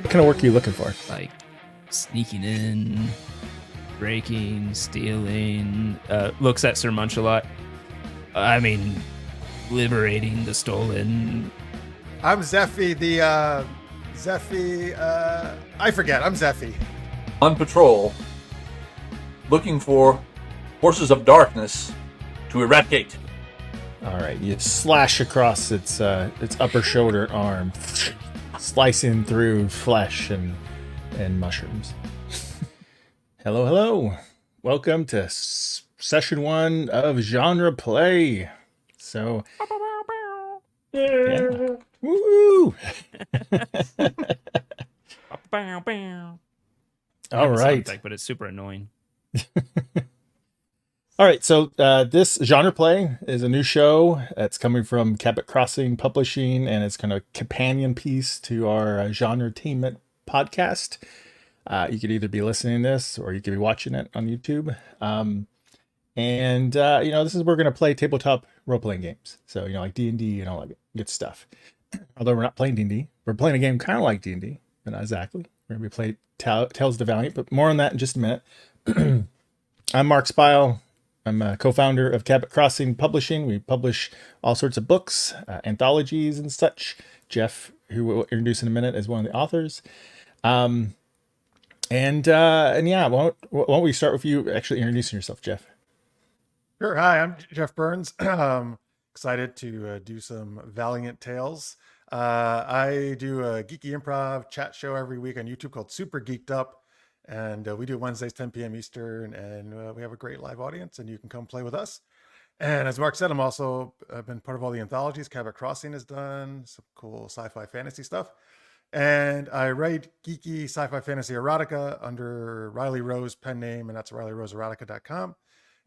kind of work are you looking for? Like sneaking in, breaking, stealing. Looks at Sir Munchalot. I mean, liberating the stolen. I'm Zeffie the I forget. I'm Zeffie. On patrol, looking for forces of darkness to eradicate. All right, you slash across its upper shoulder and arm, slicing through flesh and mushrooms. Hello. Welcome to session 1 of GenrePlay. So, yeah. Woo! All right, Effect, but it's super annoying. All right, so this GenrePlay is a new show that's coming from Cabot Crossing Publishing, and it's kind of a companion piece to our GenreTainment podcast. You could either be listening to this or you could be watching it on YouTube. This is we're going to play tabletop role-playing games. So, like D&D and all that good stuff. Although we're not playing D&D. We're playing a game kind of like D&D, but not exactly. We're going to be playing Tales of the Valiant, but more on that in just a minute. I'm Marx Pyle. I'm a co-founder of Cabot Crossing Publishing. We publish all sorts of books, anthologies and such. Jeff, who we'll introduce in a minute, is one of the authors. Why don't we start with you actually introducing yourself, Jeff? Sure. Hi, I'm Jeff Burns. Excited to do some Valiant Tales. I do a geeky improv chat show every week on YouTube called Super Geeked Up. And we do Wednesdays, 10 p.m. Eastern, and we have a great live audience, and you can come play with us. And as Mark said, I've been part of all the anthologies. Cabot Crossing has done some cool sci-fi fantasy stuff. And I write geeky sci-fi fantasy erotica under Riley Rose pen name, and that's RileyRoseErotica.com.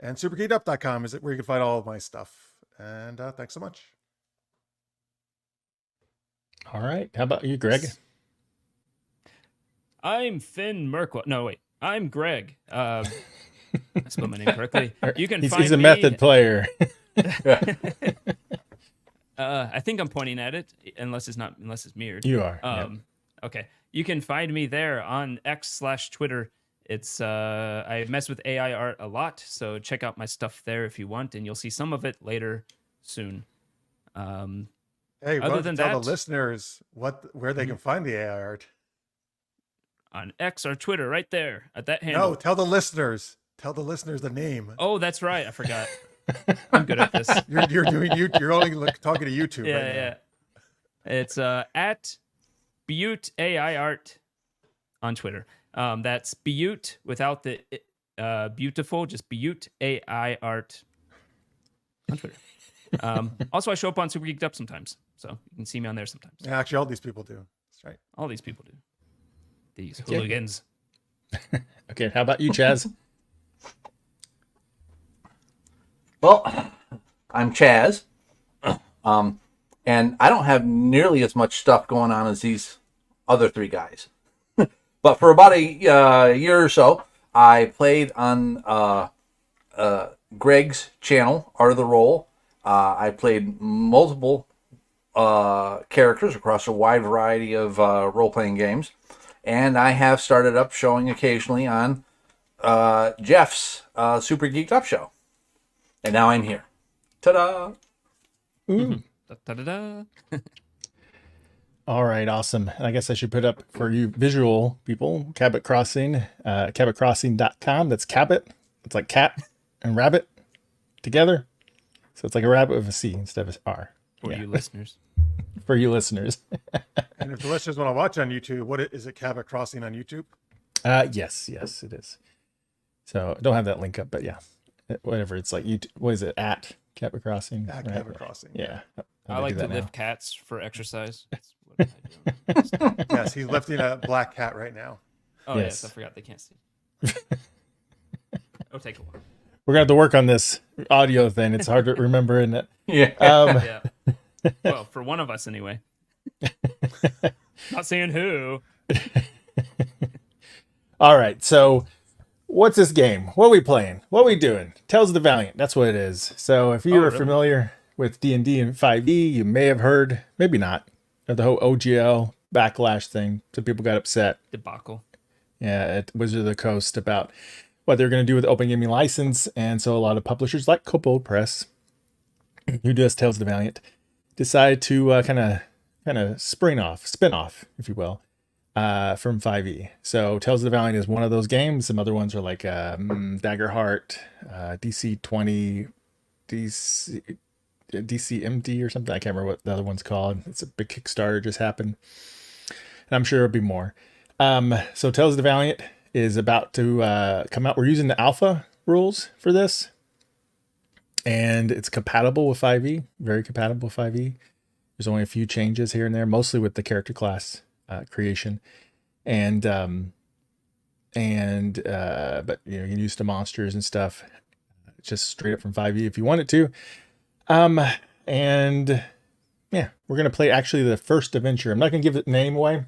And SuperGeekUp.com is where you can find all of my stuff. And thanks so much. All right. How about you, Greg? I'm Finn Murkwell. No, wait. I'm Greg. I spelled my name correctly. You can find he's a me... method player. I think I'm pointing at it, unless it's mirrored. You are. Yep. Okay. You can find me there on X/Twitter. It's I mess with AI art a lot, so check out my stuff there if you want, and you'll see some of it later soon. Hey, other than tell that, the listeners where they can find the AI art. On X or Twitter, right there at that handle. No, tell the listeners. Tell the listeners the name. Oh, that's right. I forgot. I'm good at this. You're doing YouTube. You're only talking to YouTube. Yeah. It's at Butte AI Art on Twitter. That's Butte without the beautiful, just Butte AI Art on Twitter. Also, I show up on Super Geeked Up sometimes, so you can see me on there sometimes. Yeah, actually, all these people do. That's right. All these people do. These hooligans. Okay, how about you, Chaz? Well, I'm Chaz, and I don't have nearly as much stuff going on as these other three guys. But for about a year or so, I played on Greg's channel, Art of the Roll. I played multiple characters across a wide variety of role-playing games. And I have started up showing occasionally on Jeff's Super Geeked Up show. And now I'm here. Ta-da! Ooh. Da-da-da. All right, awesome. And I guess I should put up for you visual people, Cabot Crossing, cabotcrossing.com. That's Cabot. It's like cat and rabbit together. So it's like a rabbit with a C instead of an R. For you listeners. For you listeners. And if the listeners want to watch on YouTube, is it Cabot Crossing on YouTube? Yes, it is. So I don't have that link up, but yeah, whatever. It's like YouTube. What is it at Cabot Crossing? At right? Cabot Crossing. Yeah. I like to lift cats for exercise. That's what I do. Yes, he's lifting a black cat right now. Oh yes, I forgot they can't see. It'll take a while. We're gonna have to work on this audio thing. It's hard to remember, isn't it? Yeah. Yeah. Well, for one of us anyway. Not saying who. All right. So what's this game? What are we playing? What are we doing? Tales of the Valiant. That's what it is. So if you are familiar with D&D and 5e, you may have heard, maybe not, of the whole OGL backlash thing. Some people got upset. Debacle. Yeah, at Wizard of the Coast about what they're going to do with the open gaming license, and so a lot of publishers like Kobold Press, who does Tales of the Valiant, decide to kind of spin off, if you will, from 5e. So Tales of the Valiant is one of those games. Some other ones are like Daggerheart, DC 20, DCMD or something. I can't remember what the other one's called. It's a big Kickstarter just happened, and I'm sure there'll be more. So Tales of the Valiant is about to come out. We're using the alpha rules for this, and it's compatible with 5e, very compatible with 5e. There's only a few changes here and there, mostly with the character class creation, but you can use the monsters and stuff just straight up from 5e if you wanted to. And yeah, we're gonna play actually the first adventure. I'm not gonna give the name away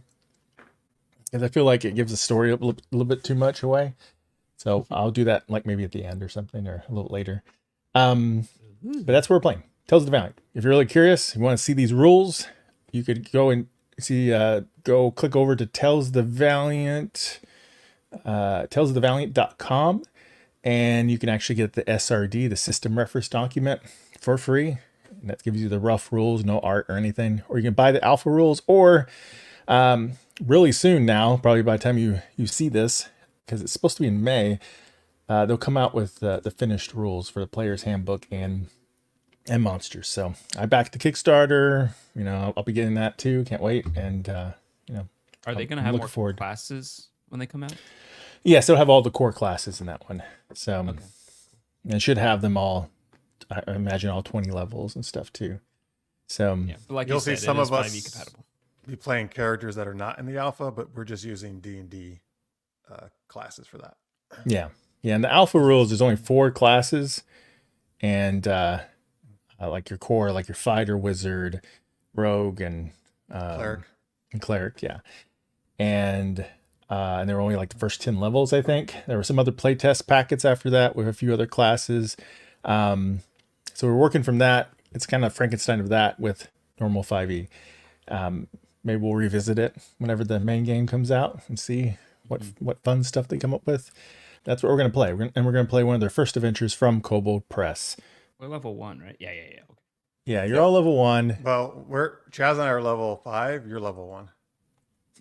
because I feel like it gives the story a little bit too much away. So I'll do that like maybe at the end or something, or a little later. But that's what we're playing. Tales of the Valiant. If you're really curious, you want to see these rules, you could go and see, go click over to Tales the Valiant, tellsofthevaliant.com, and you can actually get the SRD, the system reference document, for free. And that gives you the rough rules, no art or anything. Or you can buy the alpha rules, or really soon now, probably by the time you see this, because it's supposed to be in May, they'll come out with the finished rules for the player's handbook and monsters. So I backed the Kickstarter. I'll be getting that too. Can't wait. And are they going to have more classes when they come out? Yes, they'll have all the core classes in that one. So and it should have them all. I imagine all 20 levels and stuff too. So yeah, like you'll see some of us compatible. Be playing characters that are not in the alpha, but we're just using D&D classes for that. Yeah. And the alpha rules, there's only 4 classes, and like your core, like your fighter, wizard, rogue, and cleric. Yeah. And there were only like the first 10 levels, I think. There were some other playtest packets after that with a few other classes. So we're working from that. It's kind of Frankenstein of that with normal 5e. Maybe we'll revisit it whenever the main game comes out and see what fun stuff they come up with. That's what we're going to play. We're going to play one of their first adventures from Kobold Press. We're level 1, right? Yeah. Okay. Yeah, you're all level 1. Well, Chaz and I are level 5. You're level 1.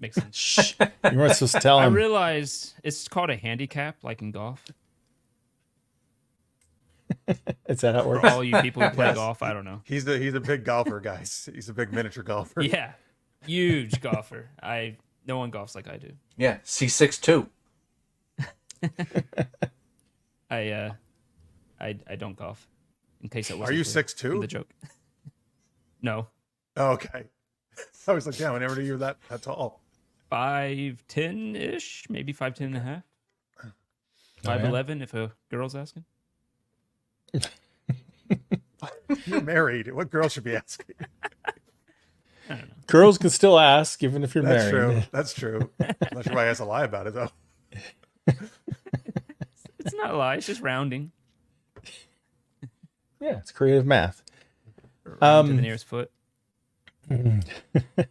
Makes sense. Shh. You weren't supposed to tell him. I realized it's called a handicap, like in golf. Is that how it works? For all you people who play golf, I don't know. He's a big golfer, guys. He's a big miniature golfer. Yeah, huge golfer. No one golfs like I do. Yeah, C6 too. I don't golf. In case it wasn't. Are you clear 6'2"? from the joke. No. Oh, okay. I was like, yeah, whenever you're that tall. 5'10" ish, maybe 5'10" and a half. 5'11" if a girl's asking. You're married. What girl should be asking? I don't know. Girls can still ask, even if you're That's married. true. That's true. I'm not sure why he has to lie about it, though. It's not a lie. It's just rounding. Yeah, it's creative math. To the nearest foot.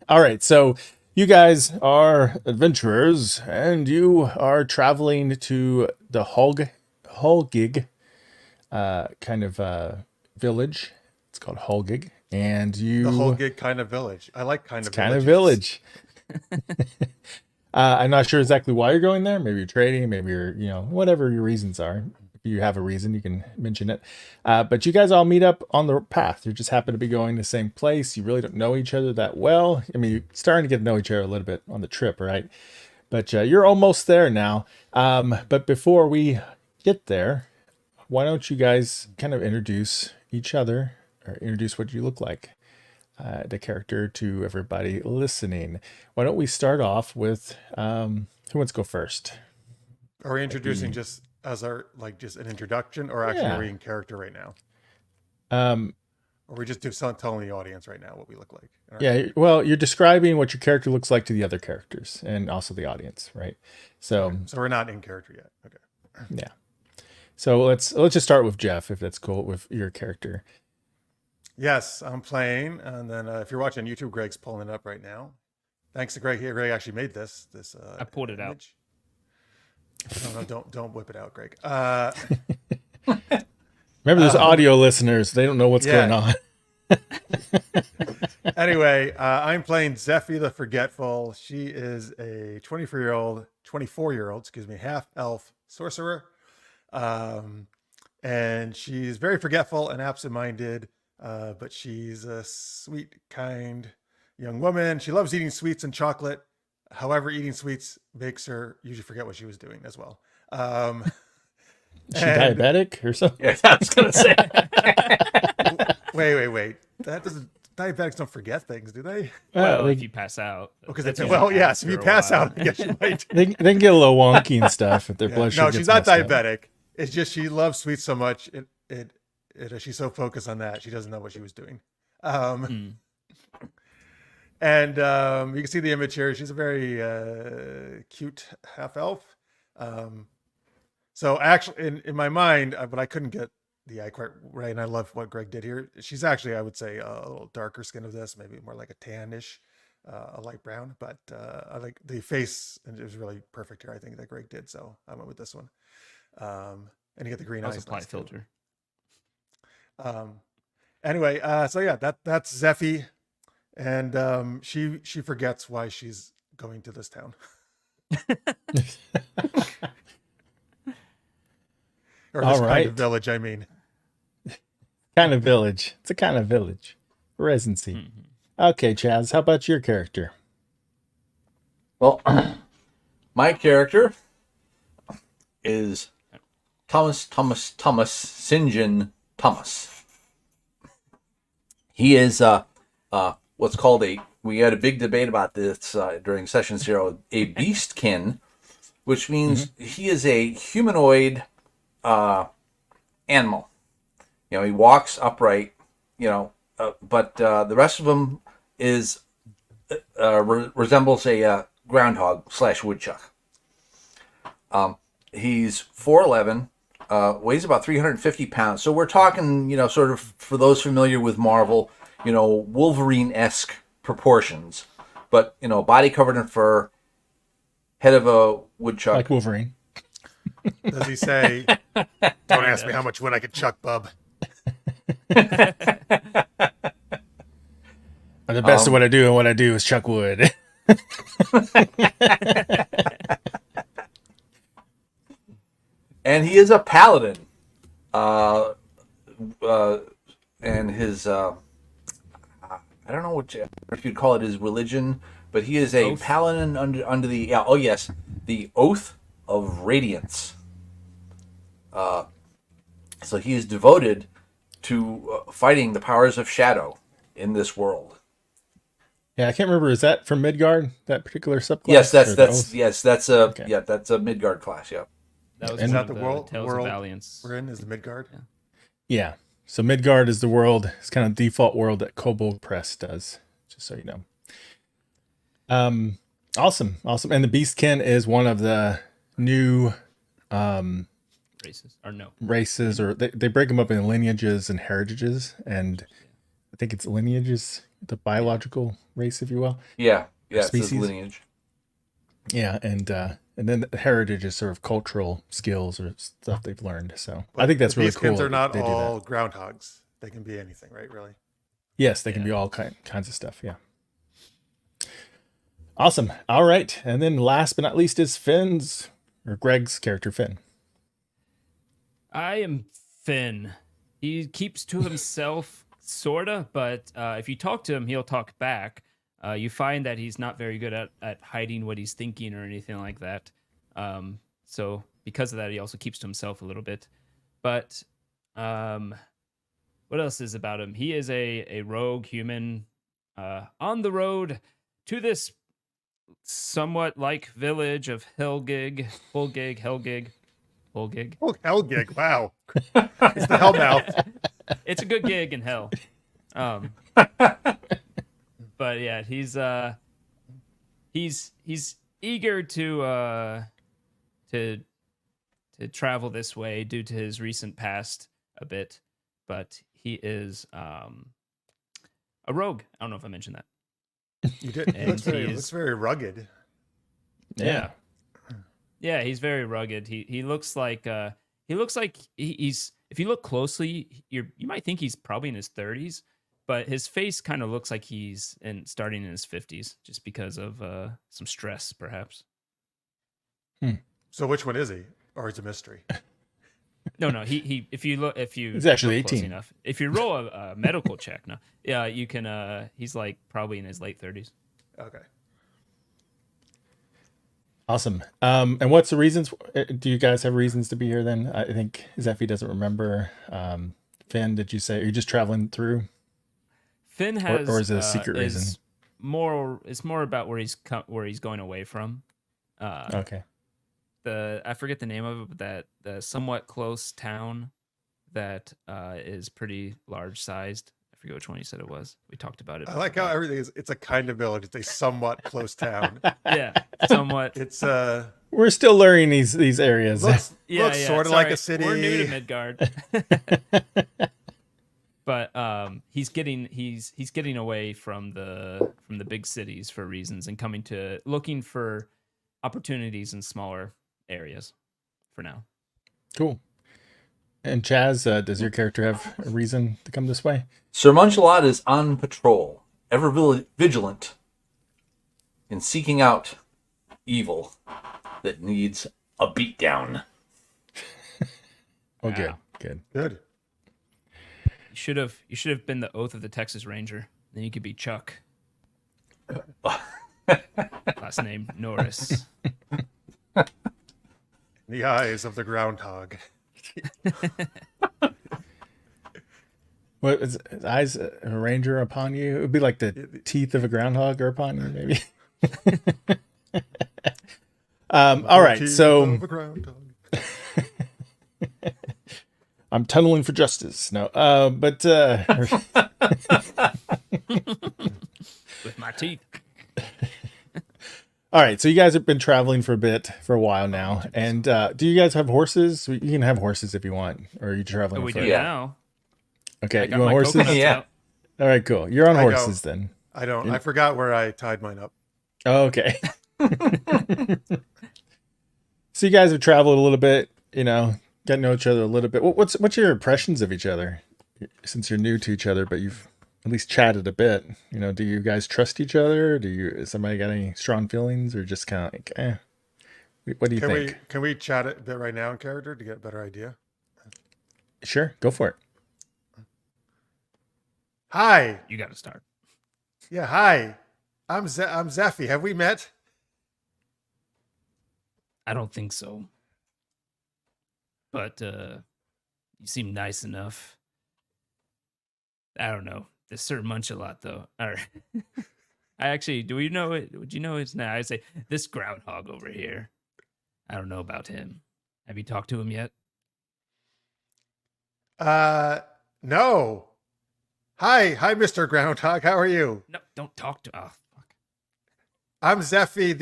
All right, so you guys are adventurers, and you are traveling to the Hulgig kind of village. It's called Hulgig, and The Hulgig kind of village. I like kind of village. I'm not sure exactly why you're going there. Maybe you're trading. Maybe you're, whatever your reasons are. If you have a reason, you can mention it. But you guys all meet up on the path. You just happen to be going to the same place. You really don't know each other that well. I mean, you're starting to get to know each other a little bit on the trip, right? But you're almost there now. But before we get there, why don't you guys kind of introduce each other, or introduce what you look like, the character, to everybody listening. Why don't we start off with who wants to go first? Are we introducing just as our just an introduction, or actually are we in character right now? Or we just telling the audience right now what we look like? Yeah, well, you're describing what your character looks like to the other characters and also the audience, right? So we're not in character yet. Okay. Yeah. So let's just start with Jeff, if that's cool, with your character. Yes, I'm playing, and then if you're watching YouTube, Greg's pulling it up right now. Thanks to Greg here. Greg actually made this. I pulled it out. image. No, don't whip it out, Greg. Remember, there's audio listeners. They don't know what's going on. Anyway, I'm playing Zeffie the Forgetful. She is a 24-year-old, half elf sorcerer. And she's very forgetful and absent-minded, but she's a sweet, kind young woman. She loves eating sweets and chocolate. However, eating sweets makes her usually forget what she was doing as well. Is she diabetic or something? Yeah, I was gonna say. Wait. That doesn't. Diabetics don't forget things, do they? Well, if you pass out. Because That's yes, if you after a pass while. out, I guess you might. They can get a little wonky and stuff if their blood sugar No, gets she's not messed up. diabetic. It's just she loves sweets so much. She's so focused on that she doesn't know what she was doing. And you can see the image here. She's a very cute half elf. So actually, in my mind, but I couldn't get the eye quite right, and I love what Greg did here. She's actually, I would say, a little darker skin of this, maybe more like a tannish, a light brown. But I like the face, and it was really perfect here. I think that Greg did, so I went with this one. And you get the green eyes. Apply filter. Anyway, so yeah, that's Zeffie, and she forgets why she's going to this town. Or this kind of village, I mean. Kind of village. It's a kind of village. Residency. Okay, Chaz, how about your character? Well, my character is Thomas St. John Thomas. He is what's called we had a big debate about this during session 0, a beastkin, which means he is a humanoid animal. He walks upright, but the rest of him is resembles a groundhog / woodchuck. He's 4'11", weighs about 350 pounds. So we're talking, sort of, for those familiar with Marvel, Wolverine-esque proportions. But, body covered in fur, head of a woodchuck. Like Wolverine. Does he say, "Don't ask me how much wood I could chuck, bub"? The best of what I do and what I do is chuck wood. And he is a paladin. And his, I don't know if you'd call it his religion, but he is a paladin under the, the Oath of Radiance. So he is devoted to fighting the powers of shadow in this world. Yeah, I can't remember. Is that from Midgard? That particular subclass? Yes, that's a Midgard class. Yeah. That was Is one that of the world Tales of Valiance. we're in? Is the Midgard? Yeah. So Midgard is the world. It's kind of default world that Kobold Press does. Just so you know. Awesome. And the Beastkin is one of the new races, or they break them up in lineages and heritages, and I think it's lineages, the biological race, if you will. Yeah, it's species. his lineage. Yeah, and then the heritage is sort of cultural skills or stuff they've learned. So I think that's really cool. Beastkins are not they do all that. groundhogs. They can be anything, right? Really? Yes, they can be all kinds of stuff. Yeah. Awesome. All right, and then last but not least is Greg's character, Finn. I am Finn. He keeps to himself, sorta, but if you talk to him, he'll talk back. You find that he's not very good at hiding what he's thinking or anything like that. So because of that, he also keeps to himself a little bit. But what else is about him? He is a rogue human on the road to this somewhat like village of Hulgig. Oh, Hulgig! Wow, it's the Hellmouth. It's a good gig in hell. But yeah, he's eager to travel this way due to his recent past a bit, but he is a rogue. I don't know if I mentioned that. You did. It And looks very rugged. Yeah. Yeah, he's very rugged. He looks like he's if you look closely, you might think he's probably in his 30s, but his face kind of looks like he's starting in his 50s just because of some stress perhaps. So which one is he? Or it's a mystery? No, he if you He's actually look close 18. enough. If you roll a medical check, no. Yeah, you can he's like probably in his late 30s. Okay. Awesome. And what's the reasons? Do you guys have reasons to be here then? I think Zeffie doesn't remember. Finn, did you say, are you just traveling through? Finn has Or is it a secret reason? It's more about where he's going away from. Okay. I forget the name of it, but the somewhat close town that is pretty large sized. I forget which one you said it was. We talked about it. I like how everything is. It's a kind of village. It's a somewhat close town. Yeah, somewhat. It's We're still learning these areas. looks Yeah, sort of like a city. We're new to Midgard. But he's getting away from the big cities for reasons and looking for opportunities in smaller areas for now. Cool. And Chaz, does your character have a reason to come this way? Sir Munchalot is on patrol, ever vigilant in seeking out evil that needs a beatdown. Oh, good. Good. Good. You should have been the Oath of the Texas Ranger. Then you could be Chuck. Last name Norris. The eyes of the groundhog. What is eyes of a ranger upon you? It would be like the teeth of a groundhog are upon you, maybe. All right, Teeth so of a groundhog. I'm tunneling for justice. No, but With my teeth. all right. So you guys have been traveling for a while now, and do you guys have horses? You can have horses if you want, or are you traveling? We for do Yeah. now. Okay, I you got want my horses? coconuts Yeah. out. All right, cool. You're on I horses then. I don't. I forgot where I tied mine up. Oh, okay. So you guys have traveled a little bit, getting to know each other a little bit. What's your impressions of each other? Since you're new to each other, but you've at least chatted a bit. Do you guys trust each other? Has somebody got any strong feelings, or just kind of like, What do you think? Can we chat a bit right now in character to get a better idea? Sure, go for it. Hi. You got to start. Yeah. Hi. I'm Zeffie. Have we met? I don't think so. But you seem nice enough. I don't know. This Sir Munchalot, though. All right. Do you know it? Would you know his name? I say, this groundhog over here. I don't know about him. Have you talked to him yet? No. Hi, Mr. Groundhog. How are you? No, don't talk to. Oh, fuck. I'm Zeffie.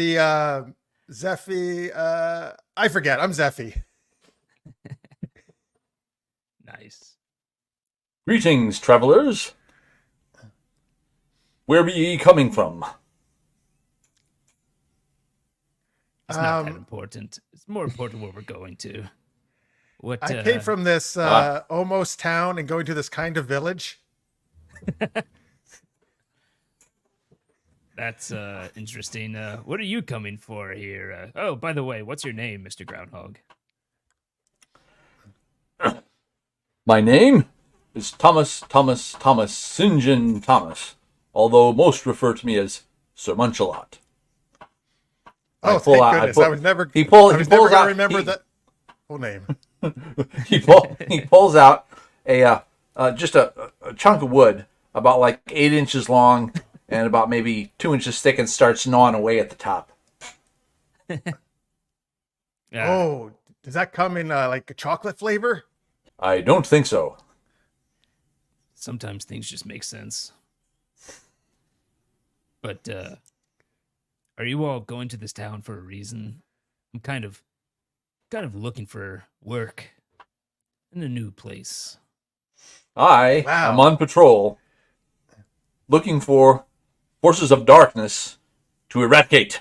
I forget. I'm Zeffie. Nice. Greetings, travelers. Where be ye coming from? It's not that important. It's more important where we're going to. What? I came from this almost town and going to this kind of village. That's interesting. What are you coming for here? Oh, by the way, what's your name, Mr. Groundhog? My name is Thomas St. John Thomas, although most refer to me as Sir Munchalot. Oh, thank goodness! I was never going to remember the full name. He pulls out just a chunk of wood about like 8 inches long and about maybe 2 inches thick and starts gnawing away at the top. Yeah. Oh, does that come in like a chocolate flavor? I don't think so. Sometimes things just make sense. But are you all going to this town for a reason? I'm kind of looking for work in a new place. I am on patrol looking for forces of darkness to eradicate.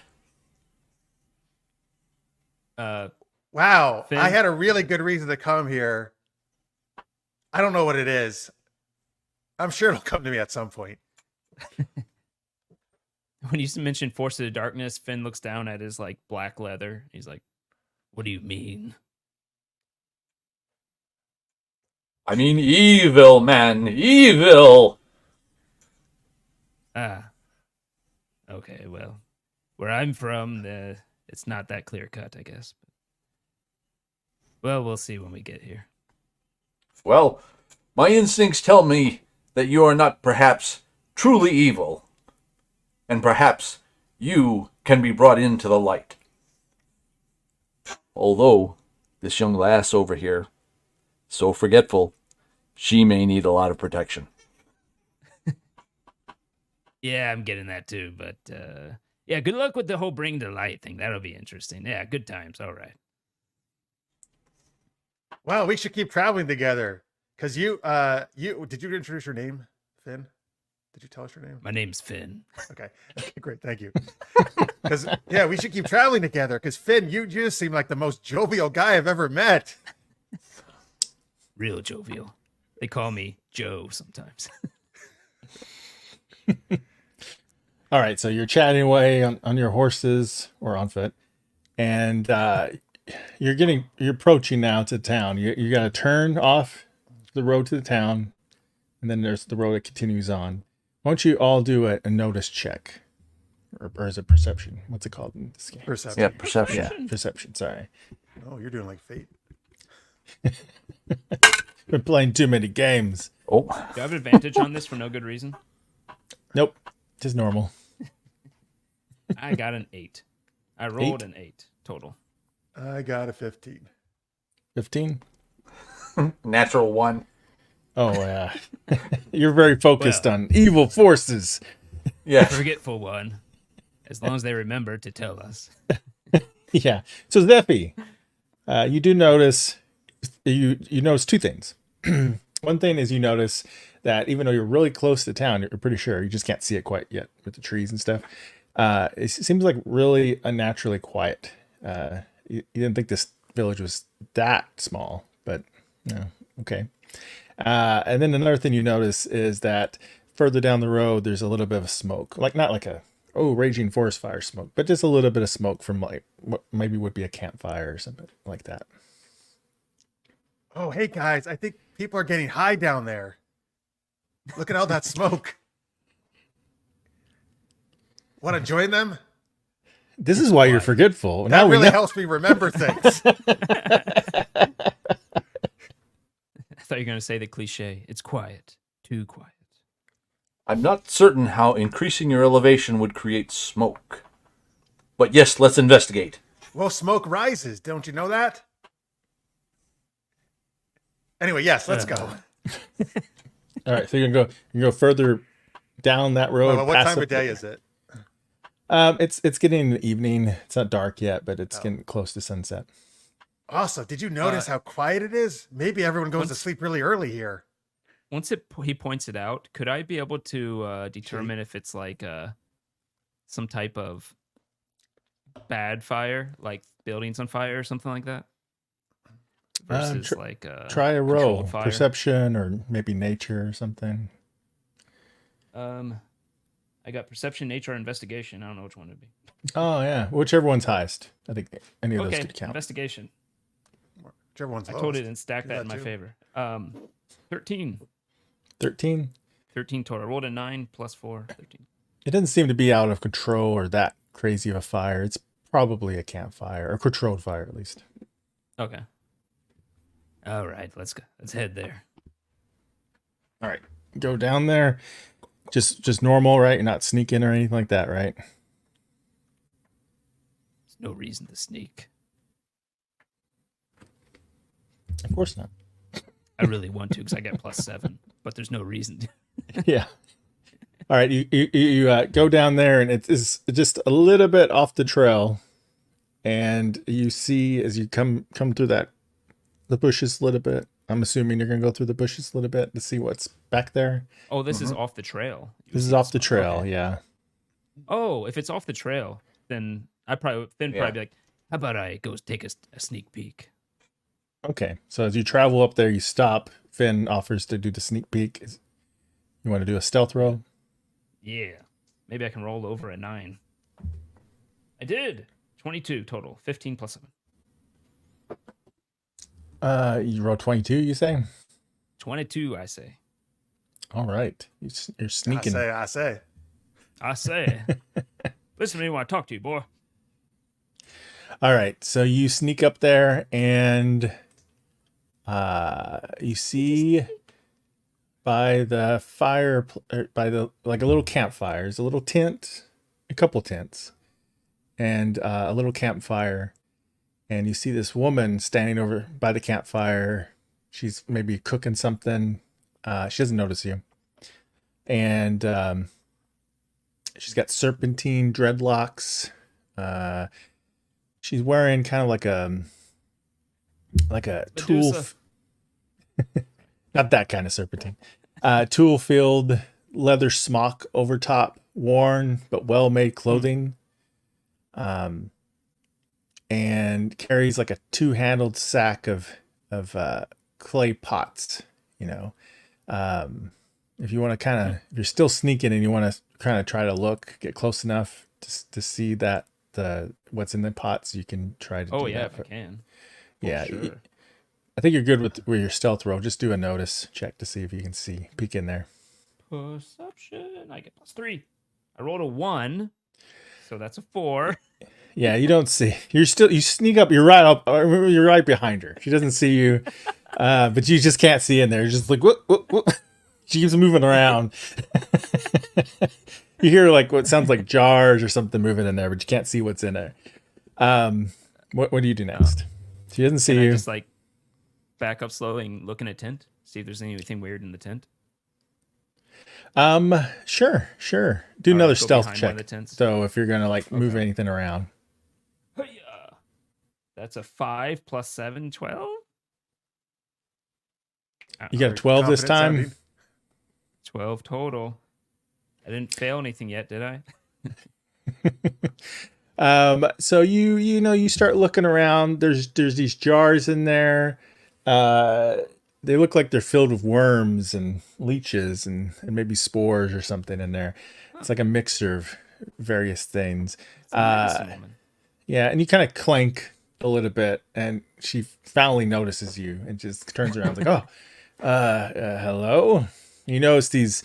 Wow, Finn? I had a really good reason to come here. I don't know what it is. I'm sure it'll come to me at some point. When you mention Force of the Darkness, Finn looks down at his like black leather. He's like, "What do you mean?" I mean evil, man. Evil. Ah. Okay, well, where I'm from, it's not that clear cut, I guess. Well, we'll see when we get here. Well, my instincts tell me that you are not perhaps truly evil. And perhaps you can be brought into the light. Although, this young lass over here, so forgetful, she may need a lot of protection. Yeah, I'm getting that too, but yeah, good luck with the whole bring to light thing. That'll be interesting. Yeah, good times. All right. Well, we should keep traveling together. Because did you introduce your name, Finn? Did you tell us your name? My name's Finn. Okay, great, thank you. Because yeah, we should keep traveling together. Because Finn, you just seem like the most jovial guy I've ever met. Real jovial. They call me Joe sometimes. All right, so you're chatting away on your horses or on foot, and you're approaching now to town. You got to turn off the road to the town, and then there's the road that continues on. Why don't you all do a notice check, or is it perception? What's it called in this game? Perception. Yeah, perception. Yeah, perception. Sorry, Oh, you're doing like Fate. been playing too many games. Oh, Do I have advantage on this for no good reason? Nope, just normal. I got an 8. I rolled an 8 total. I got a 15. 15. natural 1. Oh yeah, you're very focused on evil forces. Yeah. Forgetful one. As long as they remember to tell us. Yeah. So Zeffie, you do notice you notice two things. One thing is you notice that even though you're really close to town, you're pretty sure you just can't see it quite yet with the trees and stuff. It seems like really unnaturally quiet. You didn't think this village was that small, but no, okay. And then another thing you notice is that further down the road, there's a little bit of smoke, like not like a raging forest fire smoke, but just a little bit of smoke from like what maybe would be a campfire or something like that. Oh, hey guys, I think people are getting high down there. Look at all that smoke. Want to join them? This is why you're forgetful. That Now we really know. helps me remember things. I thought you were going to say the cliche. It's quiet. Too quiet. I'm not certain how increasing your elevation would create smoke. But yes, let's investigate. Well, smoke rises. Don't you know that? Anyway, yes, let's go. All right, so you can go further down that road. Well, what past time the- of day is it? It's getting the evening. It's not dark yet, but it's getting close to sunset. Also, did you notice how quiet it is? Maybe everyone goes to once- sleep really early here. Once he points it out, could I be able to determine if it's like some type of bad fire, like buildings on fire or something like that? Versus like Try a roll, controlled fire? perception, or maybe nature or something. I got perception, nature, or investigation. I don't know which one it'd be. Oh yeah, whichever one's highest. I think any of those Okay, could count. investigation. Whichever one's I lowest. told it and stacked Do that in my too. favor. 13. 13. 13 total. I rolled a 9 plus 4. 13. It doesn't seem to be out of control or that crazy of a fire. It's probably a campfire or controlled fire at least. Okay. All right, let's go. Let's head there. All right, go down there. Just normal, right? You're not sneaking or anything like that, right? There's no reason to sneak. Of course not. I really want to because I got plus 7, but there's no reason to. Yeah. All right, you go down there, and it's just a little bit off the trail, and you see as you come through the bushes a little bit. I'm assuming you're gonna go through the bushes a little bit to see what's back there. Oh, this is off the trail. This is off the trail, Okay. yeah. Oh, if it's off the trail, then Finn probably Yeah. be like, how about I go take a sneak peek? Okay, so as you travel up there, you stop. Finn offers to do the sneak peek. You want to do a stealth roll? Yeah. Maybe I can roll over a 9. I did. 22 total. 15 plus 7. You roll 22, you say? 22, I say. All right. You're sneaking. I say. I say. Listen to me when I talk to you, boy. All right. So you sneak up there and you see by the fire, by the like a little campfire, there's a little tent, a couple tents, and a little campfire. And you see this woman standing over by the campfire. She's maybe cooking something. She doesn't notice you. And she's got serpentine dreadlocks. She's wearing kind of like a tool, not that kind of serpentine. Tool-filled leather smock over top, worn but well-made clothing. And carries like a 2-handled sack of clay pots. You know, if you want to kind of, if you're still sneaking and you want to kind of try to get close enough to see that what's in the pots, you can try to. Oh do yeah, that. if I can. Yeah, Sure. I think you're good with your stealth roll. Just do a notice check to see if you can peek in there. Perception. I get +3. I rolled a 1, so that's a 4. Yeah, you don't see. You sneak up. You're right up. You're right behind her. She doesn't see you, but you just can't see in there. You're just like whoop, whoop, whoop. She keeps moving around. You hear like what sounds like jars or something moving in there, but you can't see what's in there. What do you do next? She doesn't see Can you. I just like back up slowly and look in a tent, see if there's anything weird in the tent? Sure. Do Or another go stealth behind one of check. the tents. So if you're gonna like move anything around, Hey-ya. That's a 5 plus 7, 12. you got a 12 this Confident time. sounding. 12 total. I didn't fail anything yet, did I? So you start looking around. There's these jars in there. They look like they're filled with worms and leeches and maybe spores or something in there. It's like a mixture of various things. It's a medicine woman. Yeah, and you kind of clank a little bit, and she finally notices you and just turns around like, "Oh, hello." You notice these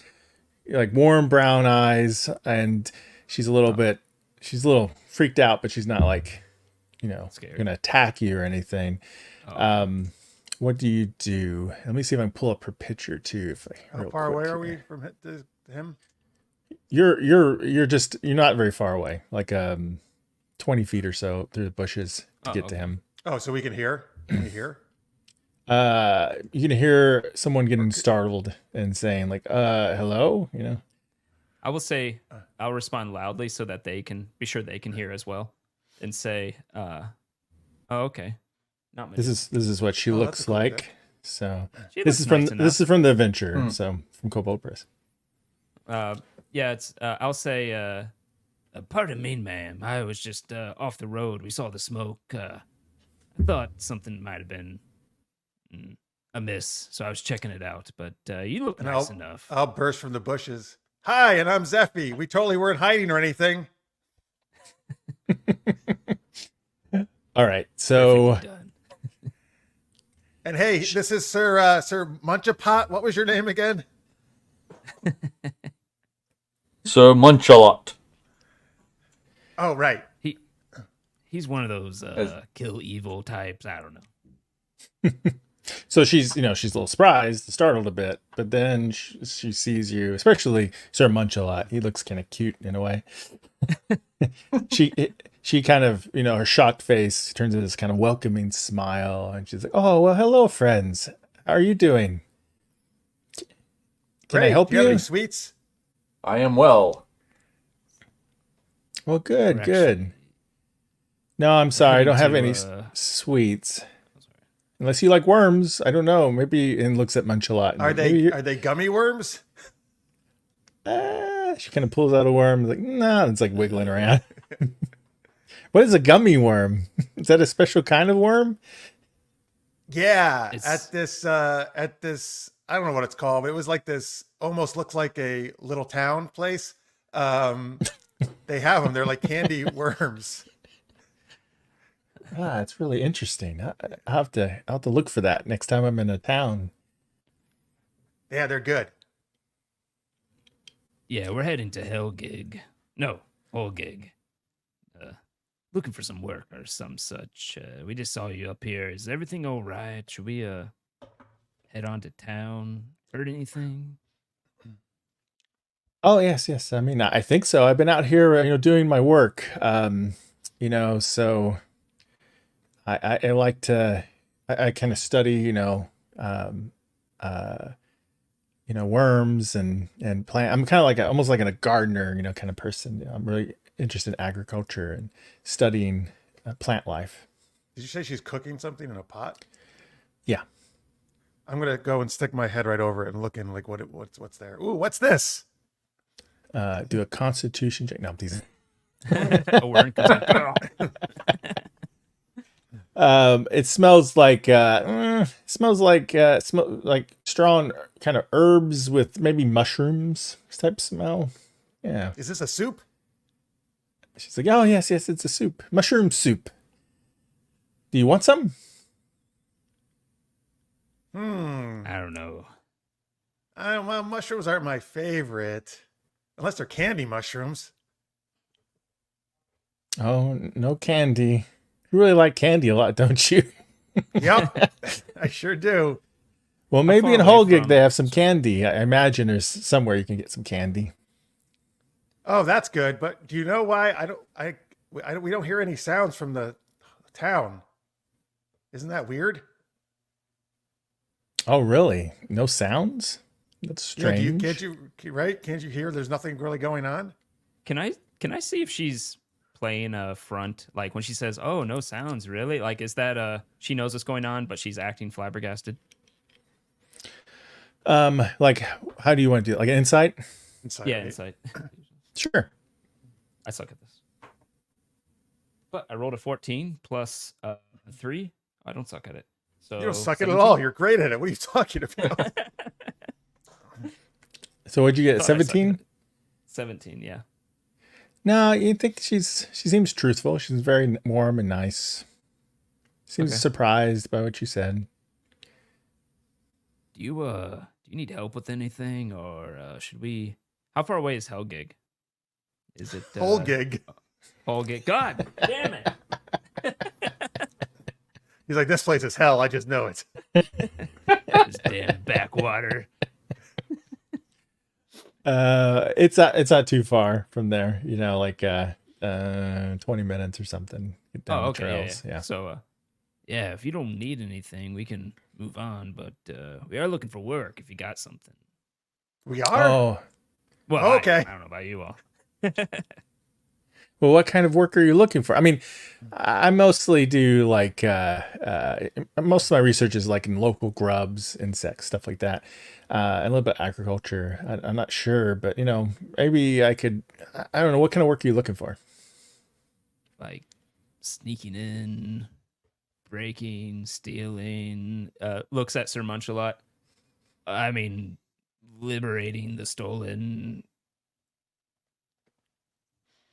like warm brown eyes, and she's a little freaked out, but she's not like, Scared. gonna attack you or anything. What do you do? Let me see if I can pull up her picture too. How far away are we from him? You're not very far away, like 20 feet or so through the bushes to get to him. Oh, so we can hear? Can we hear? You can hear someone getting startled and saying like, hello, I will say, I'll respond loudly so that they can be sure they can hear as well, and say, "Oh, okay." Not much. This is what she Oh, looks that's a cool like. pic. So She this looks is from nice enough. this is from the adventure. So from Kobold Press. Yeah, it's. I'll say, pardon me, ma'am. I was just off the road. We saw the smoke. I thought something might have been amiss, so I was checking it out. But you look And nice enough. I'll burst from the bushes. Hi, and I'm Zeffie. We totally weren't hiding or anything. All right. So Perfectly done. And hey, this is Sir Munchalot. What was your name again? Sir Munchalot. Oh, right. He's one of those kill evil types. I don't know. So she's a little surprised, startled a bit, but then she sees you, especially Sir Munchalot. He looks kind of cute in a way. She kind of, her shocked face turns into this kind of welcoming smile, and she's like, "Oh, well, hello, friends. How are you doing? Can I help Do you have you?" any sweets? I am well. Well, good, We're good. No, I'm sorry, I don't have heading any to, sweets. Unless you like worms, I don't know. Maybe, and looks at Munchalot. Are they gummy worms? She kind of pulls out a worm. Like, nah, it's like wiggling around. What is a gummy worm? Is that a special kind of worm? Yeah, It's- at this I don't know what it's called, but it was like this almost looks like a little town place. They have them. They're like candy worms. Ah, it's really interesting. I'll have to look for that next time I'm in a town. Yeah, they're good. Yeah, we're heading to Hulgig. No, Hulgig. Looking for some work or some such. We just saw you up here. Is everything all right? Should we head on to town? Heard anything? Oh yes. I mean, I think so. I've been out here, doing my work. So I like to. I kind of study, worms and plant. I'm kind of like almost like a gardener, kind of person. I'm really interested in agriculture and studying plant life. Did you say she's cooking something in a pot? Yeah. I'm gonna go and stick my head right over it and look in like what's there. Ooh, what's this? Do a Constitution check. No, I'm teasing. A worm comes out. It smells like like strong kind of herbs with maybe mushrooms type smell. Yeah. Is this a soup? She's like, oh yes, it's a soup, mushroom soup. Do you want some? I don't know. Well, mushrooms aren't my favorite, unless they're candy mushrooms. Oh, no candy. You really like candy a lot, don't you? Yep, I sure do. Well, maybe far in away Hulgig from- they have some candy. I imagine there's somewhere you can get some candy. Oh, that's good. But do you know why we don't hear any sounds from the town? Isn't that weird? Oh, really? No sounds? That's Yeah, strange. Can't you hear? There's nothing really going on. Can I see if she's playing a front? Like when she says, "Oh, no sounds," really? Like, is that she knows what's going on, but she's acting flabbergasted? Like, how do you want to do it? Like an insight? Inside, Yeah, right? insight. Sure. I suck at this. But I rolled a 14 plus 3. I don't suck at it. So You don't suck at it 17? all. You're great at it. What are you talking about? So what'd you get? Thought I sucked at 17? it. 17, yeah. No, you think she seems truthful. She's very warm and nice. Seems Okay. surprised by what you said. Do you need help with anything, or should we? How far away is Hulgig? Is it Hulgig. Hulgig? God damn it! He's like, this place is hell. I just know it. This damn backwater. It's not too far from there. 20 minutes or something. Get down Oh, the okay. trails. Yeah. So, yeah, if you don't need anything, we can move on. But we are looking for work. If you got something. We are. Oh, Well, Okay. I don't know about you all. well, what kind of work are you looking for? I mean, I mostly do like most of my research is like in local grubs, insects, stuff like that, and a little bit agriculture. I'm not sure, but maybe I could. I don't know. What kind of work are you looking for? Like sneaking in, breaking, stealing. Looks at Sir Munchalot. I mean, liberating the stolen.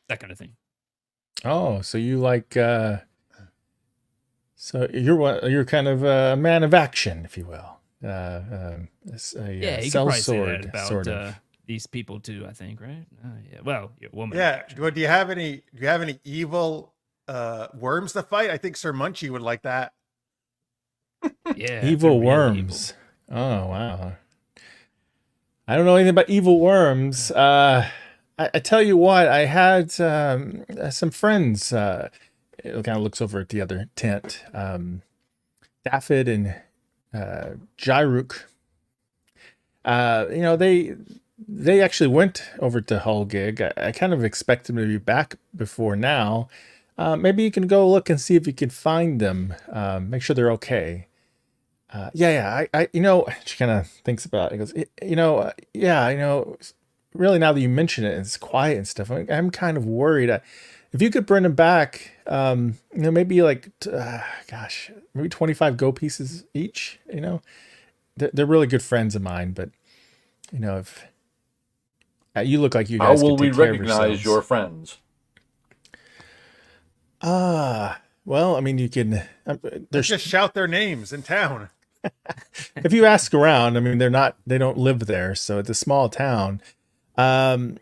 That kind of thing. Oh, so you like? So you're kind of a man of action, if you will. Yeah, you could probably say that about sort of. these people too. I think, right? Yeah. Well, you're a woman. Yeah. Well, do you have any evil worms to fight? I think Sir Munchie would like that. Yeah. Evil they're real worms. Oh wow. I don't know anything about evil worms. I tell you what, I had some friends. It kind of looks over at the other tent. Daffod and Jyruk. They actually went over to Hulgig. I kind of expect them to be back before now. Maybe you can go look and see if you can find them. Make sure they're okay. I she kind of thinks about it. He goes, really, now that you mention it, it's quiet and stuff. I'm kind of worried. If you could bring them back, maybe like, gosh, maybe 25 go pieces each. They're really good friends of mine, but if you look like you How guys will could we take care of recognize yourselves. your friends? Well, I mean, you can. Let's just shout their names in town. If you ask around, I mean, they don't live there, so it's a small town. What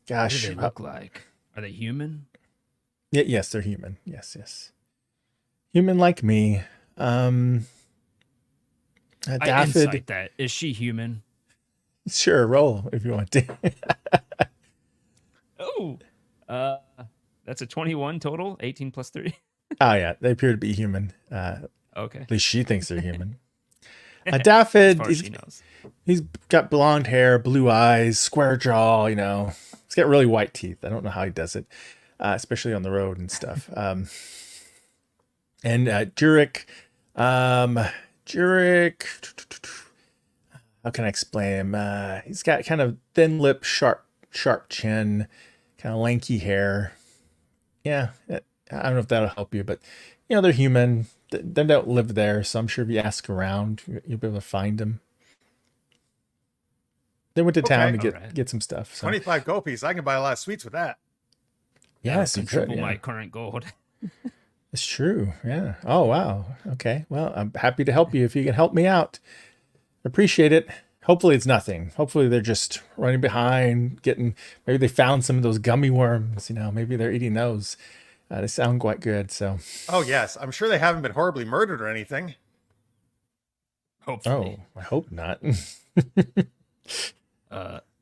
Gosh, do they look like? Are they human? yes, they're human. Yes, human like me. I Daffod, insight that. Is she human? sure, roll if you want to. Oh, that's a 21 total. 18 plus 3. Oh yeah, they appear to be human. Okay. At least she thinks they're human. As Daffod, far as she knows. he's got blonde hair, blue eyes, square jaw. He's got really white teeth. I don't know how he does it, especially on the road and stuff. And Jurek, how can I explain him? He's got kind of thin lip, sharp chin, kind of lanky hair. Yeah, I don't know if that'll help you, but they're human. They don't live there, so I'm sure if you ask around, you'll be able to find them. They went to town to get some stuff. So. 25 go piece. I can buy a lot of sweets with that. Yes, you could. Triple Yeah. my current gold. It's true. Yeah. Oh, wow. Okay. Well, I'm happy to help you if you can help me out. Appreciate it. Hopefully it's nothing. Hopefully they're just running behind, maybe they found some of those gummy worms, maybe they're eating those. They sound quite good. So, Oh, yes. I'm sure they haven't been horribly murdered or anything. Hopefully. I hope not.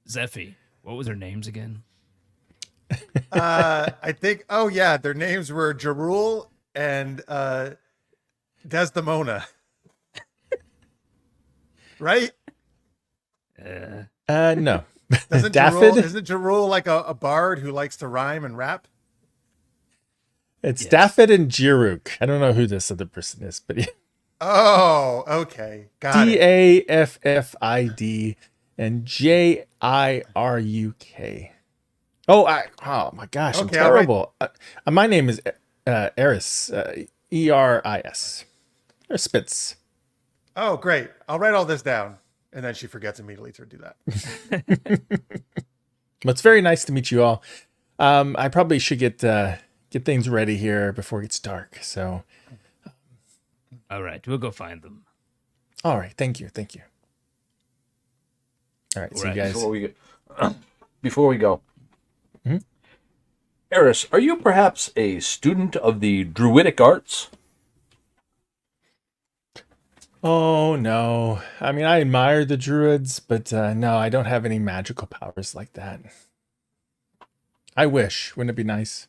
Zeffie. What was their names again? I think, their names were Jarul and Desdemona. Right? No. Isn't Jarul like a bard who likes to rhyme and rap? It's Daffod and Jiruk. I don't know who this other person is, but Oh, okay. Got it. Daffid and Jiruk. Oh my gosh, I'm Okay, all right. terrible. My name is Eris, Eris. Or Spitz. Oh, great. I'll write all this down. And then she forgets immediately to do that. Well, it's very nice to meet you all. I probably should get things ready here before it gets dark. So, All right. We'll go find them. all right. Thank you. All right. See you Right. guys. Before we go, Eris, are you perhaps a student of the druidic arts? Oh no. I mean, I admire the druids, but no, I don't have any magical powers like that. I wish. Wouldn't it be nice?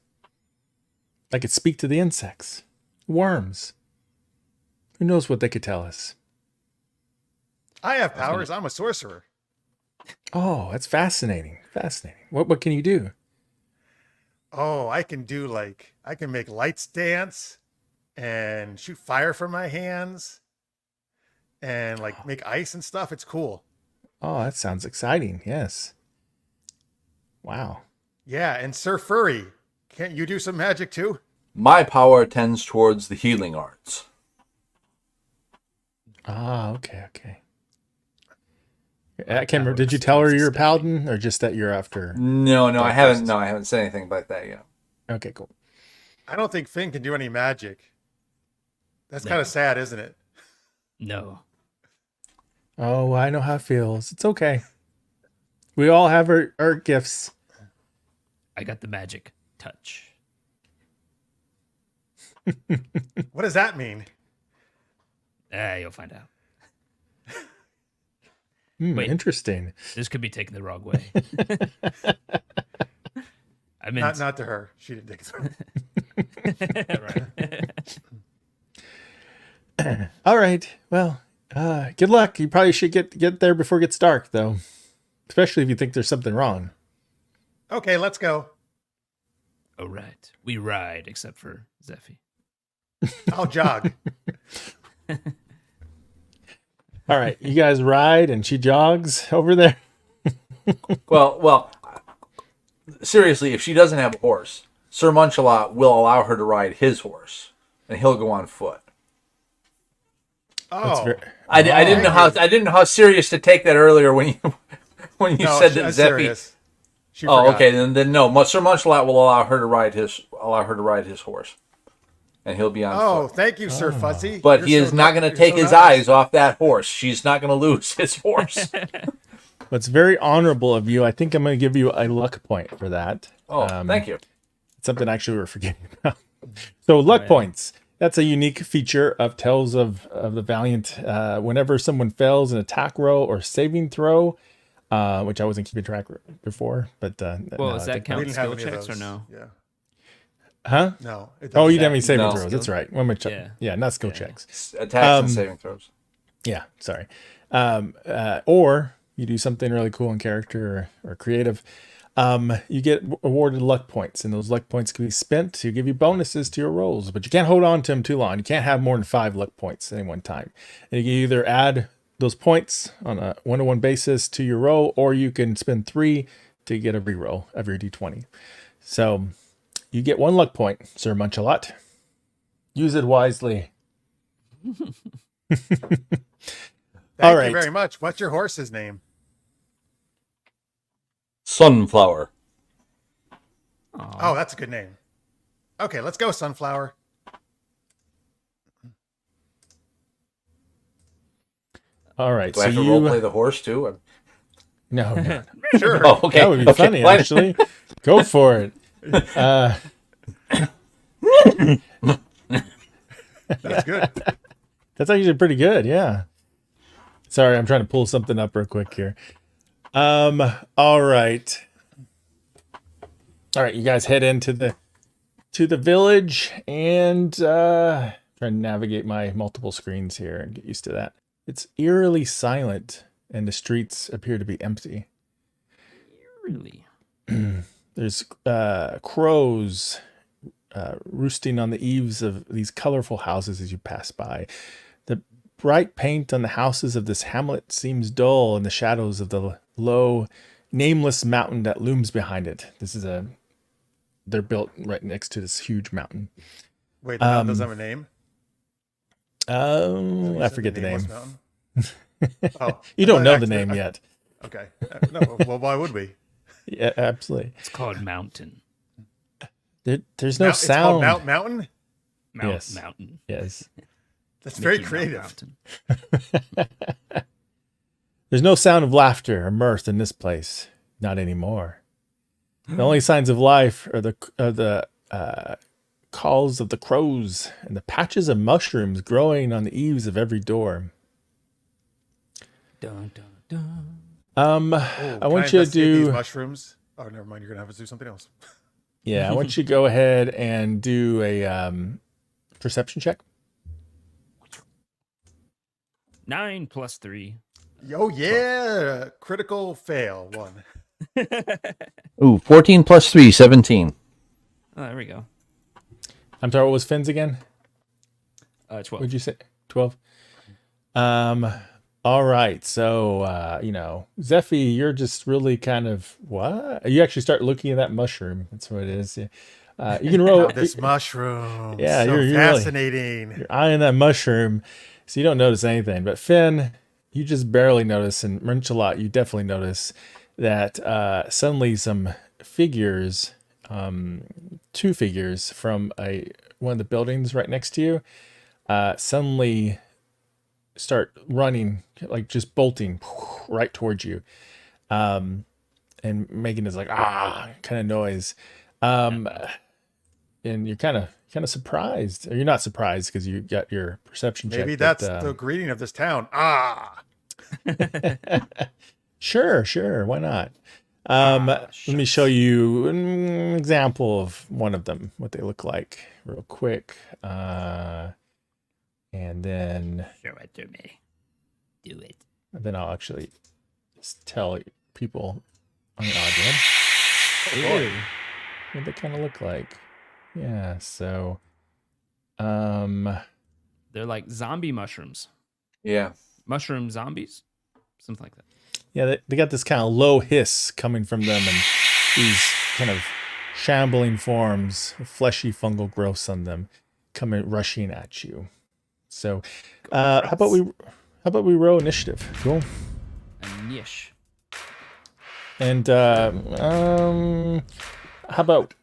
I could speak to the insects, worms. Who knows what they could tell us? I have powers. I'm a sorcerer. Oh, that's fascinating. What can you do? Oh, I can make lights dance and shoot fire from my hands and make ice and stuff. It's cool. Oh, that sounds exciting. Yes. Wow. Yeah, and Sir Furry, can't you do some magic too? My power tends towards the healing arts. Ah, okay. I can't remember. Did you tell her you're a paladin or just that you're after? No, I Dark haven't. forces. No, I haven't said anything about that yet. Okay, cool. I don't think Finn can do any magic. That's No. kind of sad, isn't it? No. Oh, I know how it feels. It's okay. We all have our gifts. I got the magic touch. What does that mean? You'll find out. Wait. Interesting. This could be taken the wrong way. I mean, Not to her. She didn't take it. right. All right. Well, good luck. You probably should get there before it gets dark, though. Especially if you think there's something wrong. Okay, let's go. All right. We ride, except for Zeffie. I'll jog. All right. You guys ride and she jogs over there. Well, seriously, if she doesn't have a horse, Sir Munchalot will allow her to ride his horse, and he'll go on foot. That's Oh, very, I didn't know how serious to take that earlier when you no, said that I'm Zeffie. serious. She Oh, forgot. okay. Then no. Sir Munchalot will allow her to ride his horse, and he'll be on Oh, foot. thank you, Sir Fuzzy. But You're he is so not ni- going to you're take so his nice. eyes off that horse. She's not going to lose his horse. It's very honorable of you. I think I'm going to give you a luck point for that. Oh, thank you. It's something actually we're forgetting about. So luck yeah. points. That's a unique feature of Tales of the Valiant. Whenever someone fails an attack roll or saving throw, which I wasn't keeping track of before, but Well, now does I that think- count We didn't have skill any of checks or those. no? Yeah. Huh? No. It Oh, you doesn't. didn't have any saving No. throws. That's right. When we check. Yeah. Yeah, not skill checks. Attacks and saving throws. Yeah, sorry. Or you do something really cool in character or creative. You get awarded luck points, and those luck points can be spent to give you bonuses to your rolls, but you can't hold on to them too long. You can't have more than 5 luck points at any one time. And you can either add those points on a one-to-one basis to your roll, or you can spend 3 to get a reroll of your d20. So you get 1 luck point, Sir Munchalot. Use it wisely. Thank right. you very much. What's your horse's name? Sunflower. Oh, that's a good name. Okay, let's go, Sunflower. All right. Do I So have to you role play the horse too? no. Sure. Oh, okay. That would be Okay, funny, fine. actually. Go for it. That's good. That's actually pretty good, yeah. Sorry, I'm trying to pull something up real quick here. All right. All right, you guys head into the village and trying to navigate my multiple screens here and get used to that. It's eerily silent and the streets appear to be empty. Really? There's crows roosting on the eaves of these colorful houses as you pass by. The bright paint on the houses of this hamlet seems dull in the shadows of the low, nameless mountain that looms behind it. They're built right next to this huge mountain. Wait, the mountain doesn't have a name? You I said forget the nameless name. mountain? Oh, You I don't thought know the actually- name yet. Okay. No, well, why would we? Yeah, absolutely. It's called Mountain. There's no It's called sound. Mountain? Yes. Mountain. Yes. That's very Mickey creative. Mountain. There's no sound of laughter or mirth in this place. Not anymore. The only signs of life are the calls of the crows and the patches of mushrooms growing on the eaves of every door. Dun, dun, dun. I want you to these do mushrooms. Oh, never mind. You're gonna have to do something else. I want you to go ahead and do a perception check. 9 plus 3. Oh yeah, critical fail 1. Ooh, 14 plus 3, 17. Oh, there we go. I'm sorry, what was Finn's again? 12. What'd you say? 12. All right. So, Zeffie, you're just really kind of what? You actually start looking at that mushroom. That's what it is. You can roll This mushroom. Yeah, so you're really- fascinating. You're eyeing that mushroom, so you don't notice anything. But Finn, you just barely notice, and Munchalot, you definitely notice that suddenly some figures, 2 figures from one of the buildings right next to you, suddenly start running, like just bolting right towards you, and making this like kind of noise. And you're kind of surprised, or you're not surprised because you got your perception check. Maybe but, that's the greeting of this town. Sure, why not? Let me show you an example of one of them, what they look like, real quick. And then Show it to me. Do it. I'll actually just tell people on the audio Boy. what they kind of look like. Yeah, so They're like zombie mushrooms. Yeah. Mushroom zombies. Something like that. Yeah, they got this kind of low hiss coming from them, and these kind of shambling forms, fleshy fungal growths on them, coming rushing at you. So, how about we roll initiative? Cool. Nish. And how about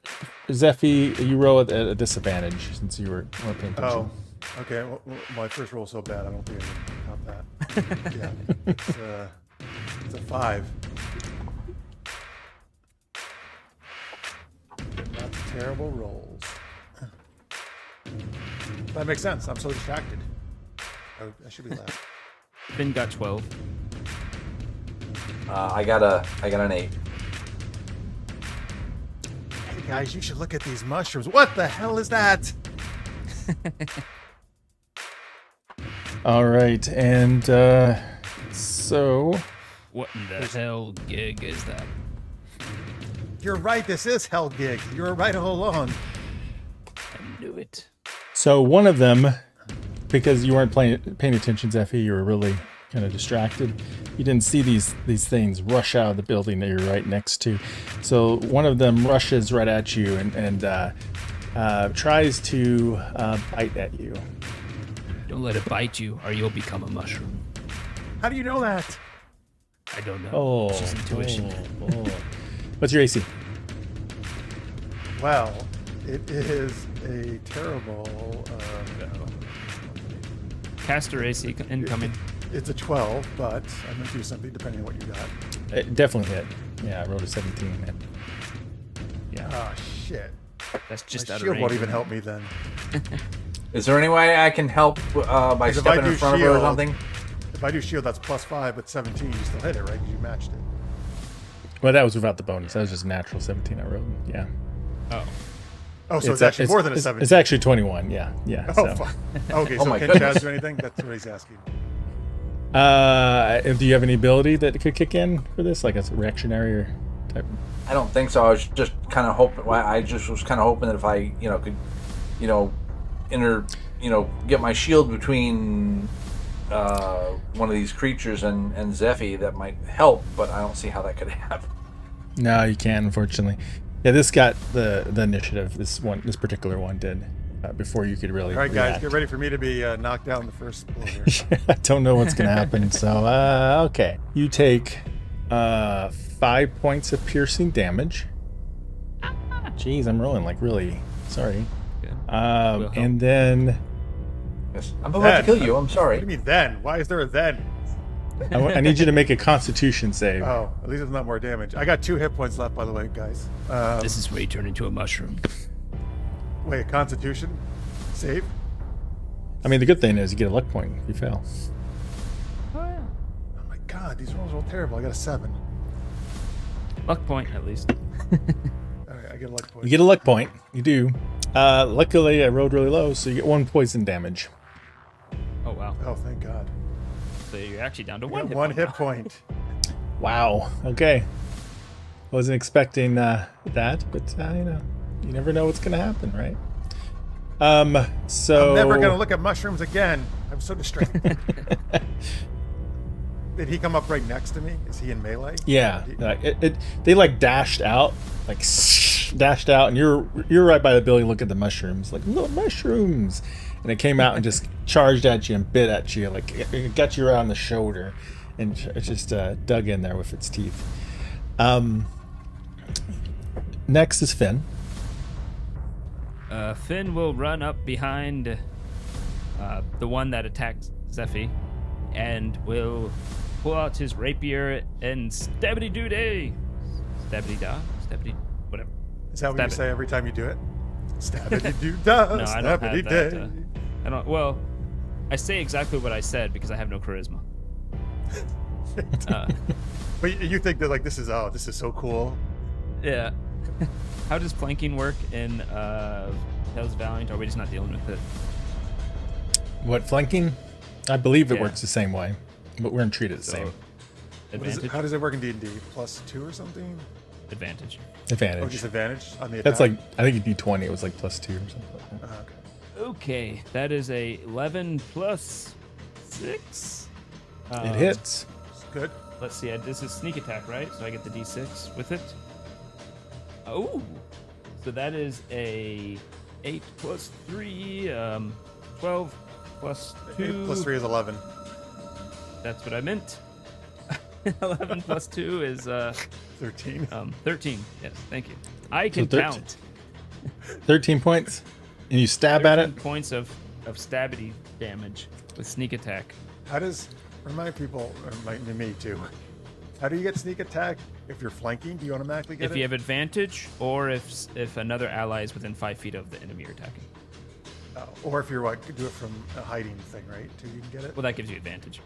Zeffie? You roll at a disadvantage since you weren't paying attention. Oh, okay. Well, my first roll's so bad, I don't think I can count that. Yeah, it's a 5. Not terrible rolls. That makes sense. I'm so distracted. I should be left. Finn got 12. I got an 8. Hey guys, you should look at these mushrooms. What the hell is that? All right, and so What in the hell gig is that? You're right. This is Hulgig. You were right all along. I knew it. one of them, because you weren't paying attention, Zeffie, you were really kind of distracted. You didn't see these things rush out of the building that you're right next to. So one of them rushes right at you and tries to bite at you. Don't let it bite you, or you'll become a mushroom. How do you know that? I don't know. Oh, It's just intuition. oh. What's your AC? Well, it is a terrible. Caster AC incoming. It's a 12, but I'm gonna do something depending on what you got. It definitely hit. Yeah, I rolled a 17. And yeah. Oh shit! That's just My out of shield range. won't even help me then. Is there any way I can help by If I stepping in do front of her or shield- something? If I do shield, that's +5, but 17, you still hit it, right? 'Cause you matched it. Well, that was without the bonus. That was just natural 17 I rolled. Yeah. Oh. Oh, so it's actually more than a it's- 17. It's actually 21. Yeah. Yeah. Oh, so. fuck. Okay, Oh so my can goodness. Chaz do anything? That's what he's asking. Do you have any ability that could kick in for this, like a reactionary or type? I don't think so. I was just kind of hoping. I just was kind of hoping that if I, could, get my shield between one of these creatures and Zeffie, that might help. But I don't see how that could happen. No, you can't, unfortunately. Yeah, this got the initiative. This particular one did before you could really. All right, guys, react. get ready for me to be knocked down the first blow here. I don't know what's gonna happen. So okay, you take 5 points of piercing damage. Jeez, I'm rolling like really. Sorry. Good. And then Yes. I'm about to kill you. I'm What do sorry. you mean then? Why is there a then? I need you to make a Constitution save. Oh, at least it's not more damage. I got 2 hit points left, by the way, guys. This is where you turn into a mushroom. Wait, Constitution? Save? I mean, the good thing is you get a luck point if you fail. Oh, yeah. Oh my god, these rolls are all terrible. I got a 7. Luck point, at least. Alright, I get a luck point. You get a luck point. You do. Luckily, I rolled really low, so you get 1 poison damage. Oh, wow. Oh, thank god. So you're actually down to I one. got hit 1 point. hit point. Wow. Okay. Wasn't expecting that, but you never know what's gonna happen, right? So I'm never gonna look at mushrooms again. I'm so distracted. Did he come up right next to me? Is he in melee? Yeah, they like dashed out, and you're right by the building. Look at the mushrooms, like little mushrooms, and it came out and just charged at you and bit at you, like it got you around the shoulder, and it just dug in there with its teeth. Next is Finn. Finn will run up behind the one that attacked Zeffie and will pull out his rapier and stabbity doo day. Stabbity da? Stabbity, whatever. Is that what Stab you it. say every time you do it? Stabbity doo da, No, I don't stabbity have day. that. I don't. Well, I say exactly what I said because I have no charisma. But you think that like this is so cool. Yeah. How does flanking work in Tales of Valiant? Or are we just not dealing with it? What, flanking? I believe it Yeah. works the same way, but we're gonna treat it the same. What is Advantage. it, how does it work in D&D? +2 or something? Advantage. Oh, Advantage. just advantage on the attack? That's like, I think you D20, it was like +2 or something like that. Okay. Okay, that is a 11 plus 6. It hits. It's good. let's see. This is sneak attack, right? So I get the D6 with it. Oh, so that is a 8 plus 3, 12 plus 2. 8 plus 3 is 11. That's what I meant. 11 plus 2 is 13. 13. Yes, thank you. I can 13. count. 13 points, and you stab at 13 it. points of stabby damage with sneak attack. How does, remind people, remind me too, how do you get sneak attack if you're flanking? Do you automatically get If it? you have advantage, or if another ally is within 5 feet of the enemy you're attacking. Oh, or if you're do it from a hiding thing, right? Too, you can get it? Well, that gives you advantage.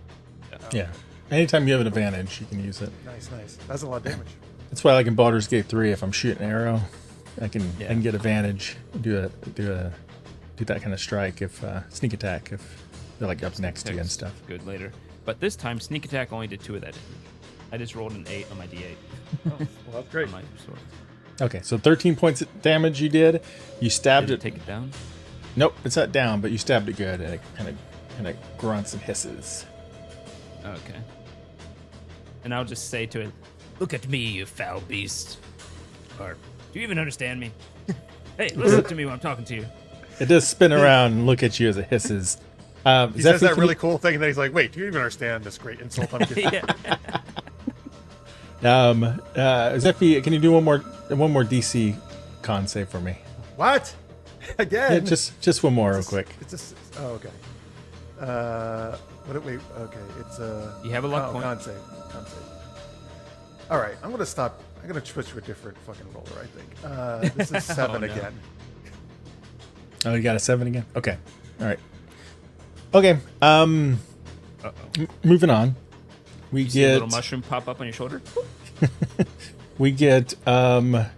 Yeah. Anytime you have an advantage, you can use it. Nice. That's a lot of damage. That's why, like in Baldur's Gate 3, if I'm shooting an arrow, I can get advantage. Do that kind of strike if sneak attack if they're like up next to you and stuff. Good later. But this time, sneak attack only did 2 of that damage. I just rolled an 8 on my D8. Oh, well, that's great. On my sword. Okay, so 13 points of damage you did. You stabbed Did it. it take it down? Nope, it's not down, but you stabbed it good, and it kind of grunts and hisses. Okay. And I'll just say to it, "Look at me, you foul beast." Or, "Do you even understand me?" Hey, listen to me when I'm talking to you. It does spin around and look at you as it hisses. He Zeffie, says that can really cool thing, and then he's like, wait, do you even understand this great insult I'm giving? Yeah. Zeffie, can you do one more DC con save for me? What? Again? Yeah, just one more real quick. It's just, oh, okay. Wait, okay, it's You have a luck point. Con save. All right, I'm gonna stop. I'm gonna switch to a different fucking roller, I think. This is 7 Oh, no. again. Oh, you got a 7 again? Okay. All right. Okay. Uh-oh. Moving on. We You see a get little mushroom pop up on your shoulder? we get the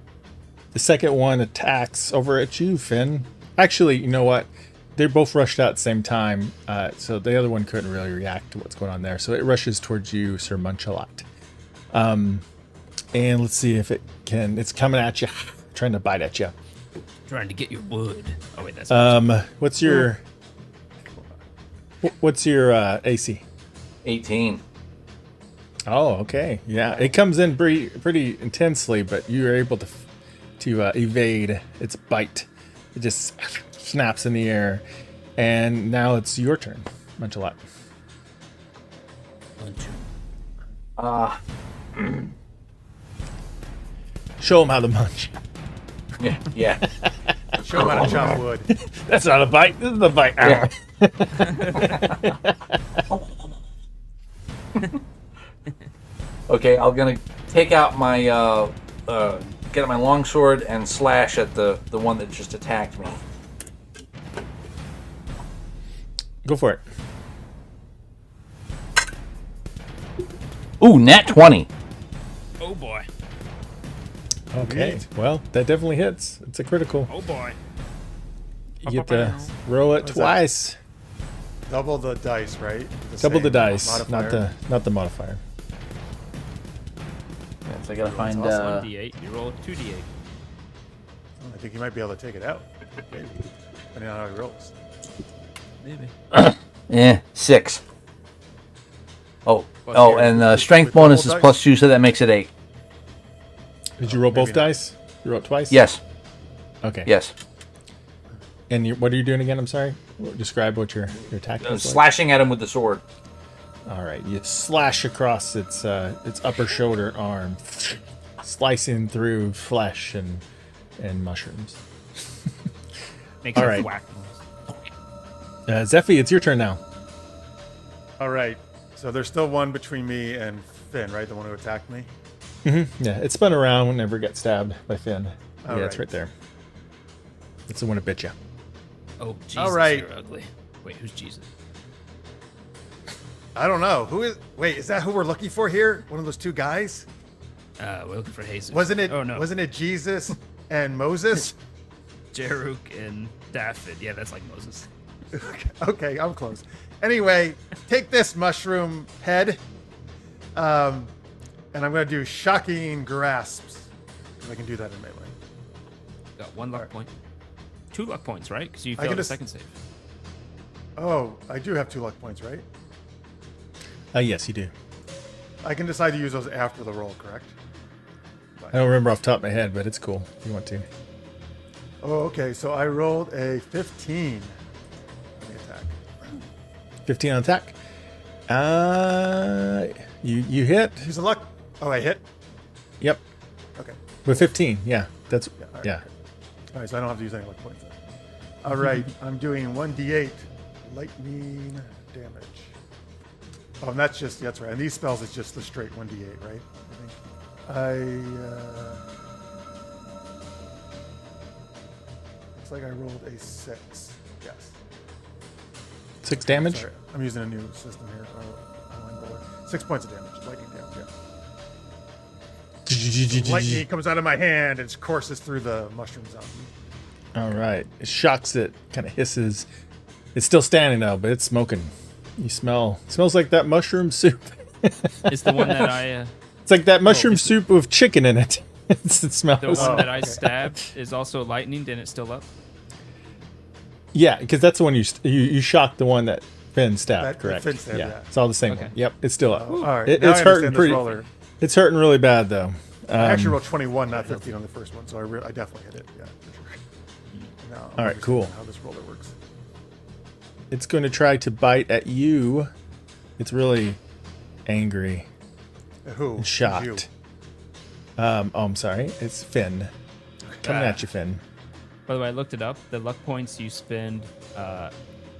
second one attacks over at you, Finn. Actually, you know what? They both rushed out at the same time, so the other one couldn't really react to what's going on there. So it rushes towards you, Sir Munchalot. And let's see if it can. It's coming at you, trying to bite at you. Trying to get your wood. Oh, wait, that's... What's your AC? 18. Oh, okay. Yeah, it comes in pretty intensely, but you're able to evade its bite. It just snaps in the air, and now it's your turn, Munchalot. Show him how to munch. Yeah. Show him how to chop wood. That's not a bite. This is a bite. Yeah. Okay, I'm gonna take out my get out my longsword and slash at the one that just attacked me. Go for it. Ooh, nat 20. Oh, boy. Okay. Neat. Well, that definitely hits. It's a critical. Oh, boy. You get to roll it What is that? twice. Double the dice, right? Double the same dice, modifier. not the modifier. Yeah, so I gotta find. It's 1d8. You roll 2d8. I think he might be able to take it out. Maybe. Depending on how he rolls. Maybe. 6. Oh, Plus oh, your- and strength with double bonus is dice? +2, so that makes it 8. Did you roll both maybe not. dice? You rolled twice? Yes, Okay. yes. And what are you doing again? I'm sorry. Describe what your attack is. Like. Slashing at him with the sword. All right. You slash across its upper shoulder arm, slicing through flesh and mushrooms. Makes All a right. whack. Zeffie, it's your turn now. All right. So there's still one between me and Finn, right? The one who attacked me. Yeah, it spun around whenever it got stabbed by Finn. All Yeah, it's right. right there. It's the one that bit you. Oh, Jesus, All right. you're ugly. Wait, who's Jesus? I don't know. Who is? Wait, is that who we're looking for here? One of those two guys? We're looking for Jesus. Wasn't it? Oh, no. Wasn't it Jesus and Moses? Jaruk and Daphid. Yeah, that's like Moses. Okay, I'm close. Anyway, take this mushroom head, and I'm gonna do shocking grasps. I can do that in melee. Got 1 luck point. 2 luck points, right? Because you I failed can the just- second save. Oh, I do have 2 luck points, right? Yes, you do. I can decide to use those after the roll, correct? I don't remember off the top of my head, but it's cool if you want to. Oh, okay. So I rolled a 15 on the attack. 15 on attack. You hit. Use a luck. Oh, I hit? Yep. Okay. With 15. Yeah. That's Yeah. All right, yeah. okay. All right, so I don't have to use any luck points then. All right, I'm doing 1d8 lightning damage. Oh, and that's right. And these spells, it's just the straight 1d8, right? I think. Looks like I rolled a 6. Yes. 6 damage. Sorry, I'm using a new system here. 6 points of damage, lightning damage, yeah. Lightning comes out of my hand and courses through the mushroom zombie. All right. It shocks it, kind of hisses. It's still standing though, but it's smoking. You smell. It smells like that mushroom soup. It's the one that I It's like that mushroom soup with chicken in it. It smells. the one that I stabbed is also lightninged and it's still up. Yeah, because that's the one you shocked the one that Finn stabbed, That correct? Finn stabbed, yeah. It's all the same Okay. one. Yep, it's still up. All right, It- now it's I hurting understand this pretty. roller. It's hurting really bad though. I actually rolled 21, not 15 on the first one, so I definitely hit it. Yeah, for sure. Now, I'm All right, cool. understanding how this roller works. It's going to try to bite at you. It's really angry Who? and You. shocked. I'm sorry. It's Finn. Coming at you, Finn. By the way, I looked it up. The luck points you spend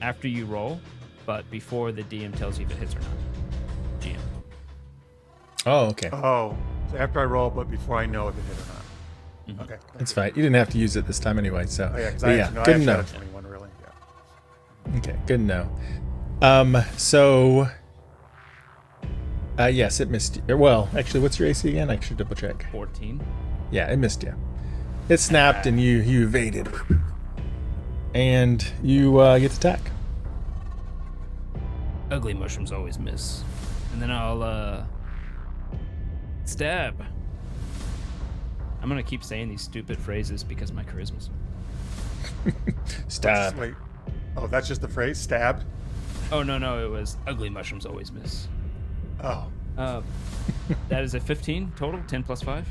after you roll, but before the DM tells you if it hits or not. GM. Oh, okay. Oh, so after I roll, but before I know if it hit or not. Okay. That's fine. You didn't have to use it this time anyway, so. Oh, yeah, because but I yeah, actually, no, I good actually to had know. a 21, really. Yeah. Okay, good to know. Yes, it missed you. Well, actually, what's your AC again? I should double check. 14. Yeah, it missed you. It snapped and you evaded. And you get to attack. Ugly mushrooms always miss. And then I'll stab. I'm gonna keep saying these stupid phrases because my charisma's. Stab. Wait. Oh, that's just the phrase? Stabbed? Oh no, it was ugly mushrooms always miss. Oh. That is a 15 total, 10 plus 5.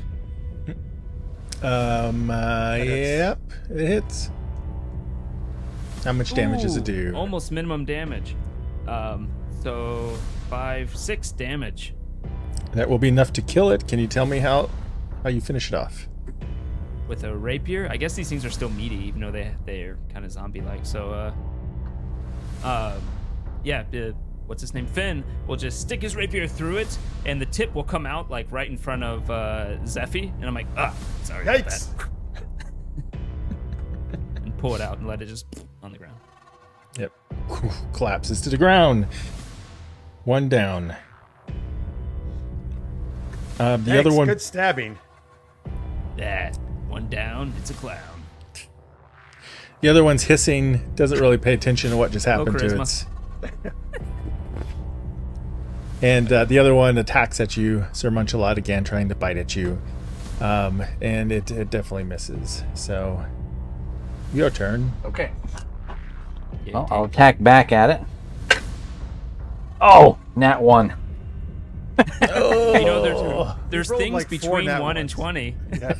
hits. Yep, it hits. How much damage does it do? Almost minimum damage. So 6 damage. That will be enough to kill it. Can you tell me how you finish it off? With a rapier. I guess these things are still meaty, even though they're kind of zombie-like. So, what's his name? Finn will just stick his rapier through it, and the tip will come out like right in front of Zeffie, and I'm like, sorry about Yikes! that. And pull it out and let it just on the ground. Yep. Collapses to the ground. One down. The Thanks, other one. Good stabbing. That one down. It's a clown. The other one's hissing. Doesn't really pay attention to what just happened to charisma. it. And the other one attacks at you, Sir Munchalot, again, trying to bite at you. And it definitely misses. So, your turn. Okay. Yeah, Well, I'll attack back at it. Oh, nat 1. You know, there's rolled things like 4 between nat 1 and ones. 20. Yeah.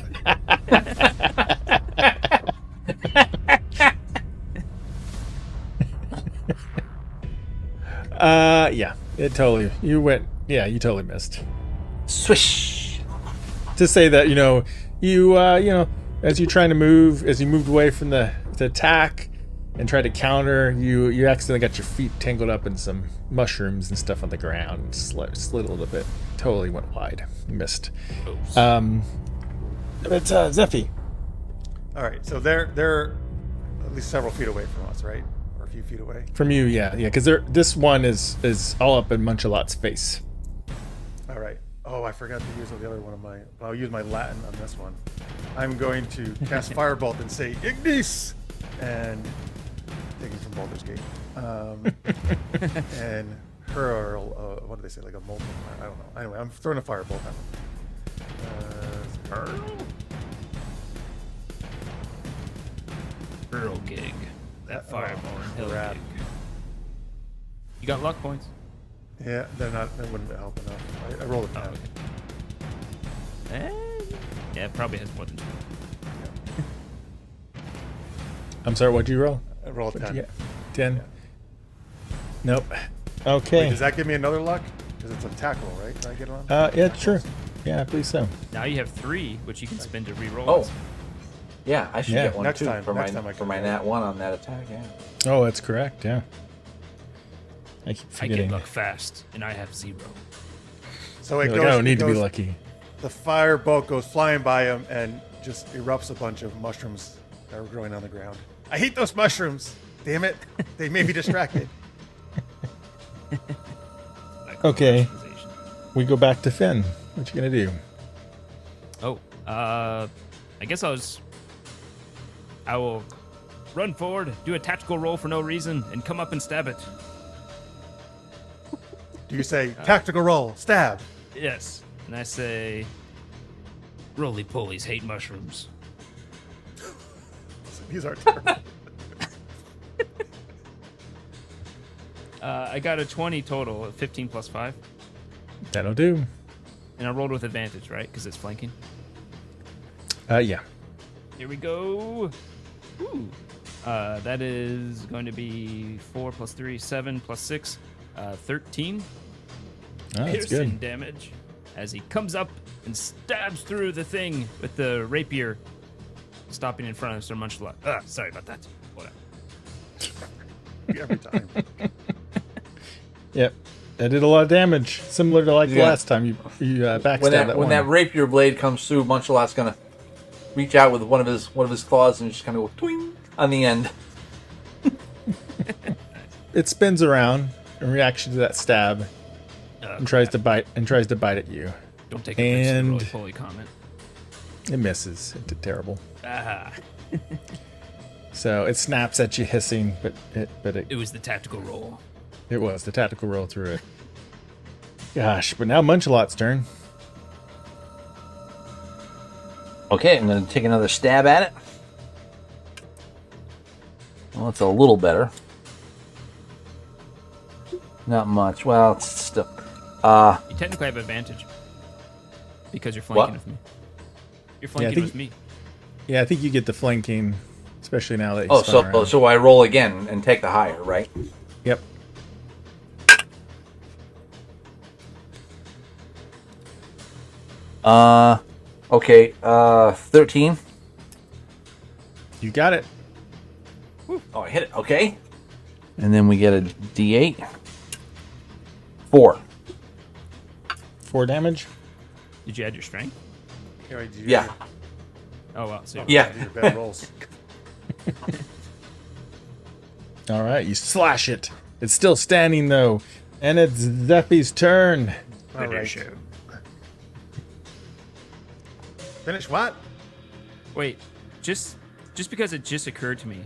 Yeah, it totally. You totally missed. Swish. To say that, as you're trying to move, as you moved away from the attack and tried to counter, you accidentally got your feet tangled up in some mushrooms and stuff on the ground and slid a little bit. Totally went wide. You missed. Oops. But Zeffie. All right, so they're at least several feet away from us, right? Or a few feet away. From you, yeah, because this one is all up in Munchalot's face. All right. Oh, I forgot to use the other one of my. I'll use my Latin on this one. I'm going to cast Firebolt and say Ignis, and taking from Baldur's Gate, and hurl. What do they say? Like a molten fire? I don't know. Anyway, I'm throwing a Firebolt at them. Hulgig. That fireball and crap. Hulgig. You got luck points. Yeah, they're not. That wouldn't help enough. I rolled a 10. Oh, okay. Yeah, it probably has more than 2. I'm sorry, what'd you roll? I rolled a 10. Yeah. 10? Yeah. Nope. Wait, Okay. does that give me another luck? Because it's a tackle, right? Did I get it on? Yeah, sure. Yeah, I believe so. Now you have 3, which you can spend to re-roll. Oh. Yeah, I should Yeah. get one Next too time- for next my time I for can my roll. nat 1 on that attack. Yeah. Oh, that's correct. Yeah. I keep I forgetting. get luck fast, and I have 0. So it You're goes. like, I don't need it to be goes- lucky. The fire bolt goes flying by him and just erupts a bunch of mushrooms that were growing on the ground. I hate those mushrooms. Damn it! They made me distracted. Okay. We go back to Finn. What you gonna do? Oh, I guess I will run forward, do a tactical roll for no reason, and come up and stab it. Do you say tactical roll, stab? Yes. And I say, roly-polies hate mushrooms. These are terrible. I got a 20 total, 15 plus 5. That'll do. And I rolled with advantage, right? Because it's flanking. Yeah. Here we go. Ooh. That is going to be 4 plus 3, 7 plus 6, 13. Oh, that's Piercing good. damage as he comes up and stabs through the thing with the rapier, stopping in front of Sir Munchalot. Sorry about that. Whatever. Every time. Yep. That did a lot of damage, similar to like the Yeah. last time you backstabbed When that when one. that rapier blade comes through, Munchalot's gonna reach out with one of his claws and just kind of go twing on the end. It spins around in reaction to that stab and tries to bite at you. Don't take offense to the And- roly-poly comment. It misses. It did terrible. Ah, So it snaps at you hissing, but it was the tactical roll. it was the tactical roll through it. Gosh, but now Munchalot's turn. Okay, I'm gonna take another stab at it. Well, it's a little better. Not much. Well, it's still. You technically have advantage because you're flanking What? with me. You're flanking think- with me. Yeah, I think you get the flanking, especially now that he's Oh, spun around. so I roll again and take the higher, right? Yep. Okay. 13. You got it. Oh, I hit it. Okay. And then we get a D8. 4. 4 damage. Did you add your strength? Anyway, do you- Yeah. Oh, well. So Yeah. These are bad rolls. All right, you slash it. It's still standing though, and it's Zeffie's turn. All right. Finish what? Wait, just because it just occurred to me,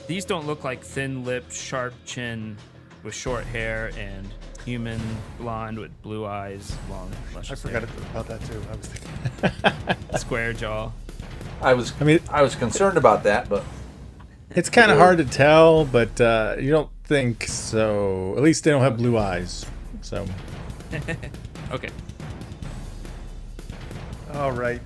these don't look like thin-lipped, sharp chin with short hair and human blonde with blue eyes, long, I luscious forgot hair, about that too. I was thinking. square jaw. I was concerned about that, but It's kind of hard to tell, but you don't think so. At least they don't have blue eyes. So Okay. All right.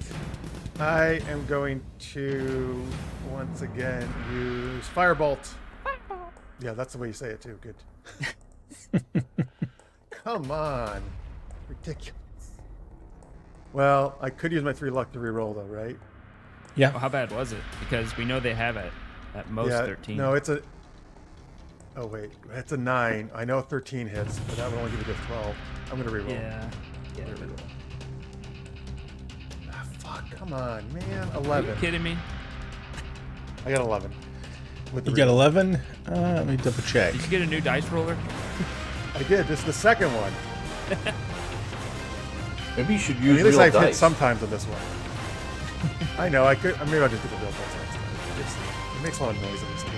I am going to once again use Firebolt. Yeah, that's the way you say it too. Good. Come on. Ridiculous. Well, I could use my 3 luck to reroll though, right? yeah, Well, how bad was it? Because we know they have it at most 13. No, it's a. Oh wait, it's a 9. I know 13 hits, but that would only give you the 12. I'm gonna reroll. Yeah. I'm gonna reroll. Ah, fuck! Come on, man. Are you 11. kidding me? I got 11. With the you got reroll. 11. Let me double check. Did you get a new dice roller? I did. This is the second one. maybe you should I mean, use at least real I've hit dice. sometimes on this one. I know. I could. Maybe I'll just do the real bolts next time. It makes a lot of noise in this game.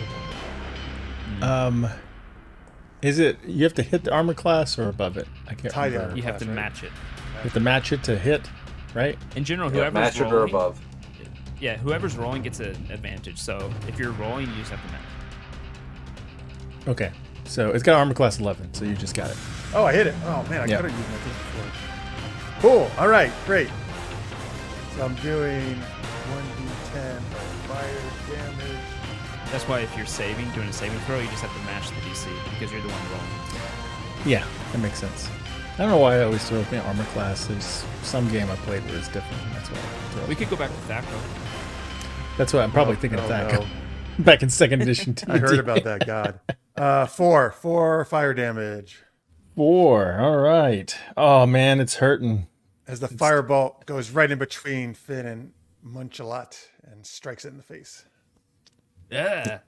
Is it you have to hit the armor class or above it? I can't Tie the remember. armor. You have to Right. match it. You have to match it to hit, right? In general, Yeah, whoever's match it or rolling, above. yeah, whoever's rolling gets an advantage. So if you're rolling, you just have to match. Okay. So it's got armor class 11, so you just got it. Oh, I hit it. Oh, man, I Yeah. could have used my thing before. Cool. All right, great. So I'm doing 1d10 fire damage. That's why if you're doing a saving throw, you just have to match the DC because you're the one rolling. Yeah, that makes sense. I don't know why I always throw up my armor class. There's some game I played where it's different. And that's why I throw We it. could go back to Thaco. That's what I'm probably Oh, thinking of no, that. no. Back in second edition. I heard about that, God. 4 fire damage. 4. All right. Oh man, it's hurting. As the firebolt goes right in between Finn and Munchalot and strikes it in the face. Yeah.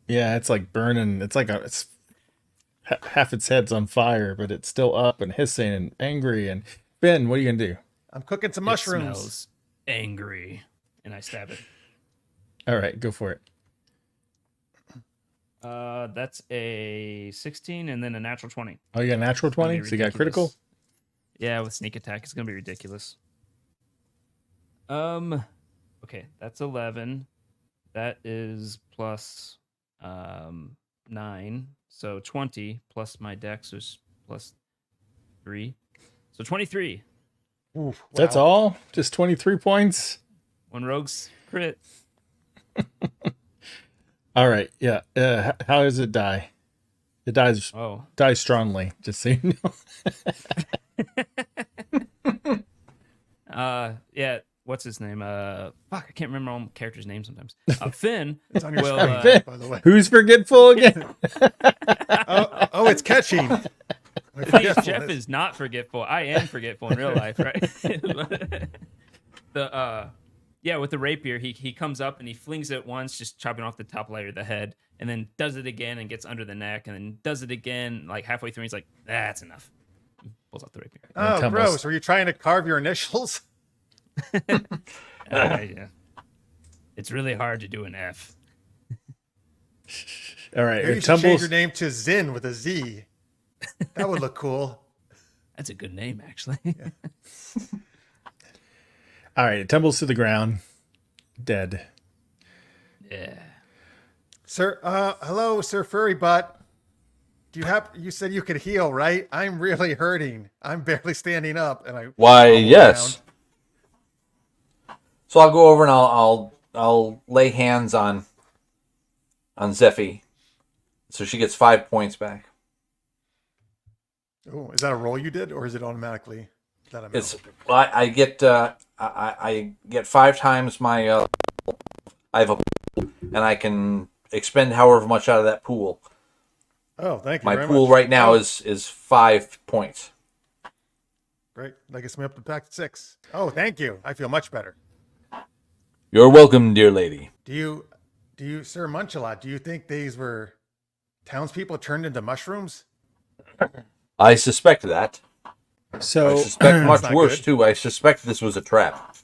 Yeah, it's like burning. It's like half its head's on fire, but it's still up and hissing and angry. And Ben, what are you gonna do? I'm cooking some It mushrooms. smells angry. And I stab it. All right, go for it. That's a 16 and then a natural 20. Oh, you got a natural It's gonna 20, be so you got critical. ridiculous. Yeah, with sneak attack, it's gonna be ridiculous. Okay, that's 11. That is plus 9, so 20 plus my dex is plus 3, so 23. Oof, That's wow. all. Just 23 points. One rogue's crit. All right. Yeah. How does it die? It dies Oh, strongly. Just so you know. yeah. What's his name? Fuck, I can't remember all my characters' names sometimes. Finn. It's on your Well, screen, Finn. by the way. Who's forgetful again? Oh, it's catching. My Jeff forgetfulness. is not forgetful. I am forgetful in real life, right? Yeah, with the rapier, he comes up and he flings it once, just chopping off the top layer of the head, and then does it again and gets under the neck, and then does it again, like halfway through. He's like, "That's enough." Pulls off the rapier. Oh, tumbles. gross. Were you trying to carve your initials? Yeah, it's really hard to do an F. All right. Maybe you It should change tumbles. your name to Zin with a Z. That would look cool. That's a good name, actually. All right. It tumbles to the ground, dead. Yeah. Sir, hello, Sir Furry Butt. You said you could heal, right? I'm really hurting. I'm barely standing up, and I. Why, wobble yes. around. So I'll go over and I'll lay hands on Zeffie, so she gets 5 points back. Oh, is that a roll you did, or is it automatically? That amount? It's I get I get 5 times my I have a pool, and I can expend however much out of that pool. Oh, thank you. My very pool much. right now Oh, is 5 points. great. That gets me up to back to 6. Oh, thank you. I feel much better. You're welcome, dear lady. Do you, Sir Munchalot? Do you think these were townspeople turned into mushrooms? I suspect that. So I suspect much not worse good. too. I suspect this was a trap.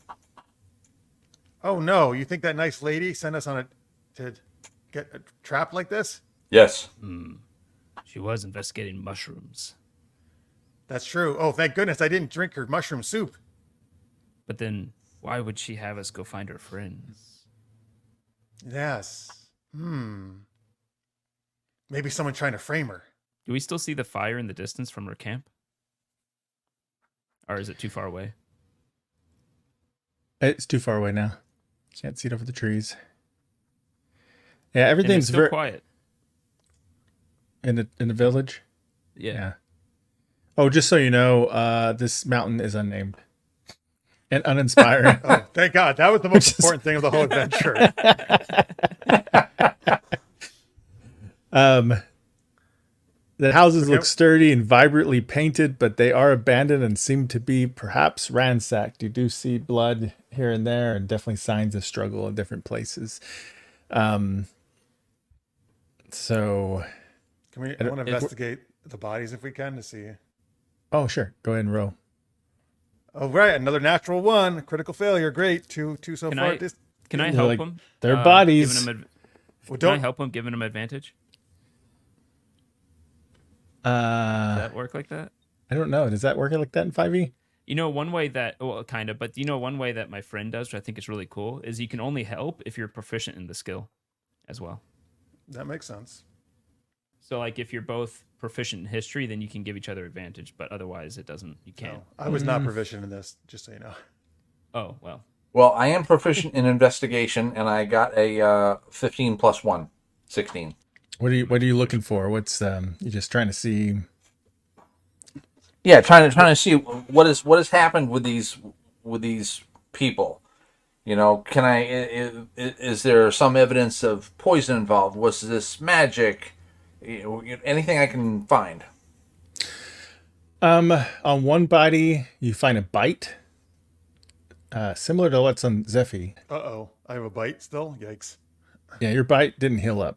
Oh no! You think that nice lady sent us on to get a trap like this? Yes. She was investigating mushrooms. That's true. Oh, thank goodness I didn't drink her mushroom soup. But then why would she have us go find her friends? Yes. Maybe someone trying to frame her. Do we still see the fire in the distance from her camp? Or is it too far away? it's too far away now. Can't see it over the trees. Yeah, And it's everything's still very quiet. in the village. Yeah. Yeah. Oh, just so you know, this mountain is unnamed and uninspiring. Oh, thank God! That was the most important thing of the whole adventure. The houses look Okay. sturdy and vibrantly painted, but they are abandoned and seem to be perhaps ransacked. You do see blood here and there, and definitely signs of struggle in different places. So, Can we? I don't- want to investigate the bodies if we can to see. oh sure, go ahead and roll. Oh right, another natural one. Critical failure. Great. Two so Can far. I- This. Can I They're help like- him? they're bodies. Well, Can I don't. help him, giving him advantage? Does that work like that? I don't know. Does that work like that in 5e? You know, one way that, well, kind of, but you know, one way that my friend does, which I think is really cool, is you can only help if you're proficient in the skill as well. That makes sense. So like if you're both proficient in history, then you can give each other advantage, but otherwise it doesn't. You can't. No, I was not proficient in this, just so you know. Oh well. Well, I am proficient in investigation, and I got a 15 plus 1, 16. What are you looking for? What's you just trying to see? Yeah, trying to see what has happened with these people. You know, can is there some evidence of poison involved? Was this magic? Anything I can find. On one body you find a bite, similar to what's on Zeffie. Uh-oh. I have a bite still? Yikes. Yeah, your bite didn't heal up.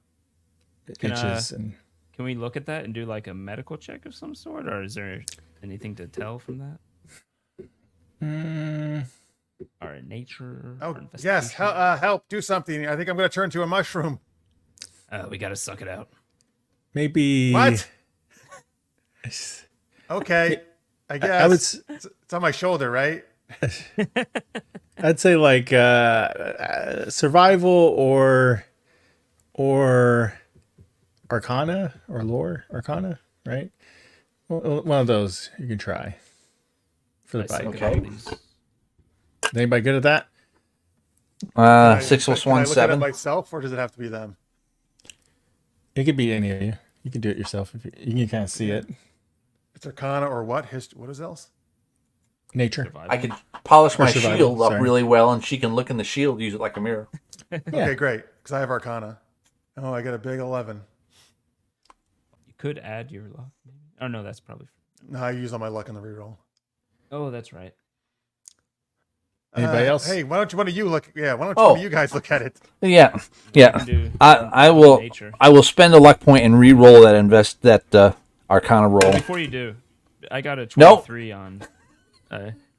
It Can, itches and Can we look at that and do like a medical check of some sort, or is there anything to tell from that? Or in nature? Oh, or yes. investigation? Help. Do something. I think I'm going to turn to a mushroom. We gotta suck it out. maybe What? Okay. I guess. It's on my shoulder, right? I'd say like survival or arcana or lore arcana, right? One of those you can try for the I suck bite. at all Okay. these. Anybody good at that? 6 plus Can I 1, look at it 7. myself, or does it have to be them? It could be any of you. You can do it yourself if you can kind of see it. It's Arcana or what? What is else? Nature. Survival. I could polish my survival, shield up sorry. really well, and she can look in the shield, use it like a mirror. Yeah. Okay, great. Because I have Arcana. Oh, I got a big 11. You could add your luck. Maybe. Oh no, that's probably. No, I use all my luck in the reroll. Oh, that's right. Anybody else? Hey, why don't one of you look? Yeah, why don't Oh. one of you guys look at it? Yeah, You yeah. can do I will nature. I will spend a luck point and re-roll that Arcana roll. Before you do, I got a Nope. 23 on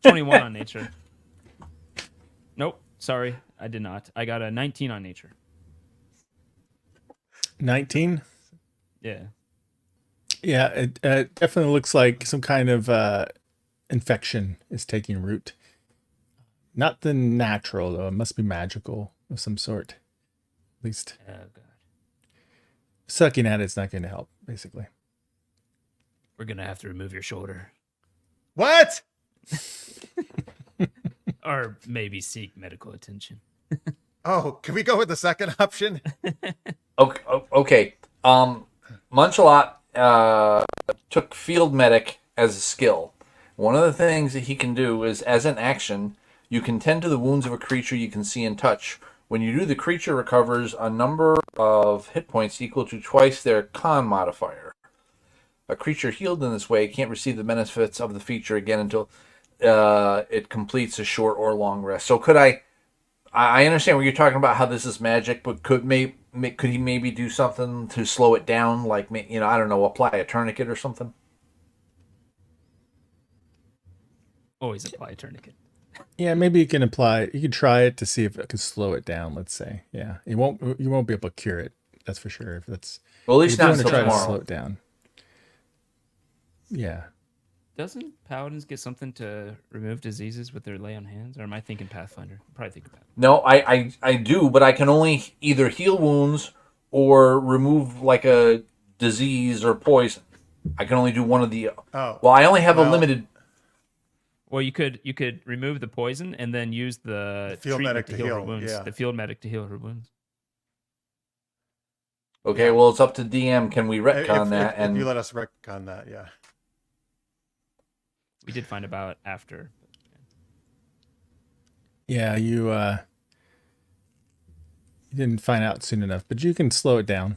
21 on nature. Nope, sorry, I did not. I got a 19 on nature. 19. Yeah. Yeah, it definitely looks like some kind of infection is taking root. Not the natural though; it must be magical of some sort. At least Oh god. sucking at it's not going to help. Basically, We're gonna have to remove your shoulder, What? or maybe seek medical attention. Oh, can we go with the second option? Okay. Munchalot took Field Medic as a skill. One of the things that he can do is, as an action, you can tend to the wounds of a creature you can see and touch. When you do, the creature recovers a number of hit points equal to twice their con modifier. A creature healed in this way can't receive the benefits of the feature again until it completes a short or long rest. So could I understand what you're talking about, how this is magic, but could he maybe do something to slow it down, like, I don't know, apply a tourniquet or something? Always apply a tourniquet. yeah. Maybe you can apply. You can try it to see if it can slow it down. Let's say, yeah. You won't be able to cure it. That's for sure. If that's Well, at if least you not want to until try to slow tomorrow. it down. Yeah. Doesn't paladins get something to remove diseases with their lay on hands? Or am I thinking Pathfinder? I'm probably thinking Pathfinder. No, I do, but I can only either heal wounds or remove like a disease or poison. I can only do one of the. Oh, Well, I only have a Well- limited. Well, you could remove the poison and then use the Field treatment medic to to heal her heal, wounds. yeah. The field medic to heal her wounds. Okay, well, it's up to DM. Can we retcon that? if And you let us retcon that, yeah. We did find about after. Yeah. You didn't find out soon enough, but you can slow it down.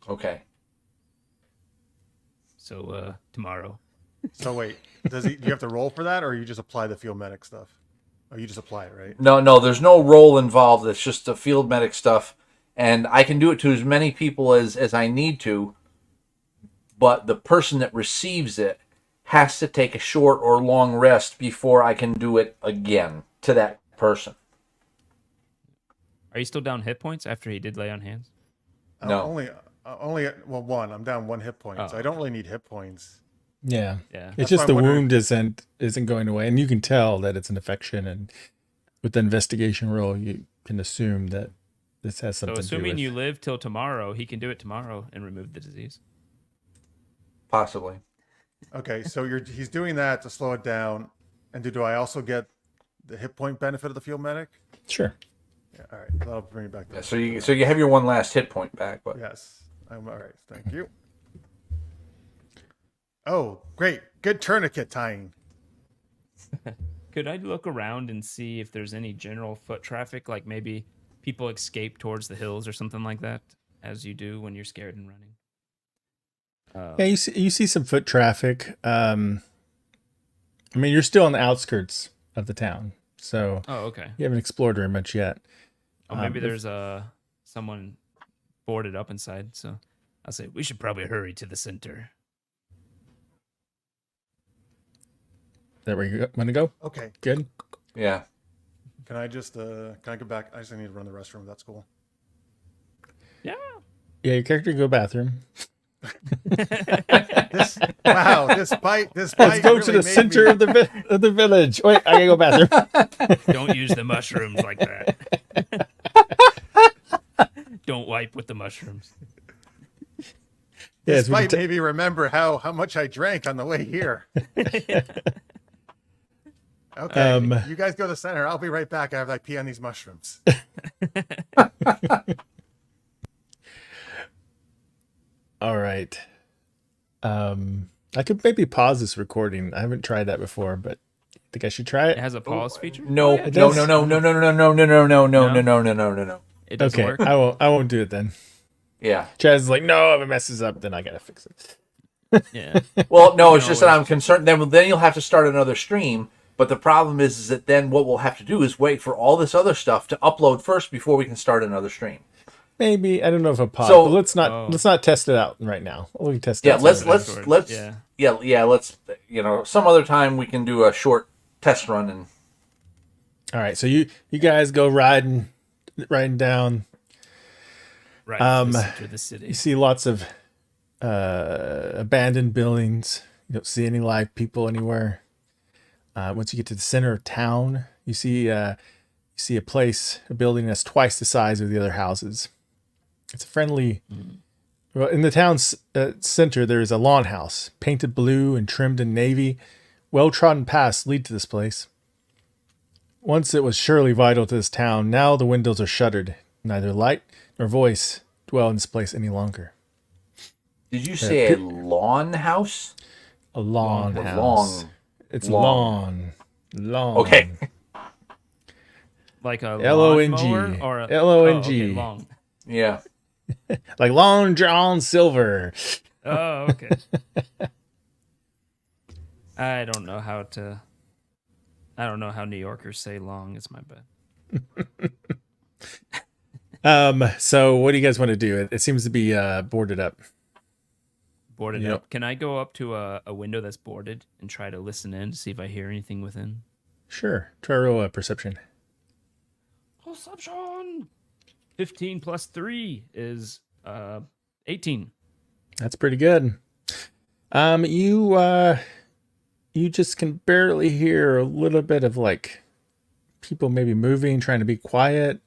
okay, So tomorrow. So wait, do you have to roll for that, or you just apply the field medic stuff? Oh, you just apply it, right? no, there's no roll involved. It's just the field medic stuff, and I can do it to as many people as I need to. But the person that receives it has to take a short or long rest before I can do it again to that person. Are you still down hit points after he did lay on hands? No. Only well, one. I'm down 1 hit point, so Oh. I don't really need hit points. Yeah. Yeah. It's That's just why the I'm wondering- wound isn't going away, and you can tell that it's an infection. And with the investigation roll, you can assume that this has So something to do assuming with. you live till tomorrow, he can do it tomorrow and remove the disease. Possibly. Okay, so he's doing that to slow it down. And do I also get the hit point benefit of the field medic? Sure. Yeah, all right, that'll bring it back. Yeah, so you have your one last hit point back, but Yes, I'm all right. Thank you. Oh, great. Good tourniquet tying. Could I look around and see if there's any general foot traffic, like maybe people escape towards the hills or something like that, as you do when you're scared and running? Yeah, you see some foot traffic. I mean, you're still on the outskirts of the town, so Oh, okay. you haven't explored very much yet. Oh, maybe there's someone boarded up inside. So I'll say we should probably hurry to the center. Is that where you want to go? Okay. Good. yeah. Can I go back? I just need to run the restroom. That's cool. Yeah. Yeah, your character can go bathroom. Wow, this bite. Let's go to the center of the village. Wait, I gotta go bathroom. Don't use the mushrooms like that. Don't wipe with the mushrooms. This Yes, bite made me remember how much I drank on the way here. Okay, you guys go to the center. I'll be right back after I pee on these mushrooms. All right. I could maybe pause this recording. I haven't tried that before, but I think I should try It it. has a pause feature. No, it no, does. no, no, no, no, no, no, no, no, no, no, no, no, no, no, no, no. It doesn't Okay, work. I won't do it then. Yeah. Chaz is like, no, if it messes up, then I gotta fix it. Yeah. Well, no, it's can just that always I'm concerned. Then you'll have to start another stream. But the problem is that then what we'll have to do is wait for all this other stuff to upload first before we can start another stream. Maybe I don't know if a pause. So- but let's not test it out right now. We can test it Yeah, out. let's Yeah. let's some other time we can do a short test run and All right, so you guys go riding down. Right. To the center of the You city. see lots of abandoned buildings. You don't see any live people anywhere. Once you get to the center of town, you see a building that's twice the size of the other houses. It's a friendly. Well, in the town's center, there is a lawn house, painted blue and trimmed in navy. Well-trodden paths lead to this place. Once it was surely vital to this town. Now the windows are shuttered. Neither light nor voice dwell in this place any longer. did you say a lawn house? A lawn Or house. It's long. long. Okay. Like a L-O-N-G. lawnmower or a L-O-N-G. Oh, okay, long. Yeah. Like Long John Silver. Oh, okay. I don't know how New Yorkers say long. It's my bad. So what do you guys want to do? It seems to be boarded up. Boarded Yep. up. Can I go up to a window that's boarded and try to listen in to see if I hear anything within? Sure. Try a roll perception. Perception. 15 plus 3 is 18. That's pretty good. You just can barely hear a little bit of like people maybe moving, trying to be quiet.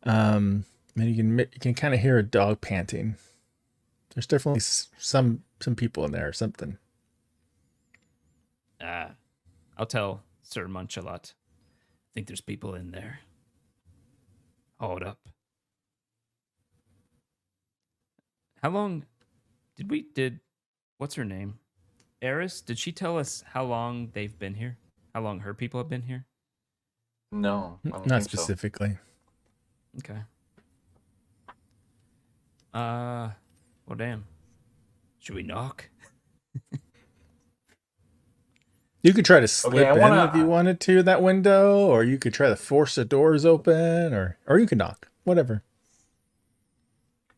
And you can kind of hear a dog panting. There's definitely some people in there or something. I'll tell Sir Munchalot. I think there's people in there. Hold up. How long did what's her name? Eris, did she tell us how long they've been here? How long her people have been here? No, I don't Not think so. specifically. Okay. Well, damn. Should we knock? You could try to slip I in wanna- if you wanted to that window, or you could try to force the doors open, or you can knock. Whatever.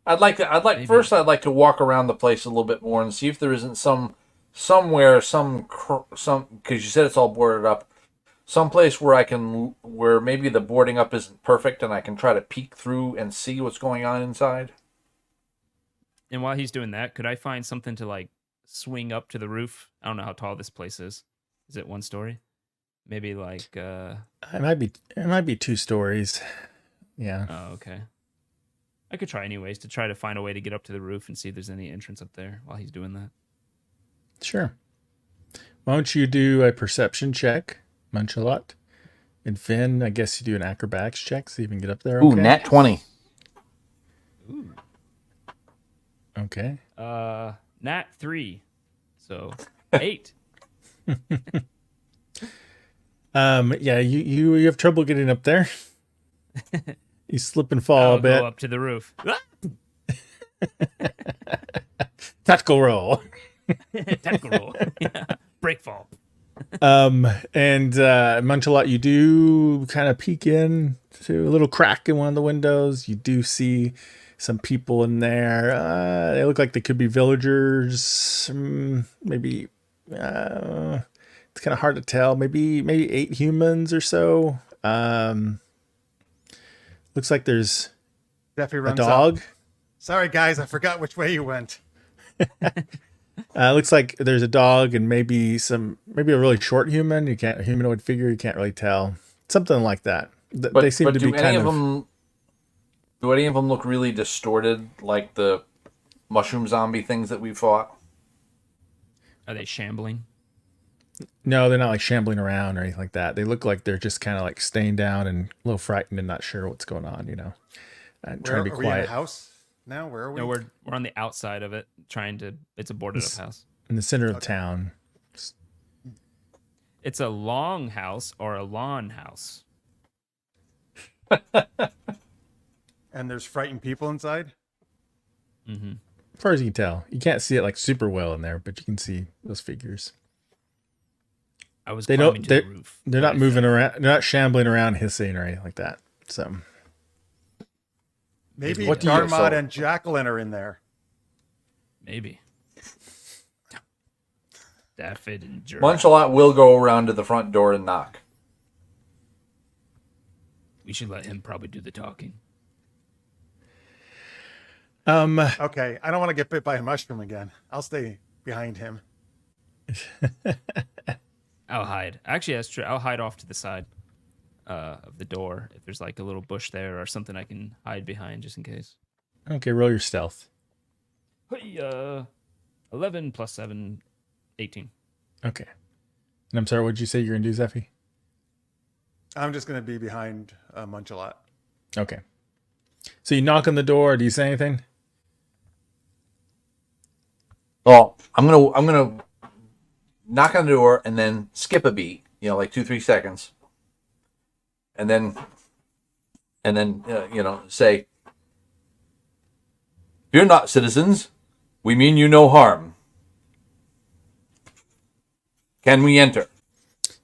I'd like Maybe. first I'd like to walk around the place a little bit more and see if there isn't somewhere because you said it's all boarded up, someplace where maybe the boarding up isn't perfect and I can try to peek through and see what's going on inside. And while he's doing that, could I find something to like swing up to the roof? I don't know how tall this place is. Is it one story? Maybe like It might be 2 stories. Yeah. oh, okay. I could try anyways to try to find a way to get up to the roof and see if there's any entrance up there while he's doing that. Sure. Why don't you do a perception check, Munchalot? And Finn, I guess you do an acrobatics check so you can get up there. Ooh, Okay. nat 20. Ooh. Okay. Nat 3. So 8. Yeah, you have trouble getting up there. You slip and fall I'll a bit. go up to the roof. Tactical roll. Tactical roll. Yeah. Break fall. And Munchalot, you do kind of peek in to a little crack in one of the windows. You do see some people in there. They look like they could be villagers. Maybe it's kind of hard to tell. Maybe 8 humans or so. Looks like there's Zeffie a runs dog. up. Sorry, guys, I forgot which way you went. Looks like there's a dog and maybe a really short human. Humanoid figure. You can't really tell. Something like that. They seem to be kind of. Do any of them look really distorted, like the mushroom zombie things that we fought? Are they shambling? No, they're not like shambling around or anything like that. They look like they're just kind of like staying down and a little frightened and not sure what's going on. And trying to be Are we in quiet. a house now? Where are we? No, we're on the outside of it, trying to. It's a boarded up house. In the center of town. It's a long house or a lawn house. And there's frightened people inside? Mm-hmm. As far as you can tell, you can't see it like super well in there, but you can see those figures. I was They climbing don't. to the roof. They're not moving around. They're not shambling around, hissing or anything like that. So Maybe What do you- Darmod and Jacqueline are in there. Maybe. Daffod and Jerk. Munchalot will go around to the front door and knock. We should let him probably do the talking. Okay, I don't want to get bit by a mushroom again. I'll stay behind him. I'll hide. Actually, that's true. I'll hide off to the side of the door if there's like a little bush there or something I can hide behind just in case. okay, roll your stealth. Hey, 11 plus 7, 18. Okay. And I'm sorry, what did you say you're gonna do, Zeffie? I'm just going to be behind Munchalot. Okay. So you knock on the door. Do you say anything? Well, I'm gonna knock on the door and then skip a beat, like 2-3 seconds, and then say, "Fear not, citizens. We mean you no harm. Can we enter?"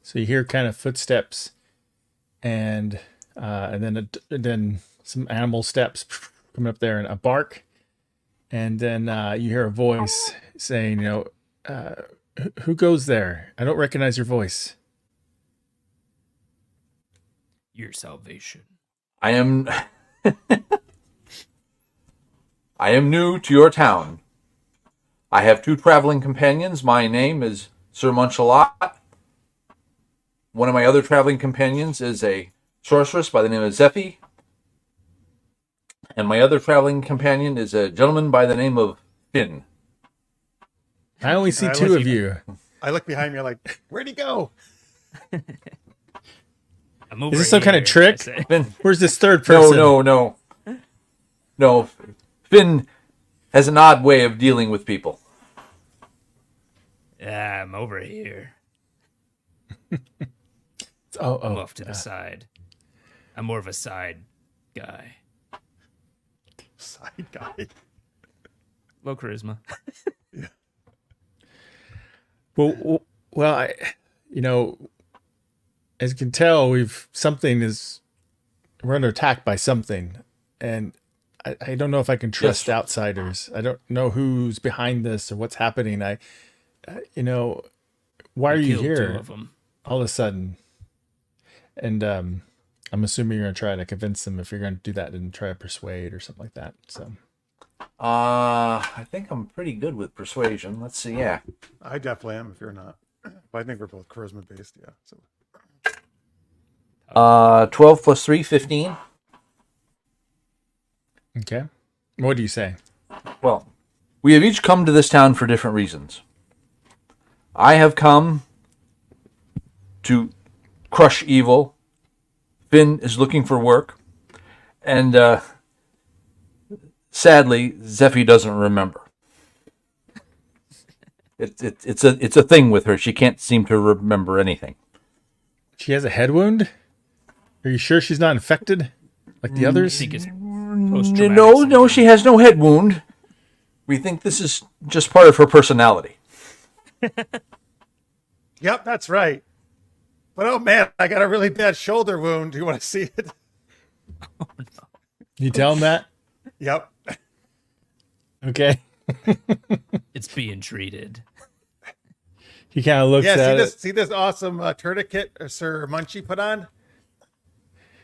So you hear kind of footsteps, and then some animal steps coming up there and a bark, and then you hear a voice saying, who goes there? I don't recognize your voice. Your salvation. I am new to your town. I have 2 traveling companions. My name is Sir Munchalot. One of my other traveling companions is a sorceress by the name of Zeffie. And my other traveling companion is a gentleman by the name of Finn. I only see I 2 look- of you. I look behind me like, where'd he go? I'm over Is this some kind of here, trick? I say. Finn. Where's this third person? No. Finn has an odd way of dealing with people. Yeah, I'm over here. Oh, I'm off to the side. I'm more of a side guy. Side guy. Low charisma. Well, I, as you can tell, we're under attack by something, and I don't know if I can trust Yes. outsiders. I don't know who's behind this or what's happening. Why are you Killed 2 here of them. all of a sudden? And I'm assuming you're gonna try to convince them if you're gonna do that and try to persuade or something like that. So I think I'm pretty good with persuasion. Let's see. Yeah. I definitely am if you're not. But I think we're both charisma based, yeah. So 12 plus 3, 15. okay, What do you say? Well, we have each come to this town for different reasons. I have come to crush evil. Finn is looking for work. And sadly, Zeffie doesn't remember. It's a thing with her. She can't seem to remember anything. She has a head wound? Are you sure she's not infected like the others? I think it's post-traumatic No, syndrome. she has no head wound. We think this is just part of her personality. Yep, that's right. But oh man, I got a really bad shoulder wound. Do you want to see it? You tell him that? Yep. Okay. It's being treated. He kind of looks Yeah, at it. see this awesome tourniquet Sir Munchy put on?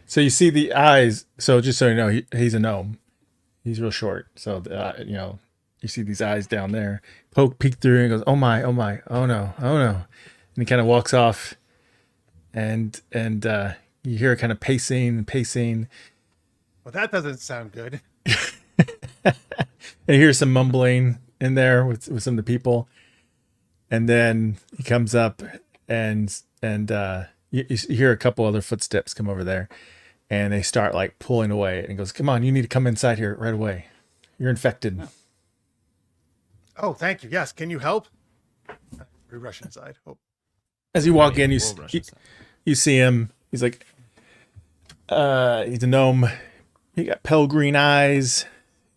So you see the eyes. So just so you know, he's a gnome. He's real short. So, you see these eyes down there. Peek through and goes, oh my, oh no, oh no. And he kind of walks off. And you hear kind of pacing. Well, that doesn't sound good. And you hear some mumbling in there with some of the people. And then he comes up and you hear a couple other footsteps come over there. And they start like pulling away. And he goes, come on, you need to come inside here right away. You're infected. Oh, thank you. Yes, can you help? We rush inside. Oh. As you walk in, We'll rush inside. you see him. He's like, he's a gnome. He got pale green eyes,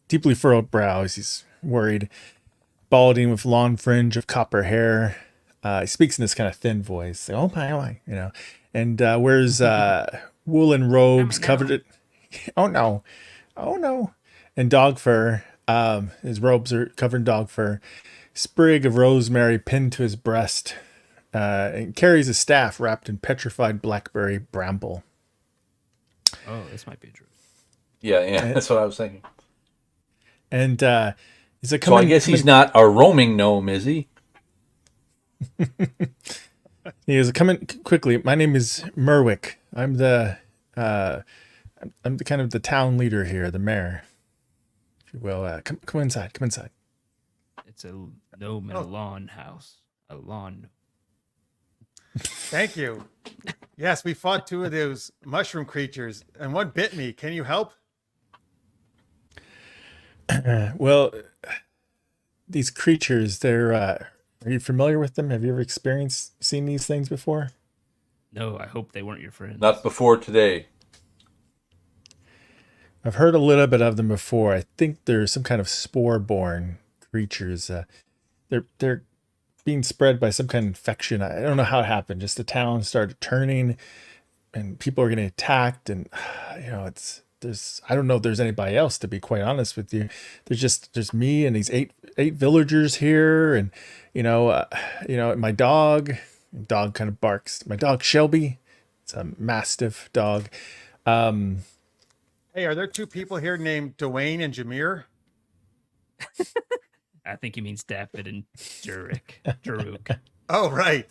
deeply furrowed brows. He's worried, balding with long fringe of copper hair. He speaks in this kind of thin voice. Like, oh my, and wears woolen robes covered it. Oh no. And dog fur. His robes are covered in dog fur. Sprig of rosemary pinned to his breast. And carries a staff wrapped in petrified blackberry bramble. Oh, this might be true. Yeah, that's what I was thinking. And he's like, So I guess he's not a roaming gnome, is he? He goes, come in quickly. My name is Merwick. I'm the kind of the town leader here, the mayor, if you will. Come inside. Come inside. It's a gnome in a lawn house. A lawn. Thank you. Yes, we fought two of those mushroom creatures, and one bit me. Can you help? Well, these creatures, they're. Are you familiar with them? Have you ever seen these things before? No, I hope they weren't your friends. Not before today. I've heard a little bit of them before. I think they're some kind of spore-borne creatures. They're being spread by some kind of infection. I don't know how it happened. Just the town started turning, and people are getting attacked. And I don't know if there's anybody else, to be quite honest with you. There's me and these eight villagers here, and my dog. Dog kind of barks. My dog Shelby. It's a mastiff dog. Hey, are there two people here named Dwayne and Jameer? I think he means Daffod and Jaruk. Oh, right.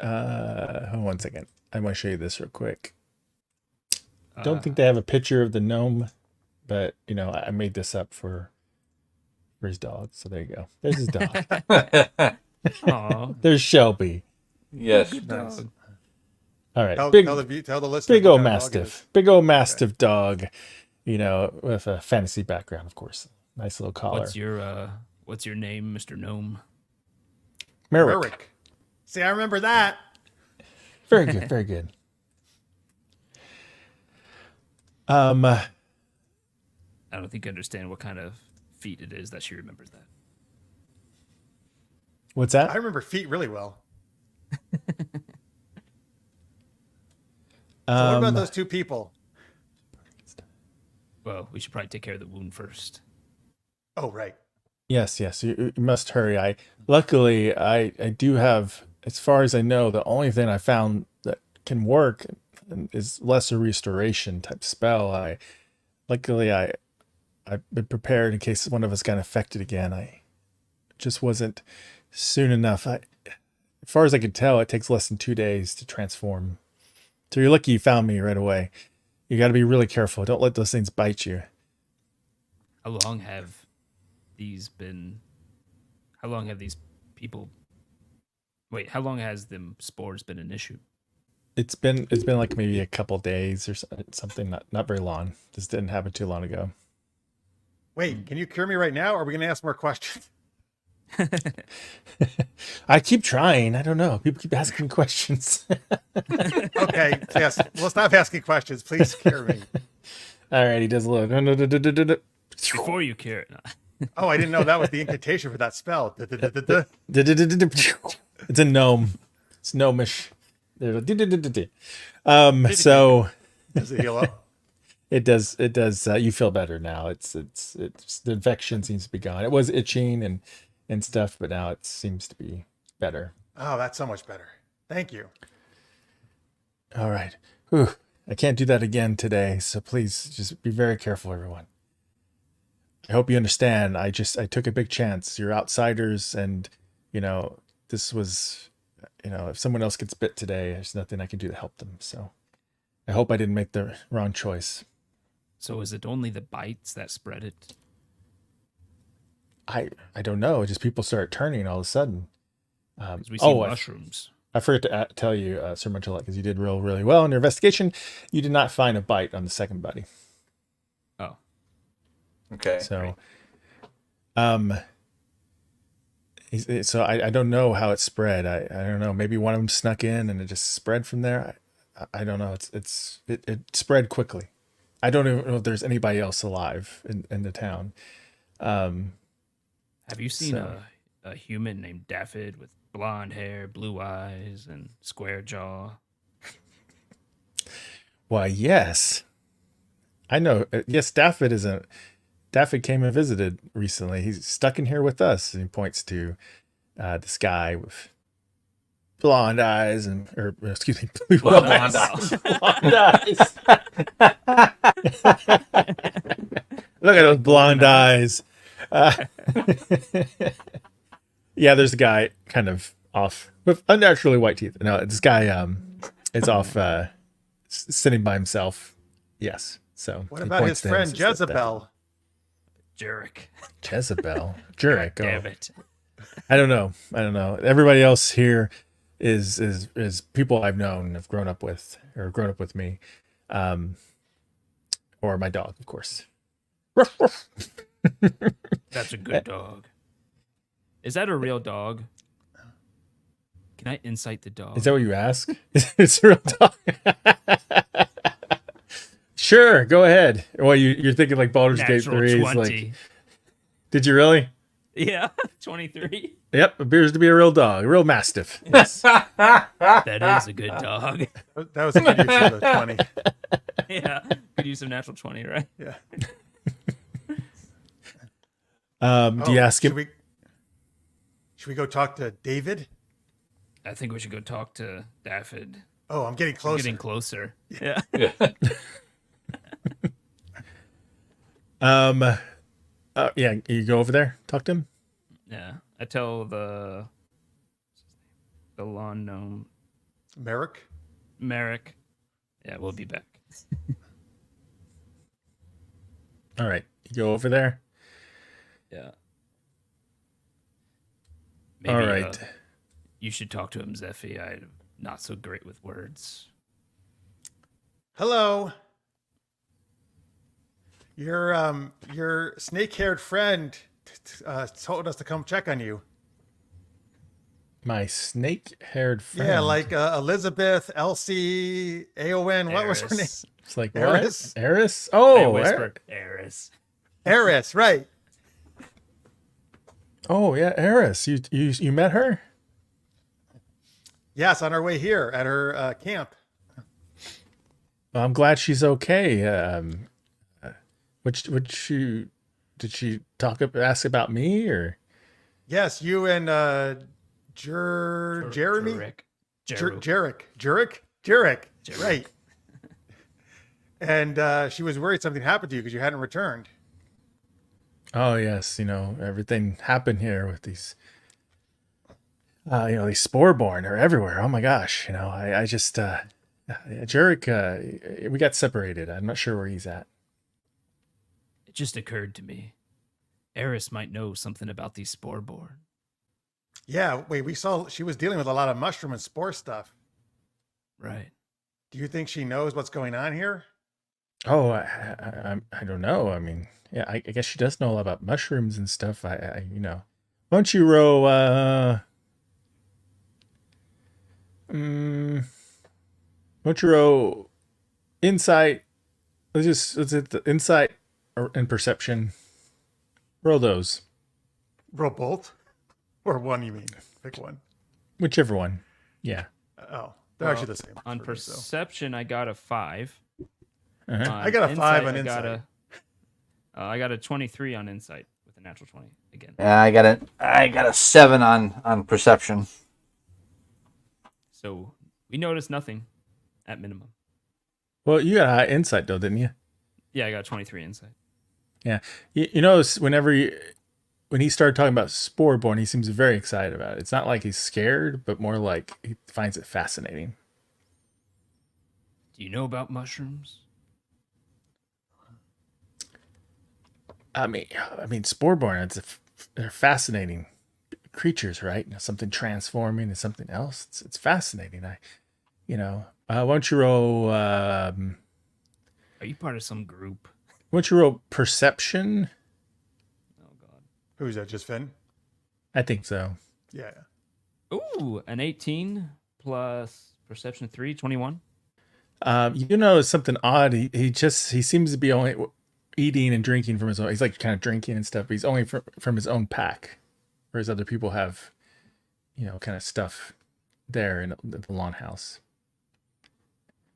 Hold on one second. I want to show you this real quick. Don't think they have a picture of the gnome, but I made this up for his dog. So there you go. There's his dog. Aw. There's Shelby. Yes. Nice. All right. Tell big the listeners. big what old kind of dog it mastiff. is. Big old mastiff dog. With a fantasy background, of course. Nice little collar. What's your name, Mr. Gnome? Merwick. Merwick. See, I remember that. Very good. Very good. I don't think I understand what kind of feat it is that she remembers that. What's I that? remember feet really well. So what about those two people? Well, we should probably take care of the wound first. Oh, right. Yes. You must hurry. Luckily, I do have, as far as I know, the only thing I found that can work is lesser restoration type spell. Luckily I've been prepared in case one of us got infected again. I just wasn't soon enough. As far as I could tell, it takes less than 2 days to transform. So you're lucky you found me right away. You got to be really careful. Don't let those things bite you. How long have these been? How long have these people? Wait, how long has them spores been an issue? It's been like maybe a couple days or something. Not very long. This didn't happen too long ago. Wait, can you cure me right now? Or are we going to ask more questions? I keep trying. I don't know. People keep asking me questions. Okay, yes. We'll stop asking questions. Please cure me. All right, he does a little. Before you cure it. Oh, I didn't know that was the incantation for that spell. It's a gnome. It's gnomish. So Does it heal up? it does. You feel better now. It's the infection seems to be gone. It was itching and stuff, but now it seems to be better. Oh, that's so much better. Thank you. All right. Whew. I can't do that again today, so please just be very careful, everyone. I hope you understand. I took a big chance. You're outsiders, and this was, if someone else gets bit today, there's nothing I can do to help them. So I hope I didn't make the wrong choice. So is it only the bites that spread it? I don't know. Just people start turning all of a sudden. 'Cause we see mushrooms. I forgot to tell you, Sir Munchalot, because you did really well in your investigation. You did not find a bite on the second buddy. Oh. Okay. So, so I don't know how it spread. I don't know. Maybe one of them snuck in and it just spread from there. I don't know. It spread quickly. I don't even know if there's anybody else alive in the town. Have you seen So- a human named Daffod with blonde hair, blue eyes, and square jaw? Why, yes. I know. Yes, Daffod came and visited recently. He's stuck in here with us. And he points to this guy with blonde eyes or excuse me, blue eyes. Blonde eyes. Look at those blonde eyes. Yeah, there's a guy kind of off with unnaturally white teeth. No, this guy is off sitting by himself. Yes. So What he about his points to him friend and says that- Jezebel? Jurek. Jezebel. Jurek. Damn Oh, it. I don't know. Everybody else here is people I've known, have grown up with, or grown up with me, or my dog, of course. That's a good dog. Is that a real dog? Can I insight the dog? Is that what you ask? It's a real dog. Sure, go ahead. Well, you're thinking like Baldur's Gate Natural 3. 20. Like, did you really? Yeah, 23. Yep, appears to be a real dog, a real mastiff. Yes. That is a good dog. That was a good use of the 20. Yeah, could use some natural 20, right? Yeah. Do you ask him? Should we go talk to David? I think we should go talk to Daffod. Oh, I'm getting We're closer. getting closer. Yeah. Yeah, you go over there, talk to him. Yeah. I tell the lawn gnome, Merrick? Merrick. Yeah, we'll be back. All right, you go over there. Yeah. All right. You should talk to him, Zeffie. I'm not so great with words. Hello. Your snake-haired friend told us to come check on you. My snake-haired friend. Yeah, like Elizabeth, Elsie, Aowen. What was her name? Eris. It's like Eris? what? Eris? I Oh, whispered, Eris. Eris, right. oh yeah, Eris. You met her? Yes, on our way here at her camp. Well, I'm glad she's okay. Did she ask about me or? Yes, you and Jeremy? Jurek. Jurek. Right. And she was worried something happened to you because you hadn't returned. Oh yes, everything happened here with these. These Sporeborn are everywhere. Oh my gosh, I just Jurek, we got separated. I'm not sure where he's at. It just occurred to me. Eris might know something about these Sporeborn. Yeah, wait, we saw she was dealing with a lot of mushroom and spore stuff. Right. Do you think she knows what's going on here? Oh, I don't know. I mean, yeah, I guess she does know a lot about mushrooms and stuff. You know, why don't you roll? Why don't you roll insight? Let's hit the insight and perception. Roll those, Roll both? Or one, you mean? Pick one. whichever one. Yeah. Oh, they're actually the same. On for me, so. perception, I got a 5. Uh-huh. I got a 5 on I got insight. I got a 23 on insight with a natural 20 again. I got a 7 on perception. So we noticed nothing at minimum. Well, you got high insight though, didn't you? Yeah, I got 23 insight. Yeah. You notice when he started talking about Sporeborn, he seems very excited about it. It's not like he's scared, but more like he finds it fascinating. Do you know about mushrooms? I mean, Sporeborn. They're fascinating creatures, right? You know, something transforming into something else. It's fascinating. Why don't you roll? Are you part of some group? Why don't you roll perception? Oh God. Who's that? Just Finn? I think so. Yeah. Ooh, an 18 plus perception 3, 21. You notice something odd. He seems to be only eating and drinking from his own. He's like kind of drinking and stuff. But he's only from his own pack, whereas other people have, kind of stuff there in the lawn house.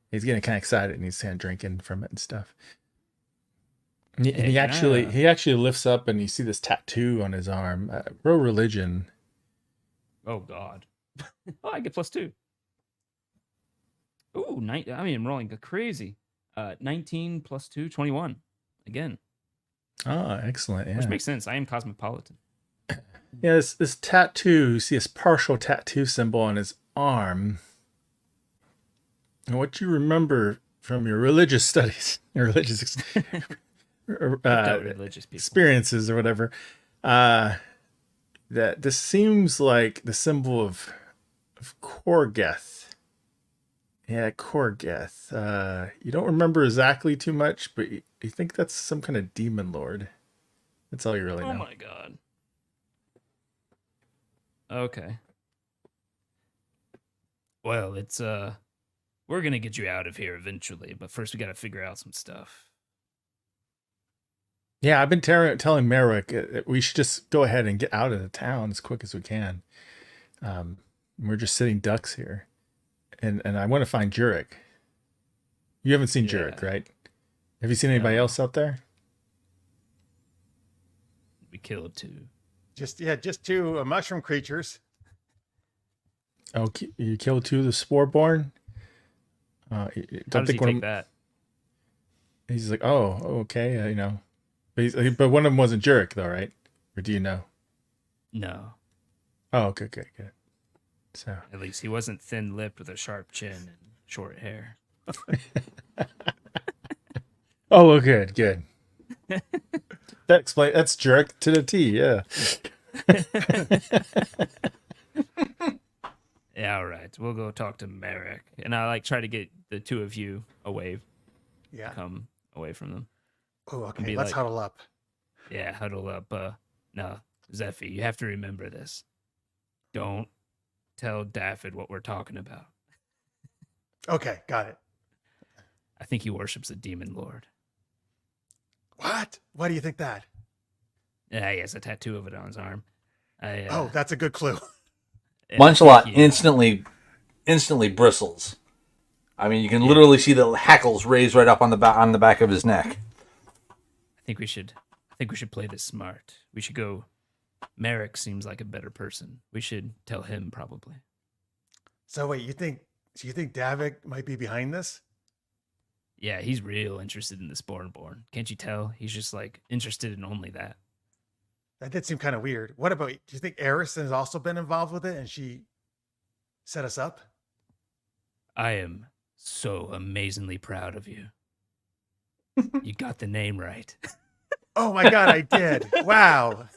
He's getting kind of excited and he's kind of drinking from it and stuff. And he actually lifts up and you see this tattoo on his arm. Roll religion. Oh God. Oh, I get +2. Ooh, I'm rolling crazy. 19 plus 2, 21. Again. Oh, excellent. Yeah. Which makes sense. I am cosmopolitan. Yeah, this tattoo, you see this partial tattoo symbol on his arm. And what you remember from your religious studies, your religious Religious people. experiences or whatever, that this seems like the symbol of Korgeth. Yeah, Korgeth. You don't remember exactly too much, but you think that's some kind of demon lord. That's all you really know. Oh my God. Okay. Well, it's we're gonna get you out of here eventually, but first we gotta figure out some stuff. Yeah, I've been telling Merrick we should just go ahead and get out of the town as quick as we can. We're just sitting ducks here. And I want to find Jurek. You haven't seen Jurek, right? Have you seen anybody else out there? We killed 2. Just 2 mushroom creatures. Oh, you killed 2 of the Sporeborn? How does he take that? He's like, oh, okay, But one of them wasn't Jurek, though, right? Or do you know? No. Oh, good. So At least he wasn't thin-lipped with a sharp chin and short hair. oh, well, good. That's Jurek to the T, yeah. Yeah, all right. We'll go talk to Merrick. And I try to get the 2 of you away. Yeah. Come away from them. Oh, okay. be Let's like- huddle up. Yeah, huddle up. No, Zeffie, you have to remember this. Don't tell Daffod what we're talking about. Okay, got it. I think he worships a demon lord. What? Why do you think that? Yeah, he has a tattoo of it on his arm. Oh, that's a good clue. I Munchalot think he- instantly bristles. I mean, you can literally see the hackles raise right up on the back of his neck. I think we should play this smart. We should go. Merrick seems like a better person. We should tell him probably. So wait, you think Davik might be behind this? Yeah, he's real interested in the Sporeborn. Can't you tell? He's just interested in only that. That did seem kind of weird. What about, do you think Eris has also been involved with it and she set us up? I am so amazingly proud of you. You got the name right. Oh my God, I did. Wow.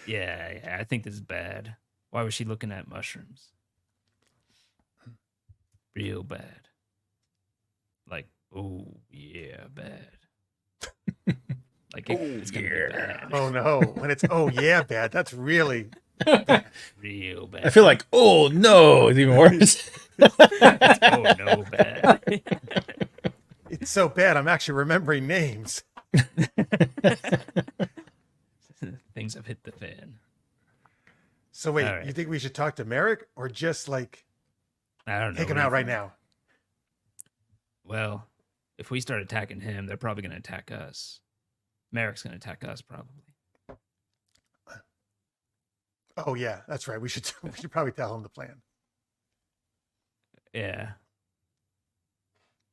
Yeah, I think this is bad. Why was she looking at mushrooms? Real bad. Like, oh yeah, bad. Like it's gonna be bad. Oh no. When it's bad, that's really Real bad. I feel like, oh no, it's even worse. oh no, bad. it's so bad. I'm actually remembering names. Things have hit the fan. So wait, All right. you think we should talk to Merrick or just like I don't know. take him What do out you right think? now? Well, if we start attacking him, they're probably going to attack us. Merrick's going to attack us, probably. Oh yeah, that's right. We should probably tell him the plan. Yeah.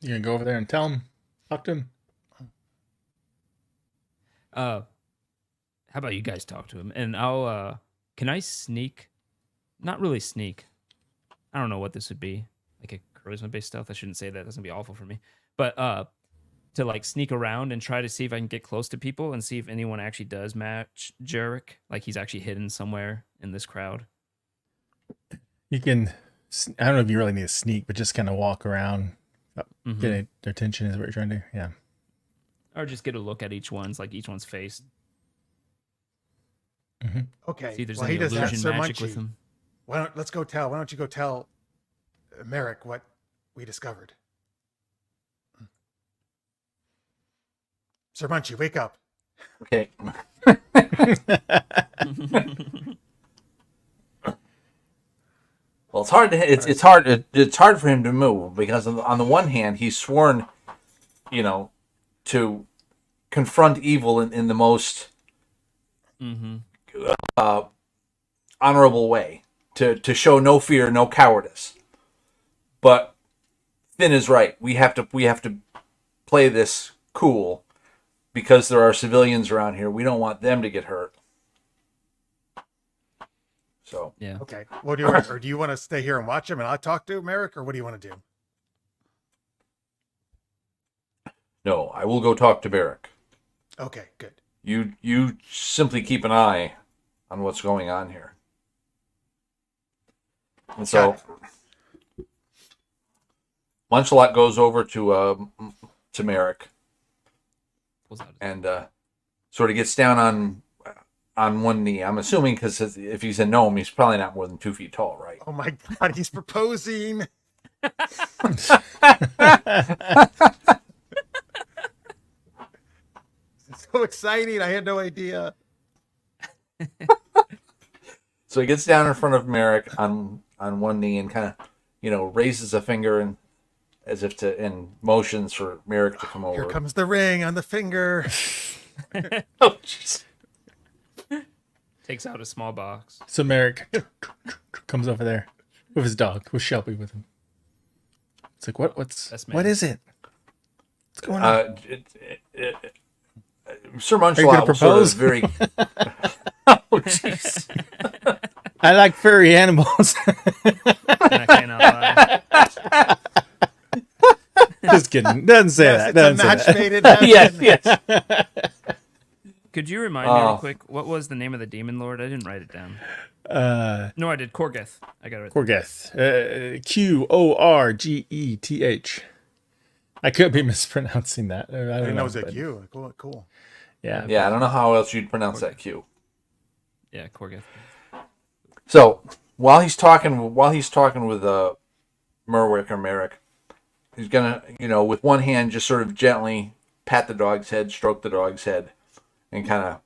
You gonna go over there and tell him? Talk to him? How about you guys talk to him? And I'll, can I sneak? Not really sneak. I don't know what this would be. Like a charisma-based stealth. I shouldn't say that. That's going to be awful for me. But, to like sneak around and try to see if I can get close to people and see if anyone actually does match Jarek. Like he's actually hidden somewhere in this crowd. You can, I don't know if you really need to sneak, but just kind of walk around, Mhm. get their attention is what you're trying to do. Yeah. Or just get a look at each one's face. Okay. See if there's well, any he does that, illusion Sir magic Munchie. with him. Why don't you go tell Merrick what we discovered? Sir Munchie, wake up. Okay. Well, it's hard to it's hard for him to move because on the one hand he's sworn, to confront evil in the most honorable way, to show no fear, no cowardice. But Finn is right. We have to play this cool because there are civilians around here. We don't want them to get hurt. So Yeah. Okay. What do you want? Or do you want to stay here and watch him and I'll talk to Merrick, or what do you want to do? no, I will go talk to Barrick. Okay, good. You simply keep an eye on what's going on here. And so Munchalot goes over to Merrick Pulls out his- and sort of gets down on one knee. I'm assuming because if he's a gnome, he's probably not more than 2 feet tall, right? Oh my God, he's proposing. It's so exciting. I had no idea. So he gets down in front of Merrick on one knee and kind of, raises a finger and as if in motions for Merrick to come over. Here comes the ring on the finger. Oh, jeez. Takes out a small box. So Merrick comes over there with his dog, with Shelby with him. It's like, That's what me. is it? What's going on? Sir Are you gonna Munchalot was sort propose? of very. Oh, jeez. I like furry animals. And I cannot lie. Just kidding. Doesn't say Yes, that. it's a Doesn't match say that. made in heaven. yes. Could you remind me real quick? What was the name of the demon lord? I didn't write it down. No, I did. Korgeth. I got it. Korgeth. Qorgeth. I could be mispronouncing that. I I don't didn't know know. it was a but Q. Cool. Yeah. Yeah, I don't know how else you'd pronounce that Q. Yeah, Korgeth. So while he's talking with Merrick, he's gonna, with one hand just sort of gently pat the dog's head, stroke the dog's head, and kind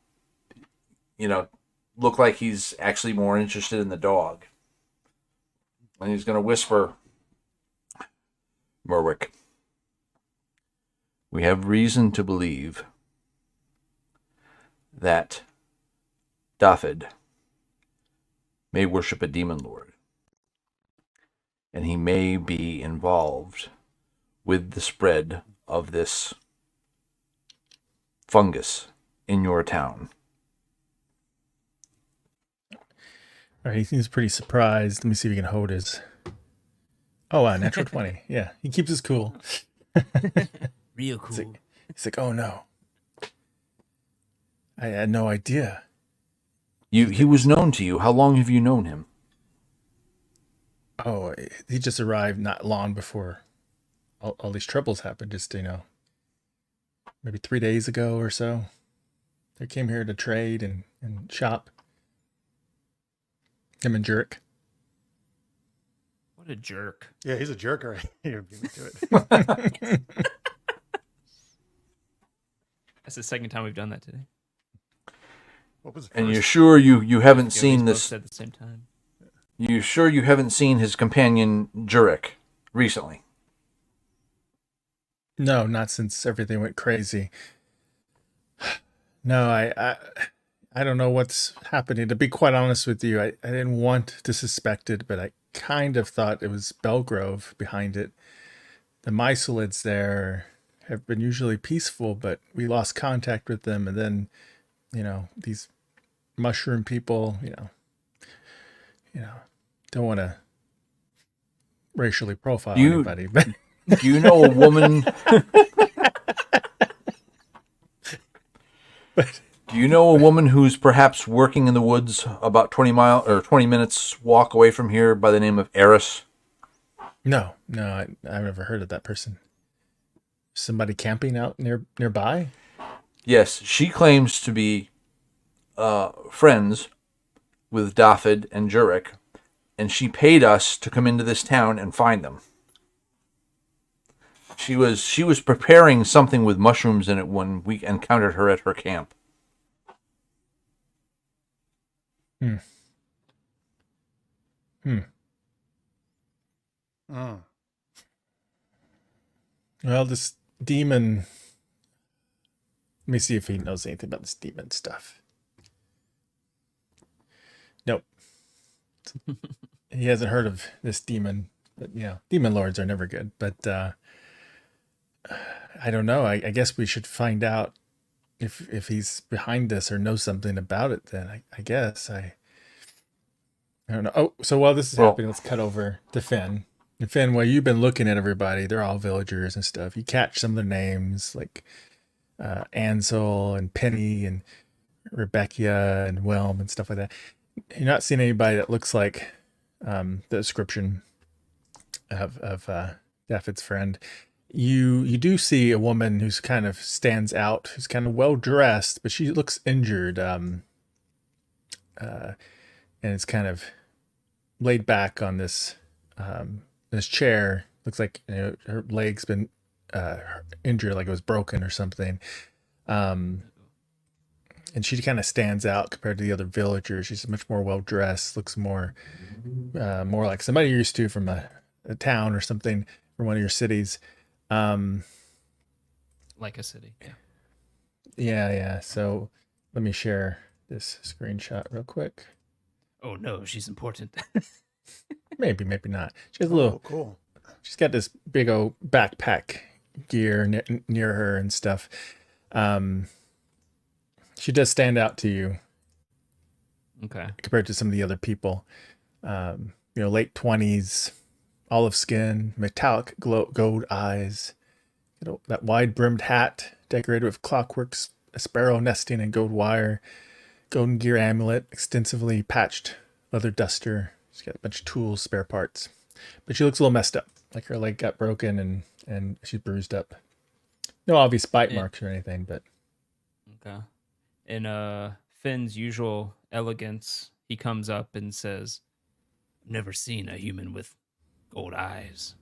of, look like he's actually more interested in the dog. And he's gonna whisper, Merrick, we have reason to believe that Daffod may worship a demon lord, and he may be involved with the spread of this fungus in your town. All right, he seems pretty surprised. Let me see if he can hold his. Oh, wow, natural 20. Yeah, he keeps his cool. Real cool. He's like, oh no, I had no idea. He was known to you. How long have you known him? Oh, he just arrived not long before all these troubles happened. Just, maybe 3 days ago or so. They came here to trade and shop. Him and Jurek. What a jerk. Yeah, he's a jerk right here. Beat me to it. That's the second time we've done that today. What was the And first? you're sure you haven't Yeah, seen we both this? said at the same time. You sure you haven't seen his companion Jurek recently? No, not since everything went crazy. No, I don't know what's happening. To be quite honest with you, I didn't want to suspect it, but I kind of thought it was Belgrove behind it. The Mysolids there have been usually peaceful, but we lost contact with them, and then, these mushroom people, don't want to racially profile anybody, but Do you know a woman? Do you know a woman who's perhaps working in the woods about 20 minutes walk away from here by the name of Eris? no, I've never heard of that person. Somebody camping out nearby? Yes, she claims to be friends with Dafid and Jurek, and she paid us to come into this town and find them. She was preparing something with mushrooms in it when we encountered her at her camp. Mm. Well, this demon. Let me see if he knows anything about this demon stuff. Nope. He hasn't heard of this demon. But, demon lords are never good. But I don't know. I guess we should find out if he's behind this or knows something about it. Then I guess I don't know. Oh, so while this is happening, let's cut over to Finn. And Finn, while you've been looking at everybody, they're all villagers and stuff. You catch some of their names like Ansel and Penny and Rebecca and Whelm and stuff like that. You're not seeing anybody that looks like the description of Daffod's friend. You do see a woman who's kind of stands out, who's kind of well dressed, but she looks injured, and it's kind of laid back on this chair. Looks like her leg's been injured, like it was broken or something. And she kind of stands out compared to the other villagers. She's much more well dressed. Looks more like somebody you're used to from a town or something, from one of your cities. Like a city. Yeah. So let me share this screenshot real quick. Oh no, she's important. Maybe not. She has a little. Cool. She's got this big old backpack gear near her and stuff. She does stand out to you. Okay. Compared to some of the other people. Late 20s, olive skin, metallic gold eyes, that wide brimmed hat decorated with clockworks, a sparrow nesting in gold wire, golden gear amulet, extensively patched leather duster. She's got a bunch of tools, spare parts, but she looks a little messed up, like her leg got broken and she's bruised up. No obvious bite marks or anything, but okay. In Finn's usual elegance, he comes up and says, "I've never seen a human with gold eyes."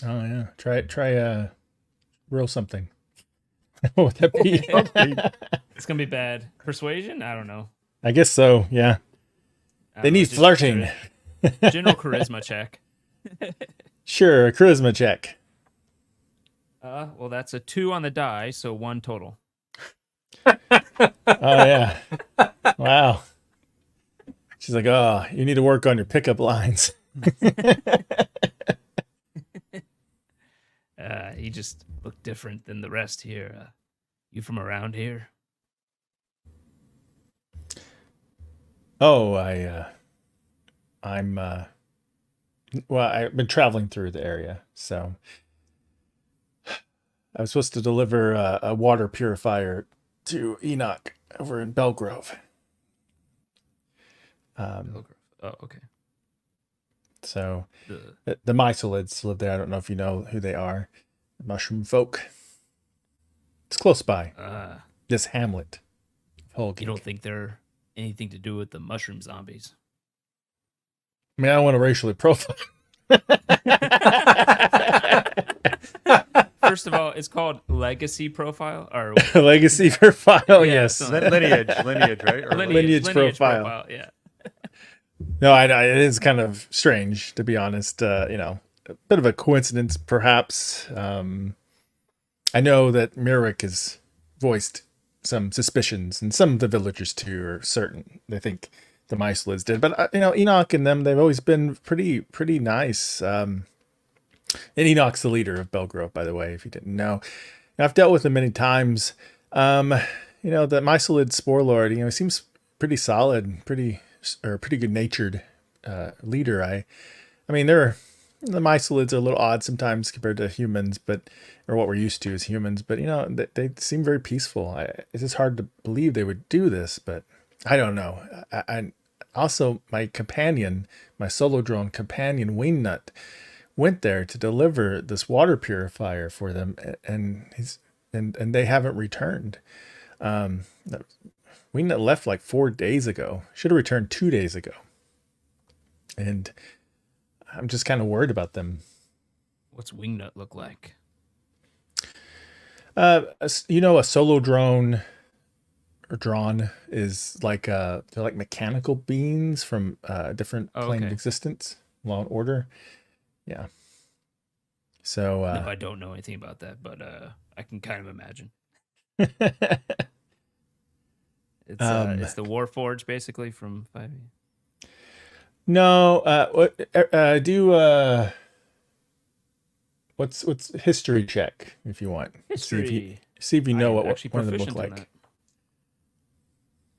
Oh yeah, try roll something. What would that be? It's gonna be bad. Persuasion? I don't know. I guess so. Yeah, they need flirting. General charisma check. Sure, a charisma check. Well, that's a 2 on the die, so 1 total. Oh yeah, wow. She's like, oh, you need to work on your pickup lines. You just look different than the rest here. You from around here? Oh, I'm Well, I've been traveling through the area, so I was supposed to deliver a water purifier to Enoch over in Belgrove. Oh, okay. So The the Mysolids live there. I don't know if you know who they are. The mushroom folk. It's close by. This hamlet. Hulgig. you don't think they're anything to do with the mushroom zombies? I mean, I don't want to racially profile. First of all, it's called legacy profile or Legacy profile, Yeah, yes. so- Lineage, right? Or Lineage profile. Yeah. No, it is kind of strange, to be honest. A bit of a coincidence, perhaps. I know that Mirwick has voiced some suspicions, and some of the villagers too are certain. They think the Mysolids did, but Enoch and them, they've always been pretty nice. And Enoch's the leader of Belgrove, by the way, if you didn't know. And I've dealt with him many times. The Mysolid Spore Lord, he seems pretty solid, pretty good natured leader. I mean, the Mysolids are a little odd sometimes compared to humans, or what we're used to as humans. But they seem very peaceful. It's just hard to believe they would do this, but I don't know. I also, my companion, my solo drone companion, Wingnut, went there to deliver this water purifier for them, and they haven't returned. Wingnut left like 4 days ago. Should have returned 2 days ago. And I'm just kind of worried about them. What's Wingnut look like? A solo drone or drawn is like they're like mechanical beings from a different plane of existence, Law and Order. Yeah. So No, I don't know anything about that, but I can kind of imagine. It's the Warforged basically from 5e. No, what's history check if you want. History. See if you know what actually one of them look proficient in like. that.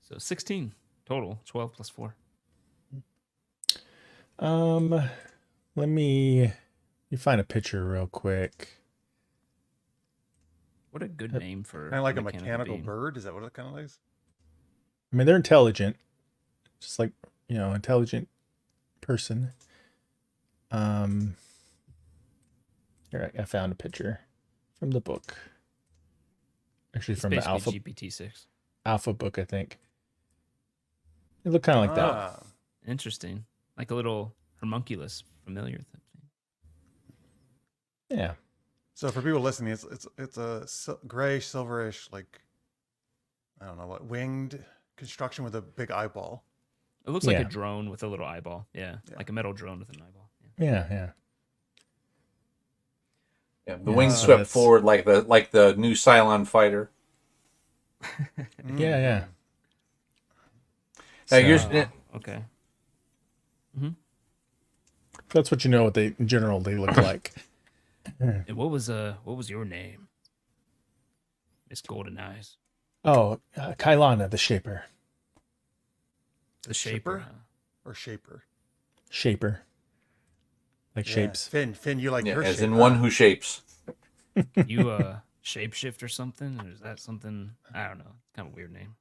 So 16 total, 12 plus 4. Let me find a picture real quick. What a good name for Kind of like a mechanical being. bird. Is that what it kind of is? I mean, they're intelligent, just like intelligent person. Here, I found a picture from the book. Actually, It's from the basically GPT-6. alpha book, I think. They look kind of like that. Ah. Interesting. Like a little homunculus familiar type thing. Yeah. So for people listening, it's a grayish, silverish, like I don't know what winged construction with a big eyeball. It looks like Yeah. a drone with a little eyeball. Yeah. Like a metal drone with an eyeball. Yeah. Yeah, the Yeah, wings so swept that's- forward like the new Cylon fighter. Yeah. Now, yours, Okay. That's what what they in general they look like. And what was your name? Miss Golden Eyes. Oh, Kailana, the Shaper. The Shaper. Or shaper. Shaper. Like Yeah. shapes. Finn, you like yeah, her as shape, in huh? one who shapes. You shapeshift or something? Or is that something? I don't know. Kind of a weird name.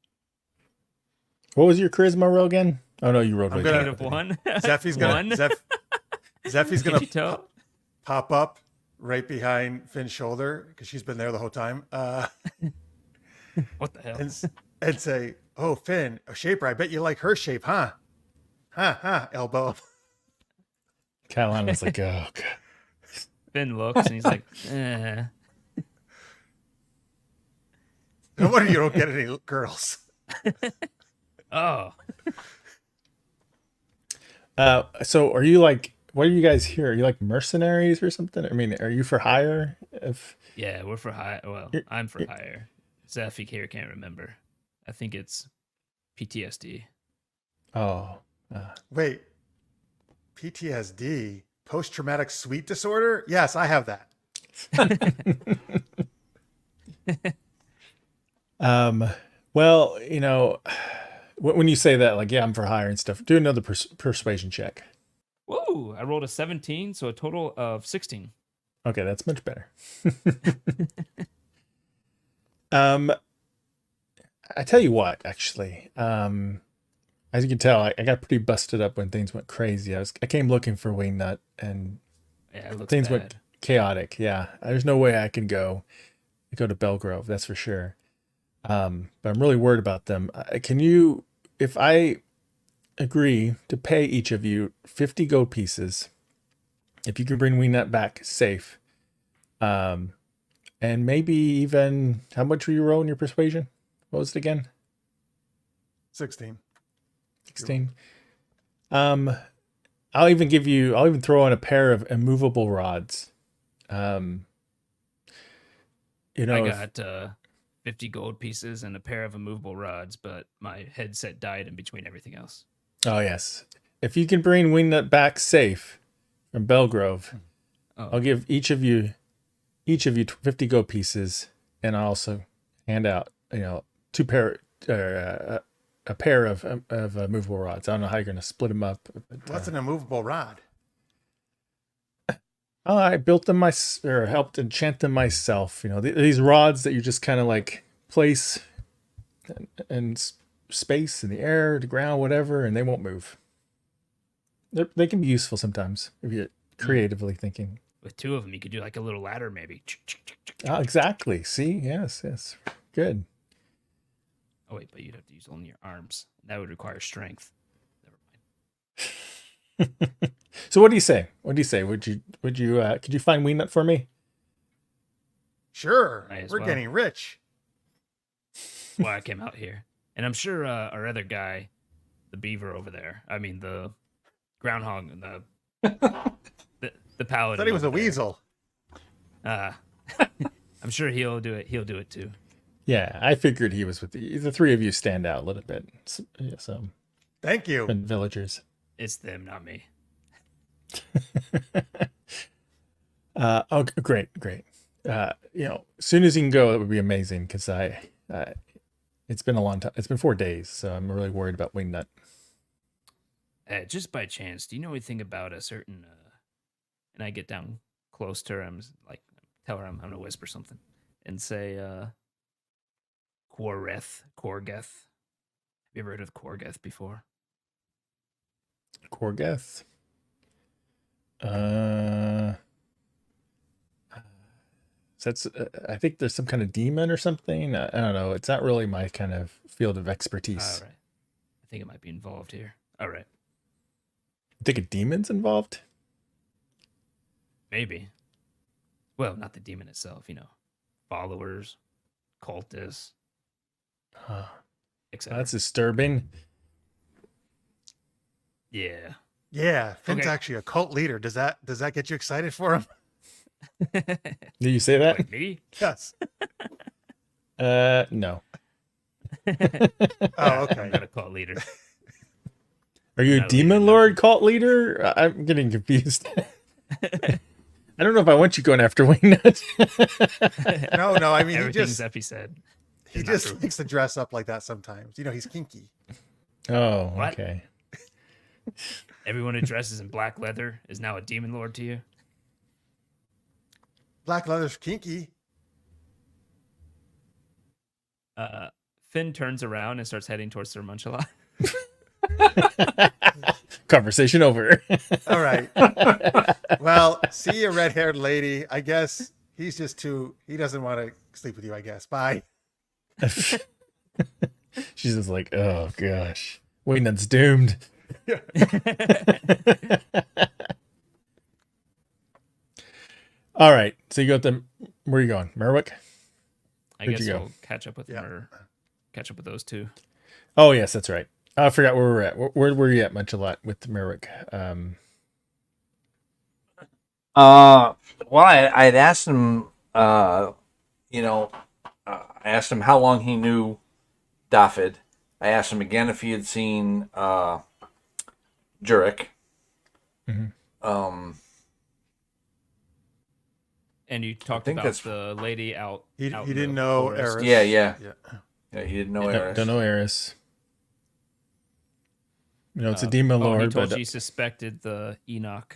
What was your charisma roll again? Oh no, you rolled I'm way gonna- too Negative 1. Zeffie's gonna One? Zeffie's Can gonna you tell? pop up right behind Finn's shoulder because she's been there the whole time. What the hell? And say, "Oh, Finn, a shaper. I bet you like her shape, huh? Elbow." Kailana's like, oh god. Finn looks and he's like, eh. No wonder you don't get any girls. Oh. So are you like? What are you guys here? Are you like mercenaries or something? I mean, are you for hire? Yeah, we're for hire. Well, I'm for hire. Zeffie here can't remember. I think it's PTSD. Wait, PTSD, post-traumatic sleep disorder? Yes, I have that. Well, when you say that, like, yeah, I'm for hire and stuff, do another persuasion check. Whoa. Ooh, I rolled a 17, so a total of 16. Okay, that's much better. I tell you what, actually, as you can tell, I got pretty busted up when things went crazy. I came looking for Wingnut, and Yeah, it looks things bad. went chaotic. Yeah, there's no way I can go to Belgrove, that's for sure. But I'm really worried about them. Can you, if I agree to pay each of you 50 gold pieces, if you can bring Wingnut back safe, and maybe even, how much were you rolling your persuasion? What was it again? 16. 16. I'll even throw in a pair of immovable rods. You know, I got 50 gold pieces and a pair of immovable rods, but my headset died in between everything else. oh yes, if you can bring Wingnut back safe from Belgrove, Oh, I'll give each of you 50 gold pieces, and I'll also hand out, a pair of movable rods. I don't know how you're going to split them up. But, What's an immovable rod? oh, I built them or helped enchant them myself. These rods that you just kind of like place in space, in the air, the ground, whatever, and they won't move. They can be useful sometimes if you're creatively thinking. with two of them, you could do like a little ladder, maybe. Exactly. See, yes, good. Oh wait, but you'd have to use only your arms. That would require strength. Never mind. So what do you say? Would you could you find Wingnut for me? Sure. Might as We're well. getting rich. That's why I came out here. And I'm sure our other guy, the beaver over there, I mean the groundhog, and the paladin. Thought he was a over there, weasel. I'm sure he'll do it. He'll do it too. Yeah, I figured he was with the three of you stand out a little bit. So Thank you. and villagers. It's them, not me. Oh, great. As soon as you can go, that would be amazing, because it's been a long time. It's been 4 days, so I'm really worried about Wingnut. Just by chance, do you know anything about a certain? And I get down close to her. I'm like, tell her I'm gonna whisper something and say, Korgeth. Have you ever heard of Korgeth before? Korgeth. That's I think there's some kind of demon or something. I don't know. It's not really my kind of field of expertise. All right. I think it might be involved here. All right. You think a demon's involved? Maybe. Well, not the demon itself, followers, cultists, etc. That's disturbing. Yeah. Yeah, Finn's Okay. actually a cult leader. Does that get you excited for him? Did you say that? Like me? Yes. No. Oh, I'm okay. not a cult leader. Are you a Not a demon leader, lord cult leader? I'm getting confused. I don't know if I want you going after Wingnut. No. I mean, Everything Zeffie said. he is not just true. likes to dress up like that sometimes. He's kinky. Oh, What? okay. Everyone who dresses in black leather is now a demon lord to you. Black leather's kinky. Finn turns around and starts heading towards Sir Munchalot. Conversation over. All right. Well, see you, red-haired lady. I guess he's just he doesn't want to sleep with you, I guess. Bye. She's just like, oh gosh, Wingnut's doomed. All right, so you got where are you going, Merwick? I Where'd guess you go? we'll catch up with them or catch up with those two. Oh yes, that's right. I forgot where we're at. Where were you at, Munchalot, with Merwick? Well, I'd asked him, I asked him how long he knew Dafid. I asked him again if he had seen Jurek. Mhm. And you talked think about that's- the lady out. He out in didn't the know forest. Eris. Yeah. Yeah. Yeah, he didn't know Don't Eris. know Eris. You know, it's a demon He lord, told but you he suspected the Enoch.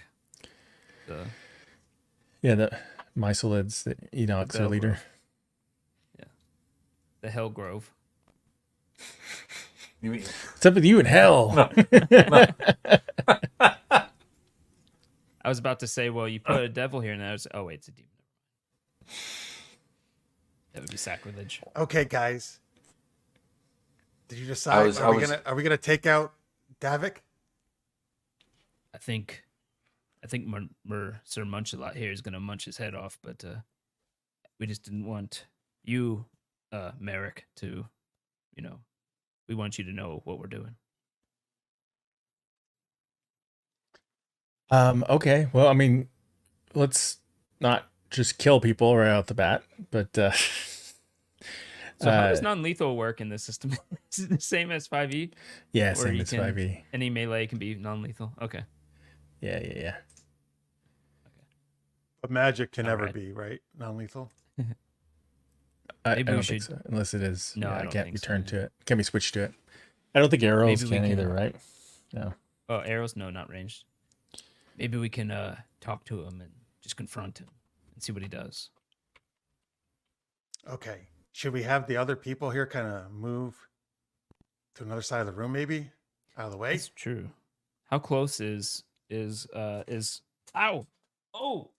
The yeah, the Mycelids, the Enoch's their leader. Belgrove. Yeah. The Hellgrove. What's up with you in hell? I was about to say, well, you put a devil here, and I was, oh wait, it's a demon. That would be sacrilege. Okay, guys. Did you decide? Are we gonna take out Davik? I think Sir Munchalot here is gonna munch his head off, but we just didn't want you, Merrick, to, we want you to know what we're doing. Okay. Well, I mean, let's not just kill people right out the bat, but So how does non-lethal work in this system? Is it the same as 5e? Yeah, Or same you as can- 5e. Any melee can be non-lethal. Okay. Yeah. But magic can never Alright. be, right? Non-lethal. I Maybe we don't think should- so, unless it is. No, yeah, I I don't can't think so, return yeah. to it. Can't be switched to it. I don't think arrows Maybe we can can- either, right? No. Oh, arrows? No, not ranged. Maybe we can talk to him and just confront him and see what he does. Okay. Should we have the other people here kind of move to another side of the room, maybe out of the way? That's true. How close is ow? Oh,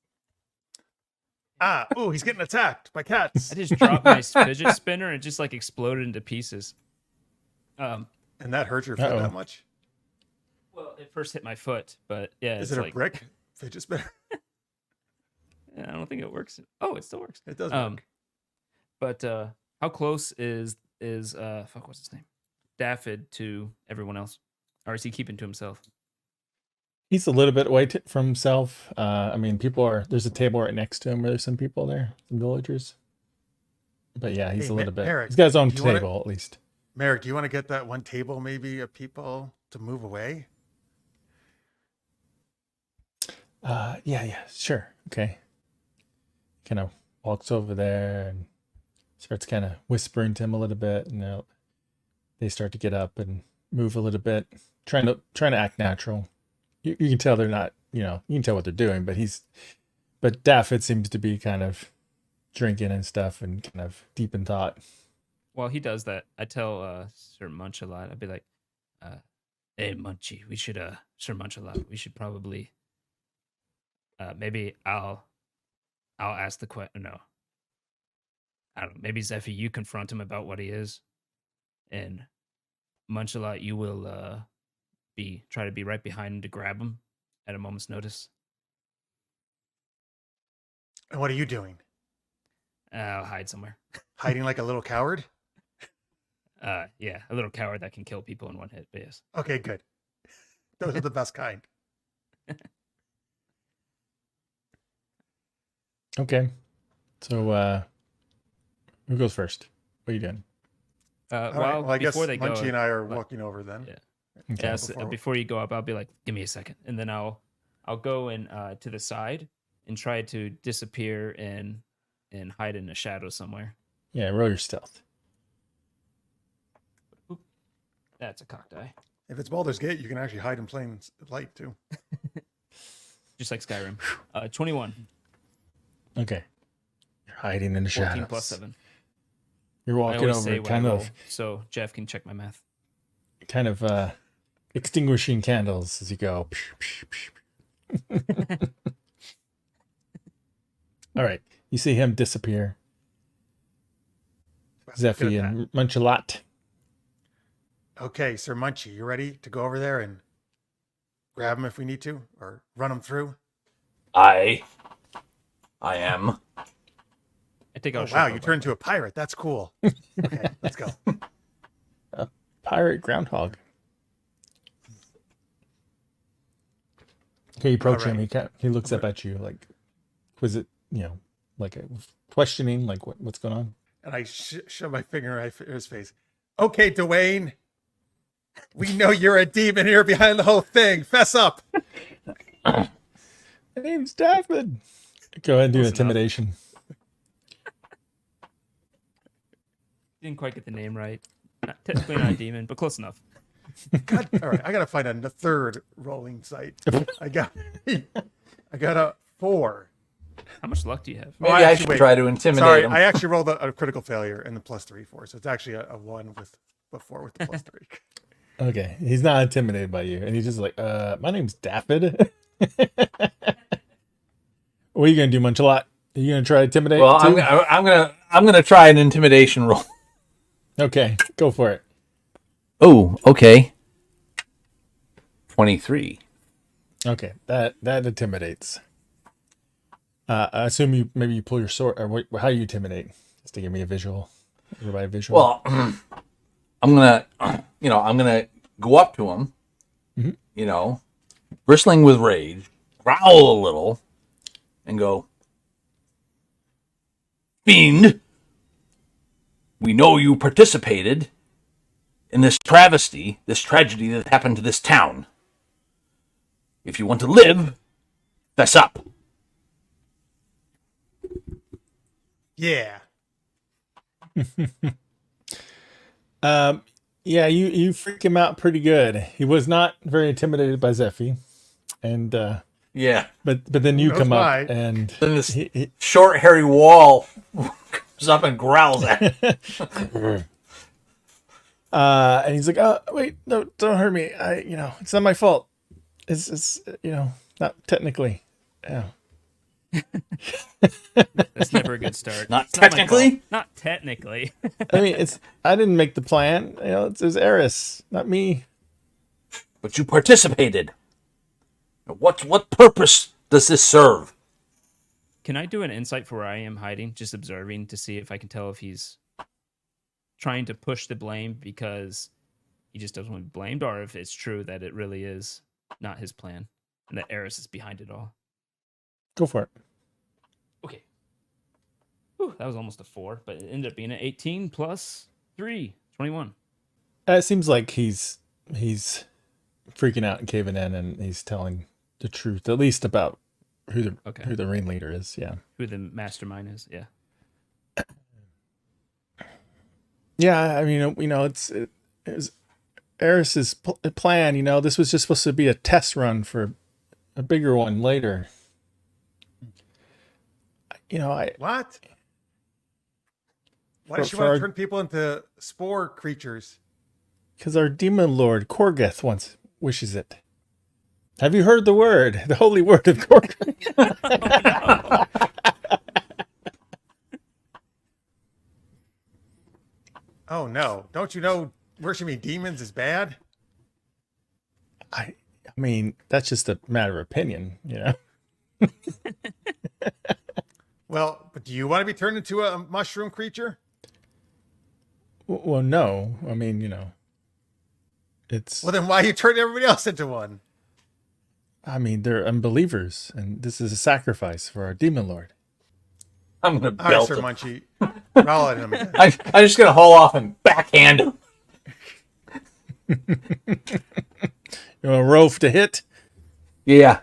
Oh, he's getting attacked by cats. I just dropped my fidget spinner and it just like exploded into pieces. And that hurt your foot Uh-oh. that much? Well, it first hit my foot, but yeah, Is it's it like, a brick fidget spinner? I don't think it works. Oh, it still works. It does work. But how close is what's his name? Daffod to everyone else, or is he keeping to himself? He's a little bit away from himself. I mean, there's a table right next to him where there's some people there, some villagers. But yeah, he's Hey, a little bit. Merrick, He's got his own do you wanna- table at least. Merrick, do you want to get that one table maybe of people to move away? Yeah, sure. Okay. Kind of walks over there and starts kind of whispering to him a little bit, and they start to get up and move a little bit, trying to act natural. You can tell they're not, you can tell what they're doing, but Daffod seems to be kind of drinking and stuff and kind of deep in thought. While he does that, I tell Sir Munchalot, I'd be like, "Hey, Munchie, we should Sir Munchalot, we should probably maybe I'll ask the question. No, I don't know. Maybe Zeffie, you confront him about what he is, and Munchalot, you will try to be right behind him to grab him at a moment's notice. And what are you doing? I'll hide somewhere. Hiding like a little coward? Yeah, a little coward that can kill people in one hit. But yes, Okay, good. Those are the best kind. Okay. So who goes first? What are you doing? All right, well, I guess before they Munchie go, and I are but- walking over then. Yeah. Okay. Yes, before you go up, I'll be like, give me a second, and then I'll go in to the side and try to disappear and hide in a shadow somewhere. Yeah, roll your stealth. That's a cocked eye, If it's Baldur's Gate, you can actually hide in plain light too. just like Skyrim. 21, Okay. You're hiding in the 14 shadows. plus 7. You're I walking always over, say what kind I of roll, so Jeff can check my math. Extinguishing candles as you go. All right. You see him disappear. Good Zeffie at and Munchalot. Okay, Sir Munchie, you ready to go over there and grab him if we need to, or run him through? I am. I take Oh, out. wow, you turned into a pirate. That's cool. Okay, let's go. Pirate groundhog. Okay, you approach him. He looks up at you like, was it, like a questioning, like what's going on? And I shove my finger in his face. Okay, Dwayne. We know you're a demon here behind the whole thing. Fess up. My name's Daffod. Go ahead and do Close enough. intimidation. Didn't quite get the name right. Technically not a demon, but close enough. God, all right, I gotta find a third rolling site. I got a 4. How much luck do you have? Maybe Oh, I actually, should wait. try to intimidate Sorry, him. I actually rolled a critical failure and the +3 4, so it's actually a 1 with before with the +3. Okay, he's not intimidated by you, and he's just like, my name's Daffod. What are you gonna do, Munchalot? Are you gonna try to intimidate? Well, too? I'm gonna try an intimidation roll. Okay, go for it. Oh, okay. 23. Okay, that intimidates. I assume you pull your sword, or how do you intimidate? Just to give me a visual. Everybody a visual. Well, I'm gonna go up to him, bristling with rage, growl a little, and go, "Fiend, we know you participated in this travesty, this tragedy that happened to this town. If you want to live, fess up." Yeah. Yeah, you freak him out pretty good. He was not very intimidated by Zeffie, and Yeah. but then you knows come why. up and Then this he short, hairy wall comes up and growls at him. and he's like, "Oh, wait, no, don't hurt me. It's not my fault. It's not technically. Yeah. That's never a good start. Not It's my technically? fault. Not technically. I mean, I didn't make the plan. It was Eris, not me. But you participated. What purpose does this serve? Can I do an insight for where I am hiding, just observing to see if I can tell if he's trying to push the blame because he just doesn't want to be blamed, or if it's true that it really is not his plan and that Eris is behind it all? Go for it. Okay. Whew, that was almost a 4, but it ended up being an 18 plus 3, 21. It seems like he's freaking out and caving in, and he's telling the truth, at least about who the ringleader is. Yeah. Who the mastermind is, yeah. Yeah, I mean, it was Eris's plan. This was just supposed to be a test run for a bigger one later. What? Why does she want to turn people into spore creatures? Because our demon lord Korgeth wishes it. Have you heard the word, the holy word of Korgeth? Oh no! Don't you know worshiping demons is bad? I mean, that's just a matter of opinion, Well, but do you want to be turned into a mushroom creature? Well, no. I mean, it's. Well, then why you turn everybody else into one? I mean, they're unbelievers, and this is a sacrifice for our demon lord. I'm gonna All right, belt Sir him. Munchie. Growl at him again. I'm just gonna haul off and backhand him. You want a rope to hit? Yeah.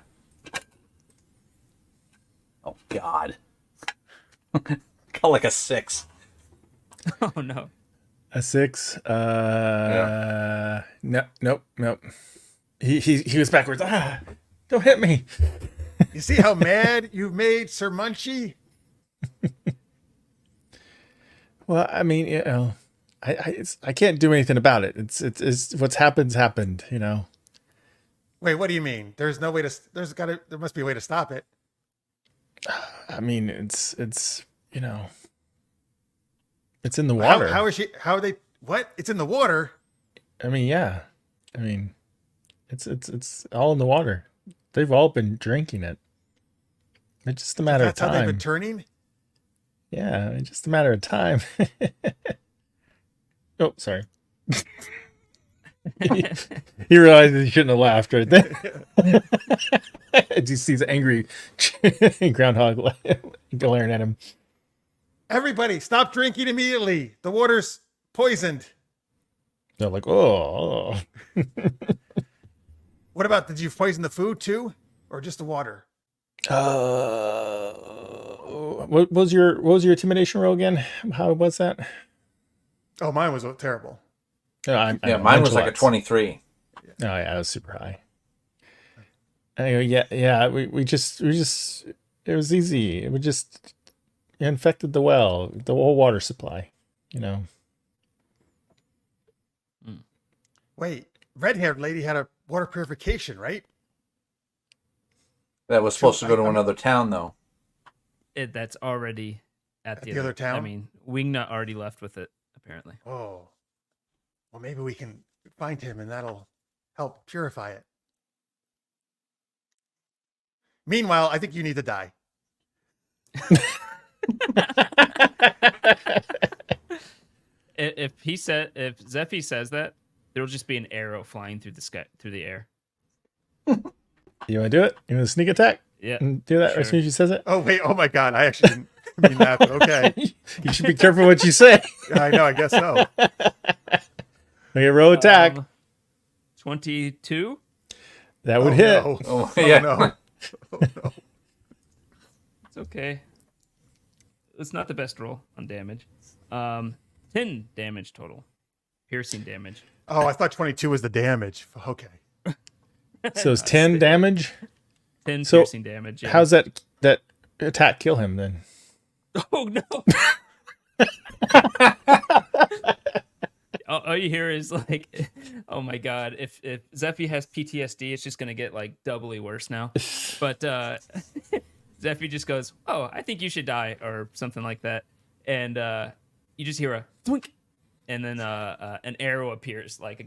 Oh God. Got like a 6. Oh, no. A 6. No, nope. He was backwards. Don't hit me. You see how mad you've made Sir Munchie? Well, I mean, I can't do anything about it. It's what's happened. Wait, what do you mean? There's no way to. There must be a way to stop it. I mean, it's it's in the water. How is she? How are they? What? It's in the water. I mean, yeah. I mean, it's all in the water. They've all been drinking it. It's just a matter of That's how time. they've been turning. Yeah, it's just a matter of time. Oh, sorry. He realizes he shouldn't have laughed right there. He sees angry groundhog glaring at him. Everybody, stop drinking immediately. The water's poisoned. They're like, oh. What about? Did you poison the food too, or just the water? What was your intimidation roll again? How was that? Oh, mine was terrible. No, Yeah, mine was like a 23. Oh yeah, that was super high. Anyway, yeah, we just it was easy. We just infected the well, the whole water supply, you know. Wait, red-haired lady had a water purification, right? That was supposed to go to another town, though. That's already at the other town? I mean, Wingnut already left with it, apparently. Oh. Well, maybe we can find him and that'll help purify it. Meanwhile, I think you need to die. If Zeffie says that, there'll just be an arrow flying through the sky, through the air. You want to do it? You want to sneak attack? Yeah. And do that sure. as soon as she says it? Oh, wait. Oh, my God. I actually didn't mean that, but okay. You should be careful what you say. Yeah, I know. I guess so. Okay, roll attack. 22? That would hit. No. Oh, Oh, yeah. no. Oh, no. It's okay. It's not the best roll on damage. 10 damage total. Piercing damage. Oh, I thought 22 was the damage. Okay. So it's 10 damage. 10 So, piercing damage. Yeah. How's that attack kill him then? Oh no! all you hear is like, "Oh my god!" If Zeffie has PTSD, it's just gonna get like doubly worse now. But Zeffie just goes, "Oh, I think you should die," or something like that, and you just hear a thwink, and then an arrow appears like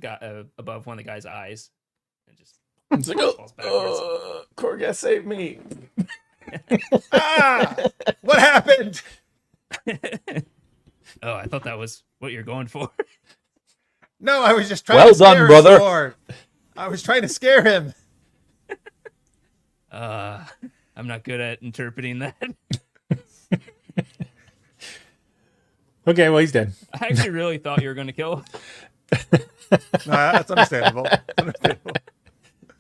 above one of the guy's eyes, and just It's like, falls backwards. Korga, save me. Ah! What happened? Oh, I thought that was what you're going for. No, I was just trying Well to scare done, him, brother. Spore. I was trying to scare him. I'm not good at interpreting that. Okay, well, he's dead. I actually really thought you were going to kill him. No, that's understandable.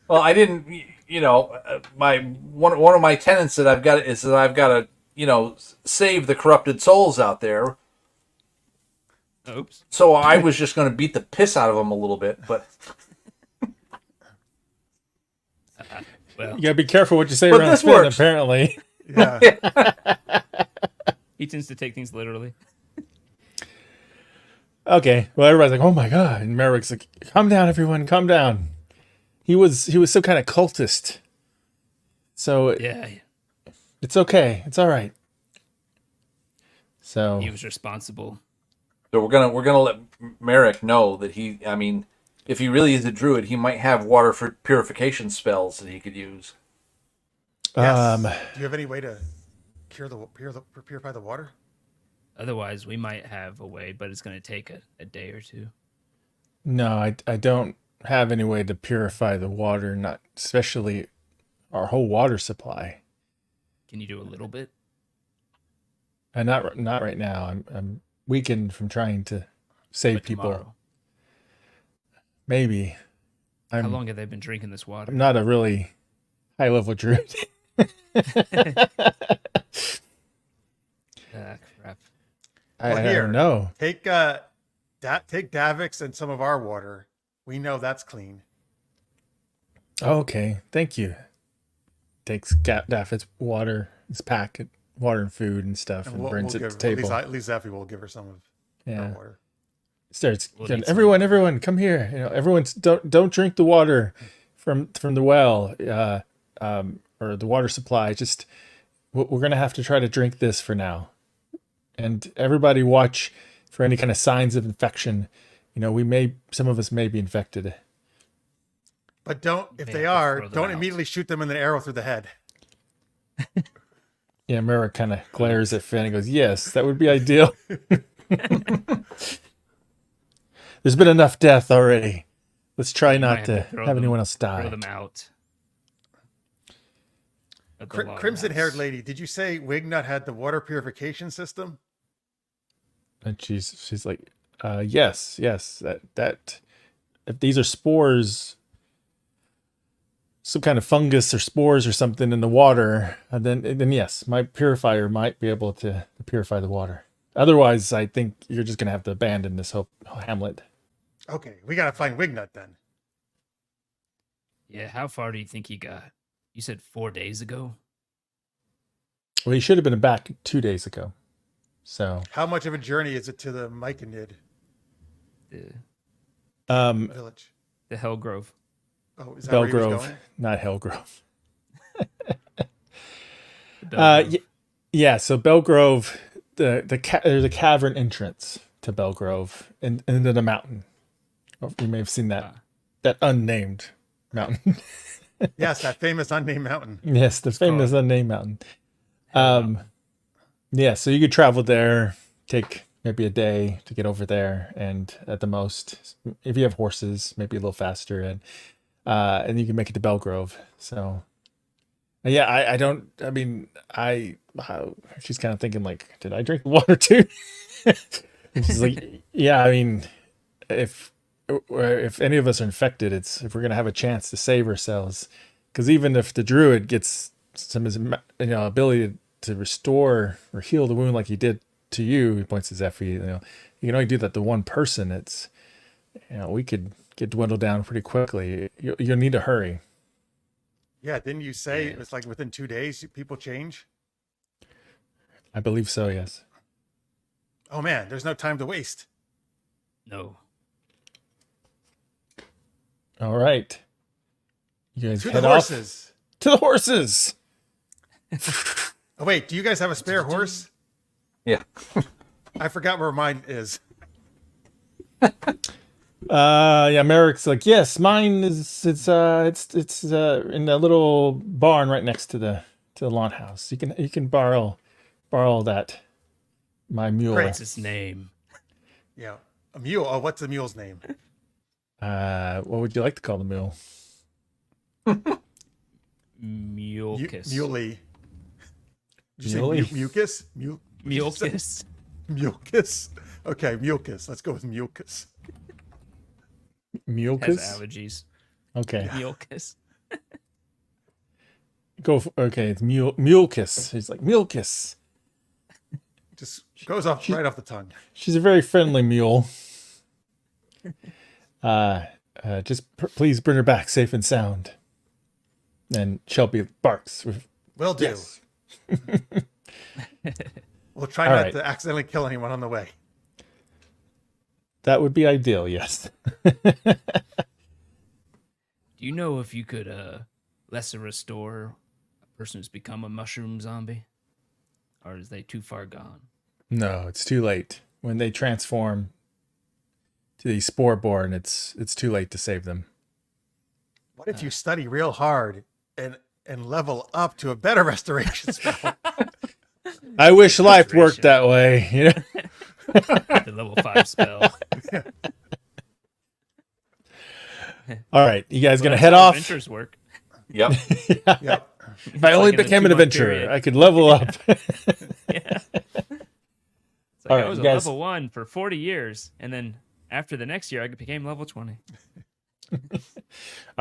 Well, I didn't. You know, my one of my tenets that I've got is that I've got to, you know, save the corrupted souls out there. Oops. So I was just going to beat the piss out of them a little bit, but Well, You gotta be careful what you say But around this Finn, works. apparently. Yeah. he tends to take things literally. Okay, well, everybody's like, oh my god. And Merrick's like, calm down, everyone, calm down. He was some kind of cultist. So Yeah, it's okay. It's all right. So he was responsible. so we're gonna let Merrick know that he. I mean, if he really is a druid, he might have water for purification spells that he could use. Yes. Do you have any way to purify the water? Otherwise, we might have a way, but it's going to take a day or two. no, I don't have any way to purify the water, not especially our whole water supply. Can you do a little bit? And not right now. I'm weakened from trying to save But people. tomorrow. Maybe. How I'm long have they been drinking this water? not a really high level druid. Crap. I here. don't know. Take Davix and some of our water. We know that's clean. Okay, thank you. Takes Daffod's water, his pack, water and food and stuff, and brings it to the table. At least Zeffie will give her some of Yeah. our water. Starts We'll going, need some. everyone, come here. You know, everyone's don't drink the water from the well, or the water supply. Just we're gonna have to try to drink this for now, and everybody watch for any kind of signs of infection. You know, some of us may be infected. But don't, if May they have to are, throw them don't out. immediately shoot them in an arrow through the head. Yeah, Merrick kind of glares at Finn and goes, "Yes, that would be ideal." There's been enough death already. Let's try You might not have to to throw have them- anyone else die. Throw them out. At the log Crimson-haired house. lady, did you say Wignut had the water purification system? And she's like, yes, that if these are spores, some kind of fungus or spores or something in the water, then yes, my purifier might be able to purify the water. Otherwise, I think you're just gonna have to abandon this whole hamlet. Okay, we gotta find Wignut then. Yeah, how far do you think he got? You said 4 days ago? Well, he should have been back 2 days ago. So, How much of a journey is it to the Myconid The, village? the Hellgrove. Oh, is that where he was Belgrove, going? not Hellgrove. The Belgrove. Yeah. So Belgrove, there's a cavern entrance to Belgrove and into the mountain. Oh, you may have seen that unnamed mountain. Yes, that famous unnamed mountain. Yes, the famous called unnamed mountain. Hell Yeah, so you could travel there, take maybe a day to get over there, and at the most, if you have horses, maybe a little faster, and you can make it to Belgrove. So, yeah, I don't. I mean, she's kind of thinking like, did I drink the water too? And she's like, yeah. I mean, if any of us are infected, if we're gonna have a chance to save ourselves, because even if the druid gets some ability to restore or heal the wound like he did to you, he points to Zeffie, you can only do that to one person. It's, we could get dwindled down pretty quickly. You'll need to hurry. Yeah, didn't you say it's like within 2 days people change? I believe so, yes. Oh man, there's no time to waste. No. All right. You guys To head the off horses. to the horses. Oh wait, do you guys have a spare horse? Yeah. I forgot where mine is. Yeah, Merrick's like, yes, mine is. It's in the little barn right next to the lawn house. You can borrow that. My mule. Great. What's his name? Yeah, a mule. Oh, what's the mule's name? What would you like to call the mule? Mulekiss. Muley. Did you Muley? say mucus? Mulekiss. Mucus. Okay, mucus. Let's go with mucus. Has Mulekiss? allergies. Okay. Mulekiss. Okay, it's Mulekiss. He's like, Mulekiss. Just goes off right off the tongue. She's a very friendly mule. Just please bring her back safe and sound. And Shelby barks. Will do. Yes. We'll try All not right. to accidentally kill anyone on the way. That would be ideal, yes. Do you know if you could lesser restore a person who's become a mushroom zombie? Or is they too far gone? No, it's too late. When they transform to the Spore born, it's too late to save them. What if you study real hard and level up to a better restoration spell? I wish life worked that way, you know. The level 5 spell. All right, you guys gonna Well, head that's how off? Adventures work. Yep. Yep. If I only like in a became an 2-month adventurer, period. I could level up. Yeah. It's like All I right, was you a guys- level 1 for 40 years, and then after the next year, I became level 20. All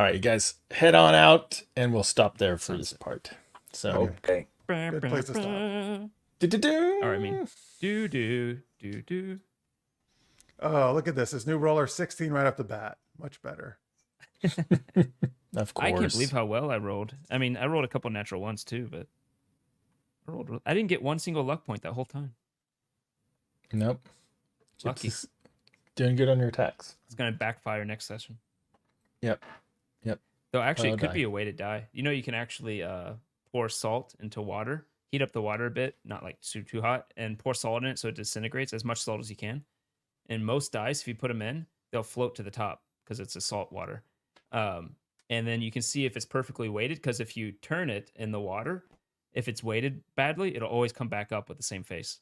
right, you guys head on out, and we'll stop there for this part. So, Okay. Good place to stop. All do-do-do. right, I mean, do. Oh, look at this. This new roller 16 right off the bat. Much better. Of course. I can't believe how well I rolled. I mean, I rolled a couple natural ones too, but I didn't get one single luck point that whole time. Nope. Lucky. Just doing good on your attacks. It's gonna backfire next session. Yep. Though actually, I'll it could die. be a way to die. You know, you can actually pour salt into water, heat up the water a bit, not like too hot, and pour salt in it so it disintegrates as much salt as you can. And most dice, if you put them in, they'll float to the top because it's a salt water. And then you can see if it's perfectly weighted, because if you turn it in the water, if it's weighted badly, it'll always come back up with the same face.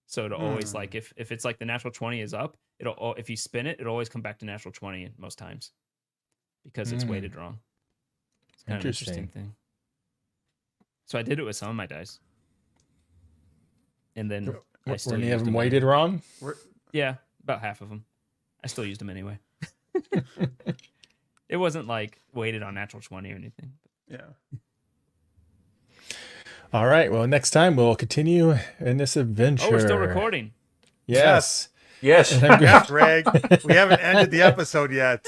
So it'll always, like, if it's like the natural 20 is up, if you spin it, it'll always come back to natural 20 most times because it's weighted wrong. It's kind of an interesting thing. So I did it with some of my dice. And then I still When you used have them them weighted wrong? Yeah, about half of them. I still used them anyway. It wasn't like weighted on natural 20 or anything. Yeah. All right. Well, next time we'll continue in this adventure. Oh, we're still recording. Yes. Yes. Yeah, Greg. We haven't ended the episode yet.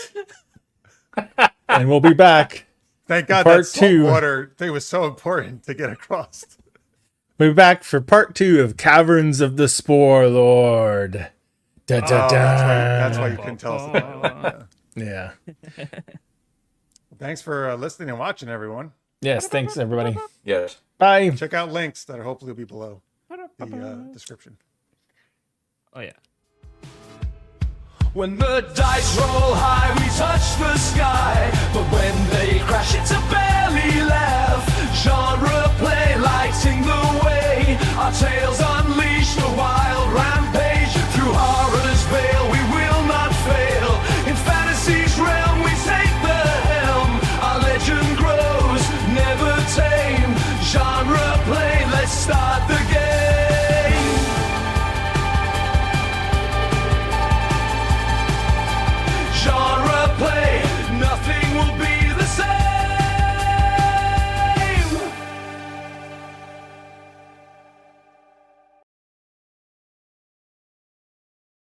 And we'll be back. Thank God Part that salt two. water thing was so important to get across. We'll be back for part 2 of Caverns of the Spore Lord. Da, da, Oh, da. that's why you couldn't tell us the title. Yeah. Yeah. Thanks for listening and watching, everyone. Yes, thanks, everybody. Yes. Bye. Check out links that are hopefully will be below the description. Oh yeah. When the dice roll